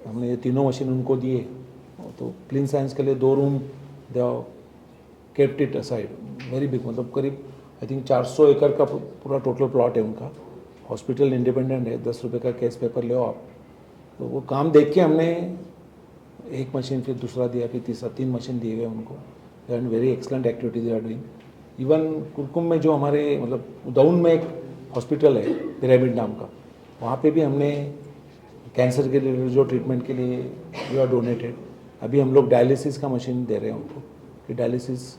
हमने ये तीनों मशीन उनको दिए। तो क्लीन साइंस के लिए 2 room they kept it aside, very big, मतलब करीब आई थिंक 400 एकड़ का पूरा टोटल प्लॉट है उनका। हॉस्पिटल इंडिपेंडेंट है, 10 रुपये का केस पेपर ले आप। तो वो काम देख के हमने एक मशीन, फिर दूसरा दिया, फिर तीसरा, 3 मशीन दिए गए उनको। And very excellent activity they are doing. Even Kurkum में जो हमारे मतलब उदाउन में एक हॉस्पिटल है पिरामिड नाम का, वहाँ पे भी हमने कैंसर के लिए जो ट्रीटमेंट के लिए वी आर डोनेटेड। अभी हम लोग डायलिसिस का मशीन दे रहे हैं उनको कि डायलिसिस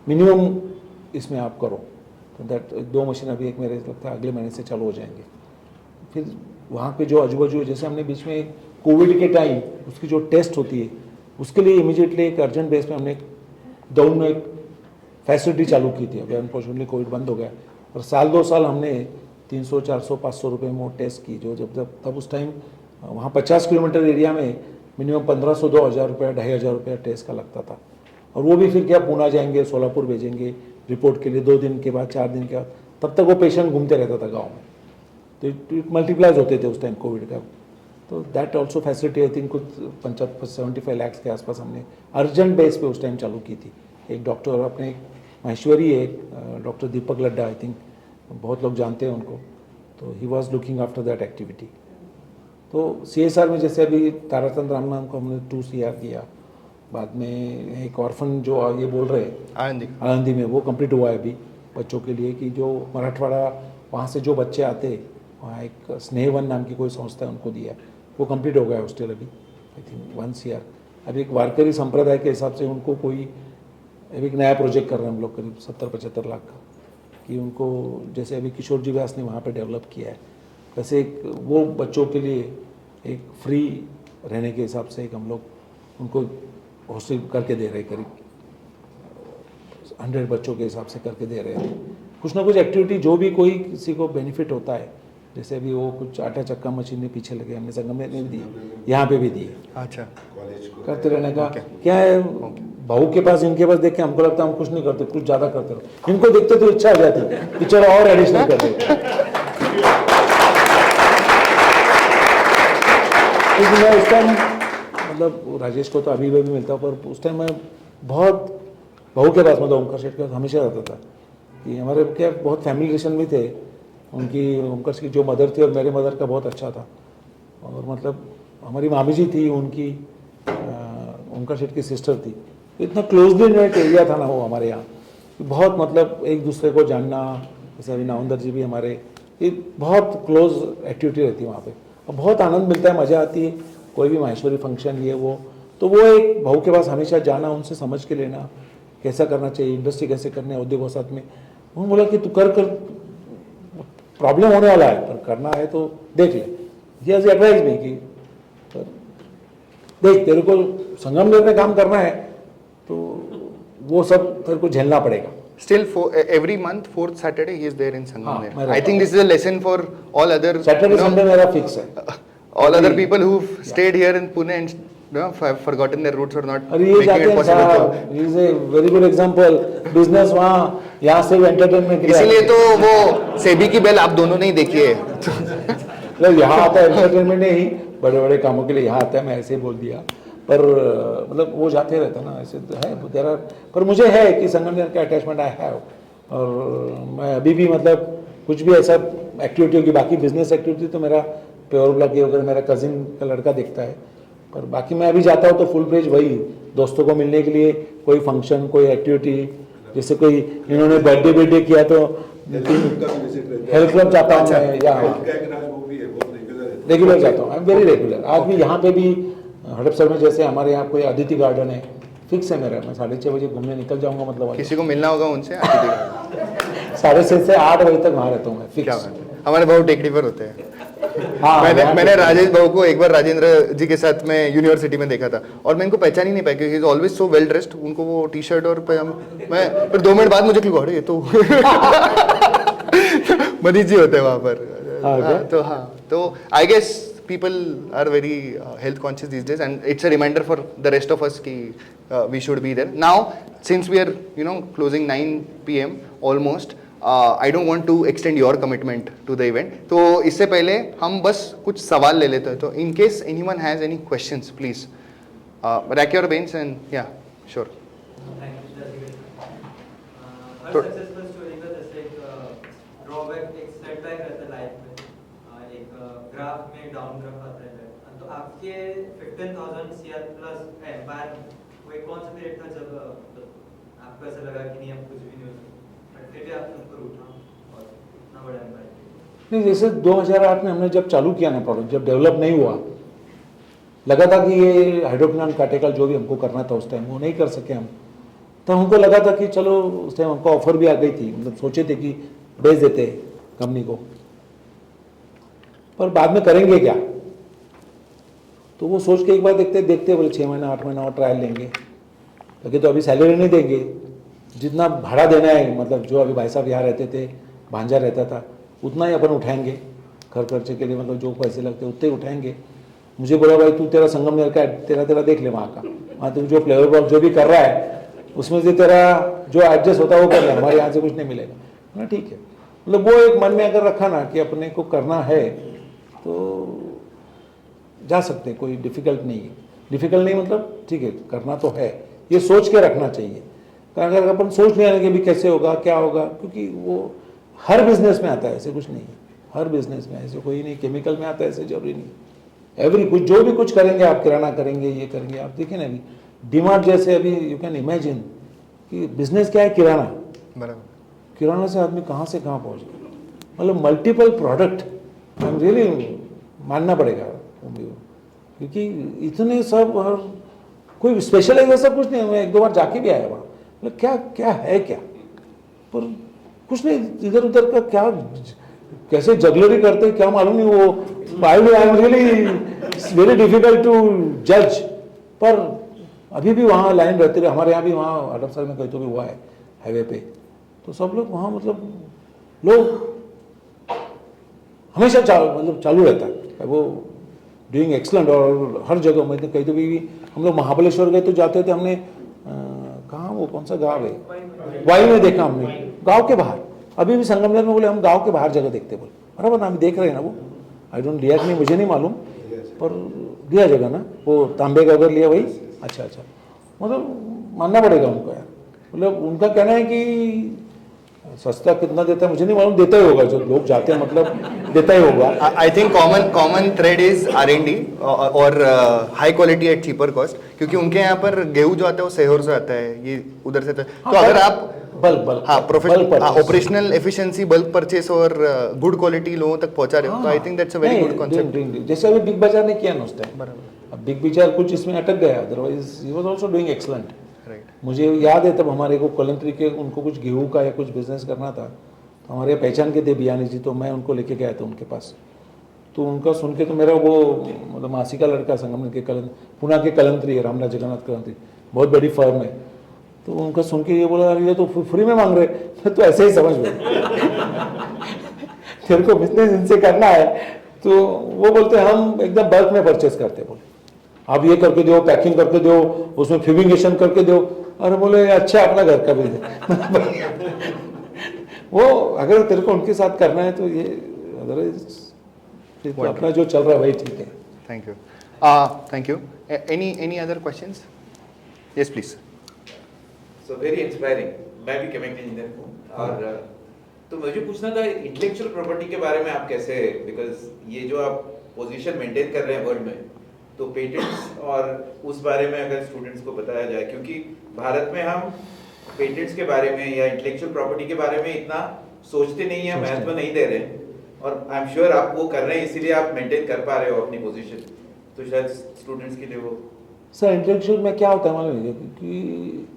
मिनिमम इसमें आप करो। तो दैट 2 मशीन अभी एक मेरे लगता है अगले महीने से चालू हो जाएंगे। फिर वहाँ पे जो आजू बाजू, जैसे हमने बीच में कोविड के टाइम उसकी जो टेस्ट होती है उसके लिए इमीडिएटली एक अर्जेंट बेस पे हमने दौड़ में एक फैसिलिटी चालू की थी। अभी अनफॉर्चुनेटली कोविड बंद हो गया, और साल 2 साल हमने 300, 400, 500 रुपये में वो टेस्ट की। जो जब तब उस टाइम वहाँ 50 किलोमीटर एरिया में मिनिमम 1500, 2000 रुपया, 2500 रुपया टेस्ट का लगता था। और वो भी फिर क्या पूना जाएंगे, सोलापुर भेजेंगे रिपोर्ट के लिए, 2 दिन के बाद, 4 दिन के बाद, तब तक वो पेशेंट घूमते रहता था गाँव में। तो इट मल्टीप्लाइज होते थे उस टाइम कोविड का। तो that also facility I think कुछ 75 लाख के आसपास हमने अर्जेंट बेस पे उस टाइम चालू की थी। एक डॉक्टर अपने महेश्वरी है, doctor Deepak Ladda, I think बहुत लोग जानते हैं उनको, तो he was looking after that activity. तो CSR में जैसे अभी ताराचंद रामनाम को हमने 2 CR दिया, बाद में एक ऑर्फन जो ये बोल रहे हैं आनंदी में, वो कंप्लीट हुआ है अभी बच्चों के लिए, कि जो मराठवाड़ा वहाँ से जो बच्चे आते, वहाँ एक स्नेहवन नाम की कोई संस्था है उनको दिया, वो कंप्लीट हो गया हॉस्टल अभी आई थिंक 1 CR। अभी एक वारकरी संप्रदाय के हिसाब से उनको कोई अभी एक नया प्रोजेक्ट कर रहे हैं हम लोग करीब 70-75 लाख का, कि उनको जैसे अभी किशोर जी व्यास ने वहाँ पे डेवलप किया है, वैसे एक वो बच्चों के लिए एक फ्री रहने के हिसाब से एक हम लोग उनको हॉस्टल करके दे रहे हैं, करीब 100 बच्चों के हिसाब से करके दे रहे हैं। कुछ ना कुछ एक्टिविटी जो भी कोई किसी को बेनिफिट होता है, जैसे अभी वो कुछ आटा चक्का मशीन में पीछे लगे, हमने संगम में भी दिए, यहाँ पे भी दिए। अच्छा, करते रहने का क्या है, बहू के पास इनके पास देख के हमको लगता है हम कुछ नहीं करते, कुछ ज़्यादा करते रहो। इनको देखते तो इच्छा हो जाती कि चलो और एडिशनल कर देते। उस टाइम मतलब राजेश को तो अभी भी मिलता, पर उस टाइम मैं बहुत बहू के पास, मतलब ओमकार शेठ के पास हमेशा रहता था। कि हमारे क्या बहुत फैमिली रिलेशन में थे, उनकी ओमकार की जो मदर थी और मेरे मदर का बहुत अच्छा था। और मतलब हमारी मामी जी थी, उनकी ओमकार शेठ की सिस्टर थी। इतना क्लोजली नेट एरिया था ना वो हमारे यहाँ, बहुत मतलब एक दूसरे को जानना। जैसे अभी नावंदर जी भी हमारे, ये बहुत क्लोज एक्टिविटी रहती है वहाँ पे, और बहुत आनंद मिलता है, मज़ा आती है। कोई भी माहेश्वरी फंक्शन ये वो, तो वो एक बहू के पास हमेशा जाना, उनसे समझ के लेना कैसा करना चाहिए, इंडस्ट्री कैसे करना है, उद्योगों साथ में। उन्होंने बोला कि तू कर प्रॉब्लम होने वाला है, पर करना है तो देख ले। ये ऐसे एडवाइस भी कि देख तेरे को संगमनेर में काम करना है तो वो सब तेरे को झेलना पड़ेगा। Still, every month, 4th Saturday, he is there in Sangamner. I think this is a lesson for all other. Saturday, Sunday मेरा फिक्स है। All other people who've stayed here in Pune and have forgotten their roots or not अरे ये making it possible. He is a very good example. Business वहाँ, यहाँ से entertainment. इसीलिए तो वो सेबी की बेल आप दोनों ने ही देखी है। मतलब यहाँ आता है एंटरटेनमेंट नहीं, बड़े बड़े कामों के लिए यहाँ आता है, मैं ऐसे ही बोल दिया। पर मतलब वो जाते रहता ना, ऐसे है तेरा। पर मुझे है कि संगमनेर का अटैचमेंट आई हैव, और मैं अभी भी मतलब कुछ भी ऐसा एक्टिविटी होगी, बाकी बिजनेस एक्टिविटी तो मेरा प्योर ब्लॉक ये वगैरह मेरा कजिन का लड़का देखता है। पर बाकी मैं अभी जाता हूँ तो फुल प्लेज वही, दोस्तों को मिलने के लिए, कोई फंक्शन, कोई एक्टिविटी, जैसे कोई इन्होंने बर्थडे किया तो हेल्थ क्लब जाता हूँ मैं, या रेगुलर जाता हूँ। I am very regular. आज भी यहाँ पे भी हड़पसर में जैसे हमारे यहाँ कोई अदिति गार्डन है, फिक्स है मेरा, मैं 6:30 बजे घूमने निकल जाऊंगा, मतलब किसी को मिलना होगा उनसे 6:30 से 8 बजे तक वहाँ रहता हूँ मैं, क्या फिक्स। बात है, हमारे भाव टेकड़ी पर होते हैं। हाँ, मैंने राजेश भाऊ को एक बार राजेंद्र जी के साथ में यूनिवर्सिटी में देखा था और मैं इनको पहचान ही नहीं पाया क्योंकि ऑलवेज सो वेल ड्रेस्ड, उनको वो टी शर्ट और मैं फिर 2 मिनट बाद मुझे क्लिक हुआ, ये तो मनीष जी होते हैं वहाँ पर। तो I guess people are very health conscious these days and it's a reminder for the rest of us ki we should be there now since we are closing 9 p.m. almost. I don't want to extend your commitment to the event, तो इससे पहले हम बस कुछ सवाल ले लेते हैं, तो in case anyone has any questions please rack your brains and yeah sure. Her successful story का जैसे एक ड्रॉबैक, एक सेटबैक रहता है लाइफ में, एक ग्राफ में डाउन ग्राफ आता है, तो आपके 15,000 CR प्लस एम्पायर वो एक कौन सा पीरियड था जब आपको ऐसा लगा कि नहीं अब कुछ भी नहीं हो सकता, बट फिर भी आपने ऊपर उठा और इतना बड़ा एम्पायर? नहीं, जैसे 2008 में हमने जब चालू किया ना प्रोडक्ट, जब डेवलप नहीं हुआ, लगा था कि ये हाइड्रोक्विनोन कार्टिकल जो भी हमको करना था उस टाइम वो नहीं कर सके हम, तो हमको लगा था कि चलो, उस टाइम हमको ऑफर भी आ गई थी, मतलब सोचे थे कि बेच देते कंपनी को, पर बाद में करेंगे क्या, तो वो सोच के एक बार देखते बोले 6 महीना 8 महीना और ट्रायल लेंगे, क्योंकि तो अभी सैलरी नहीं देंगे, जितना भाड़ा देना है, मतलब जो अभी भाई साहब यहाँ रहते थे, भांजा रहता था, उतना ही अपन उठाएंगे घर खर्चे के लिए, मतलब जो पैसे लगते उतने ही उठाएंगे। मुझे बोला भाई तू तेरा संगमनेर का तेरा देख ले, वहाँ का, वहाँ तू जो फ्लेवर बॉक्स जो भी कर रहा है उसमें से तेरा जो एडजस्ट होता है वो कर ले, हमारे यहाँ से कुछ नहीं मिलेगा ना। ठीक है, मतलब वो एक मन में अगर रखा ना कि अपने को करना है तो जा सकते हैं, कोई डिफिकल्ट नहीं है। डिफिकल्ट नहीं मतलब ठीक है, करना तो है, ये सोच के रखना चाहिए। अगर अपन सोच लें कि भी कैसे होगा क्या होगा, क्योंकि वो हर बिजनेस में आता है, ऐसे कुछ नहीं है, हर बिजनेस में ऐसे कोई नहीं, केमिकल में आता है ऐसे जरूरी नहीं। एवरी कुछ जो भी कुछ करेंगे आप, किराना करेंगे, ये करेंगे आप, देखिए ना अभी डीमार्ट जैसे, अभी यू कैन इमेजिन कि बिजनेस क्या है, किराना, बराबर, किराना से आदमी कहाँ से कहाँ पहुँच गया, मतलब multiple product, I am really मानना पड़ेगा, क्योंकि इतने सब, हर कोई स्पेशलाइज ऐसा कुछ नहीं। मैं 1-2 बार जाके भी आया वहाँ, मतलब क्या क्या है क्या, पर कुछ नहीं, इधर उधर का क्या कैसे जगलरी करते क्या मालूम नहीं, वो I am really very difficult to जज। पर अभी भी वहाँ लाइन रहती रहे, हमारे यहाँ भी वहाँ हड़पसर में कहीं तो भी हुआ है हाईवे पे, तो सब लोग वहाँ, मतलब लोग हमेशा चालू रहता है वो, डूइंग एक्सलेंट। और हर जगह में कहीं तो भी हम लोग महाबलेश्वर गए तो जाते थे, हमने कहाँ वो कौन सा गाँव है, वाई में देखा हमने, गाँव के बाहर, अभी भी संगमनेर में बोले हम गाँव के बाहर जगह देखते बोले, बराबर ना, हम देख रहे हैं ना वो, आई डोंट लिया कि नहीं मुझे नहीं मालूम, पर दिया जगह ना, वो तांबे का अगर लिया वही, अच्छा, मतलब मानना पड़ेगा उनको यार, मतलब उनका कहना है कि सस्ता कितना देता है मुझे नहीं मालूम, देता ही होगा, जो लोग जाते हैं मतलब देता ही होगा। I think common thread is R&D और high quality eight cheaper cost, क्योंकि उनके यहाँ पर गेहूं जो आता है वो शहर से आता है, ये उधर से, तो अगर आप बल्क हाँ professional operational efficiency, bulk purchase और गुड क्वालिटी लोगों तक पहुंचा रहे हो, तो I think that's a very good concept. जैसे अभी बिग बाजार ने किया ना उस टाइम, अब बिग बाजार कुछ इसमें अटक गया, otherwise he was also doing excellent. मुझे याद है तब हमारे को कलंतरी के उनको कुछ गेहूं का या कुछ बिजनेस करना था, तो हमारे पहचान के थे बियानी जी, तो मैं उनको लेके गया था उनके पास, तो उनका सुन के तो मेरा वो मतलब मासी का लड़का संगमनेर के पुणे के कलंतरी है, रामराज जगन्नाथ कलंतरी, बहुत बड़ी फर्म है, तो उनका सुन के ये बोला ये तो फ्री में मांग रहे, तो ऐसे ही समझ में तेरे को बिजनेस इनसे करना है, तो वो बोलते हम एकदम बल्क में परचेस करते, बोले आप ये करके दो, पैकिंग करके दो, उसमें फ्यूमिगेशन करके दो, अरे बोले अच्छा अपना घर का बिजनेस वो अगर तेरे को उनके साथ करना है तो ये अदरवाइज तो अपना जो चल रहा है वही ठीक है। Thank you. Any other questions? Yes please. So very inspiring. मैं भी केमिकल इंजीनियर हूँ, और तो मुझे पूछना था इंटेलेक्चुअल प्रॉपर्टी के बारे में, आप कैसे, बिकॉज ये जो आप पोजीशन मेंटेन कर रहे हैं वर्ल्ड में, तो पेटेंट्स और उस बारे में अगर स्टूडेंट्स को बताया जाए, क्योंकि भारत में हम पेटेंट्स के बारे में या इंटेलेक्चुअल प्रॉपर्टी के बारे में इतना सोचते नहीं है, महत्व नहीं दे रहे, और आई एम श्योर आप वो कर रहे हैं, इसीलिए आप मेंटेन कर पा रहे हो अपनी पोजीशन। तो शायद स्टूडेंट्स के लिए वो सर इंटेलेक्चुअल में क्या होता है मालूम है कि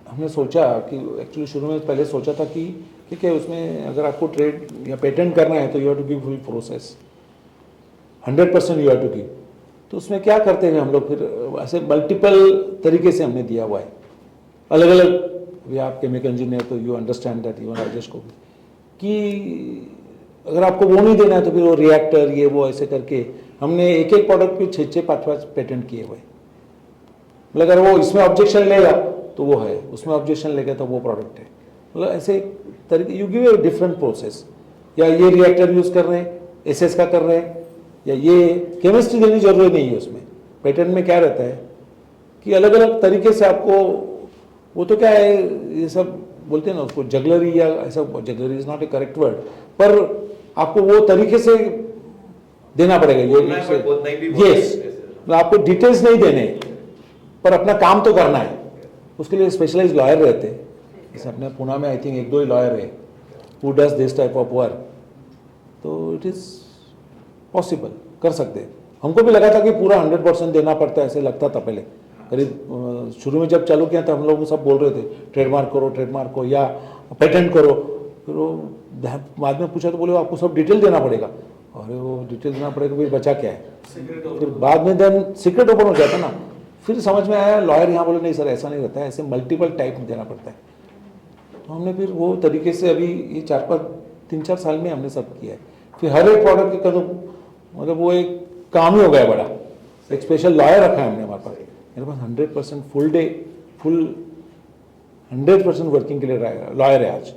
हमने सोचा कि एक्चुअली शुरू में पहले सोचा था कि ठीक है उसमें अगर आपको ट्रेड या पेटेंट करना है तो you have to give full process 100% you have to give. तो उसमें क्या करते हैं हम लोग फिर ऐसे मल्टीपल तरीके से हमने दिया हुआ है अलग अलग। अभी आप केमिकल इंजीनियर तो you understand that even Rajesh को भी कि अगर आपको वो नहीं देना है तो फिर वो रिएक्टर ये वो ऐसे करके हमने एक एक प्रोडक्ट पे 6-5 पेटेंट किए हुए। मतलब अगर वो इसमें ऑब्जेक्शन लेगा तो वो है, उसमें ऑब्जेक्शन लेगा तो वो प्रोडक्ट है। मतलब ऐसे तरीके you give a different process. या ये रिएक्टर यूज़ कर रहे हैं एसएस का कर रहे हैं या ये केमिस्ट्री देने की जरूरत नहीं है उसमें। पेटेंट में क्या रहता है कि अलग अलग तरीके से आपको वो तो क्या है ये सब बोलते हैं ना उसको जगलरी या ऐसा, jugglery is not A correct word, पर आपको वो तरीके से देना पड़ेगा। बोलना है, but बोलना ही भी बोलना है। यस, आपको डिटेल्स नहीं देने पर अपना काम तो करना है। उसके लिए स्पेशलाइज लॉयर रहते हैं, जैसे अपने पुणे में आई थिंक 1-2 ही लॉयर है who does this type of work. तो इट इज़ पॉसिबल, कर सकते हैं। हमको भी लगा था कि पूरा 100% देना पड़ता है, ऐसे लगता था पहले। करीब शुरू में जब चालू किया था हम लोग सब बोल रहे थे ट्रेडमार्क करो या पेटेंट करो। फिर वो बाद में पूछा तो बोले आपको सब डिटेल देना पड़ेगा। और वो डिटेल देना पड़ेगा फिर बचा क्या है। फिर बाद में देन सीक्रेट ओपन हो जाता ना, फिर समझ में आया लॉयर यहाँ बोले नहीं सर ऐसा नहीं रहता है, ऐसे मल्टीपल टाइप में देना पड़ता है। तो हमने फिर वो तरीके से अभी ये 3-4 साल में हमने सब किया है। फिर हर एक प्रोडक्ट के कदम मतलब वो एक काम ही हो गया बड़ा। एक स्पेशल लॉयर रखा है हमने हमारे पास। मेरे पास 100% फुल डे 100% वर्किंग के लिए लॉयर है आज,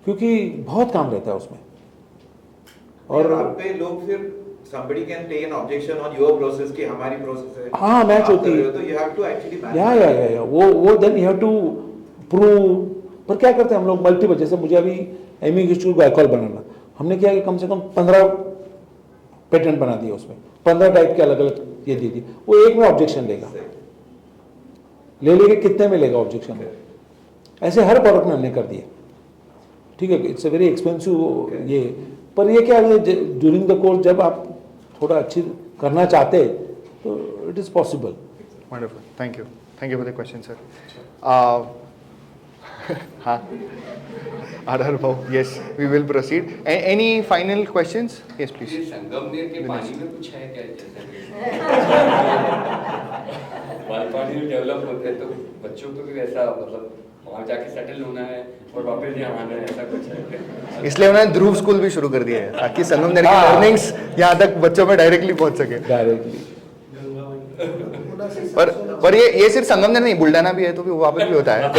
क्योंकि बहुत काम रहता है उसमें। और आप पे लोग फिर somebody can take an objection on your process कि हमारी प्रोसेस है। हाँ मैच होती है तो you have to actually manage। या वो then you have to prove. पर क्या करते हैं हम लोग मल्टीपल, जैसे मुझे अभी एमिगेस्टू ग्लाइकोल बनाना, हमने क्या कि कम से कम 15 पेटेंट बना दिए उसमें, 15 टाइप के अलग अलग ये दे दिए। वो एक में ऑब्जेक्शन लेगा, ले लेके कितने में लेगा ऑब्जेक्शन, ऐसे हर प्रोडक्ट में हमने कर दिया। ठीक है, इट्स अ वेरी एक्सपेंसिव ये, पर ये क्या है ड्यूरिंग द कोर्स जब आप थोड़ा अच्छी करना चाहते तो it is possible. Wonderful. Thank you. Thank you for the question, sir. हाँ, Adhar Bhau, yes, we will proceed. Any final questions? Yes, please. ये संगमनेर के पानी में कुछ है क्या जैसे पानी में डेवलप होते हैं तो बच्चों को भी वैसा मतलब वहाँ जाके सेटल होना है और वापस यहाँ आना है, ऐसा कुछ है? इसलिए उन्होंने ध्रुव स्कूल भी शुरू कर दिया है ताकि संगमनेर की लर्निंग्स यहाँ तक बच्चों में डायरेक्टली पहुँच सके। डायरेक्टली। पर ये सिर्फ संगमनेर नहीं, बुल्डाना भी है तो भी वहाँ पे भी होता है।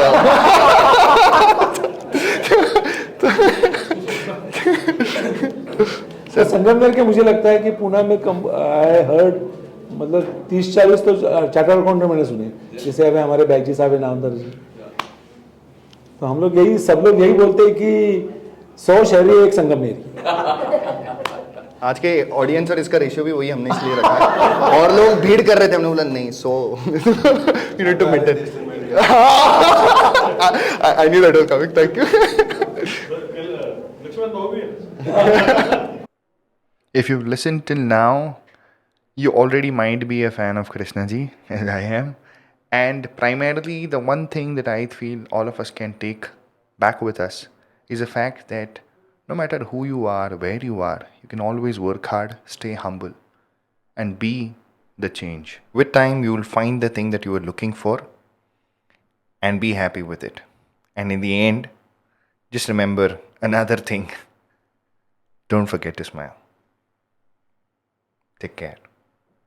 सर संगमनेर के मुझे लगता है कि पुणे में आई हर्ड मतलब 30-40 तो चार्टर्ड अकाउंटेंट मैंने सुने, जैसे अभी हमारे बैगजी साहब है नामदार जी। तो हम लोग सब लोग यही बोलते हैं कि 100 शहरी एक संगमनेर। आज के ऑडियंस और इसका रेशियो भी वही हमने इसलिए रखा है, और लोग भीड़ कर रहे थे, हमने बोला नहीं, so you need to maintain. I knew that was coming, thank you. If you've listened till now, you already might be a fan of Krishna ji, as I am. And primarily, the one thing that I feel all of us can take back with us is the fact that no matter who you are, where you are, you can always work hard, stay humble, and be the change. With time, you will find the thing that you were looking for and be happy with it. And in the end, just remember another thing. Don't forget to smile. Take care.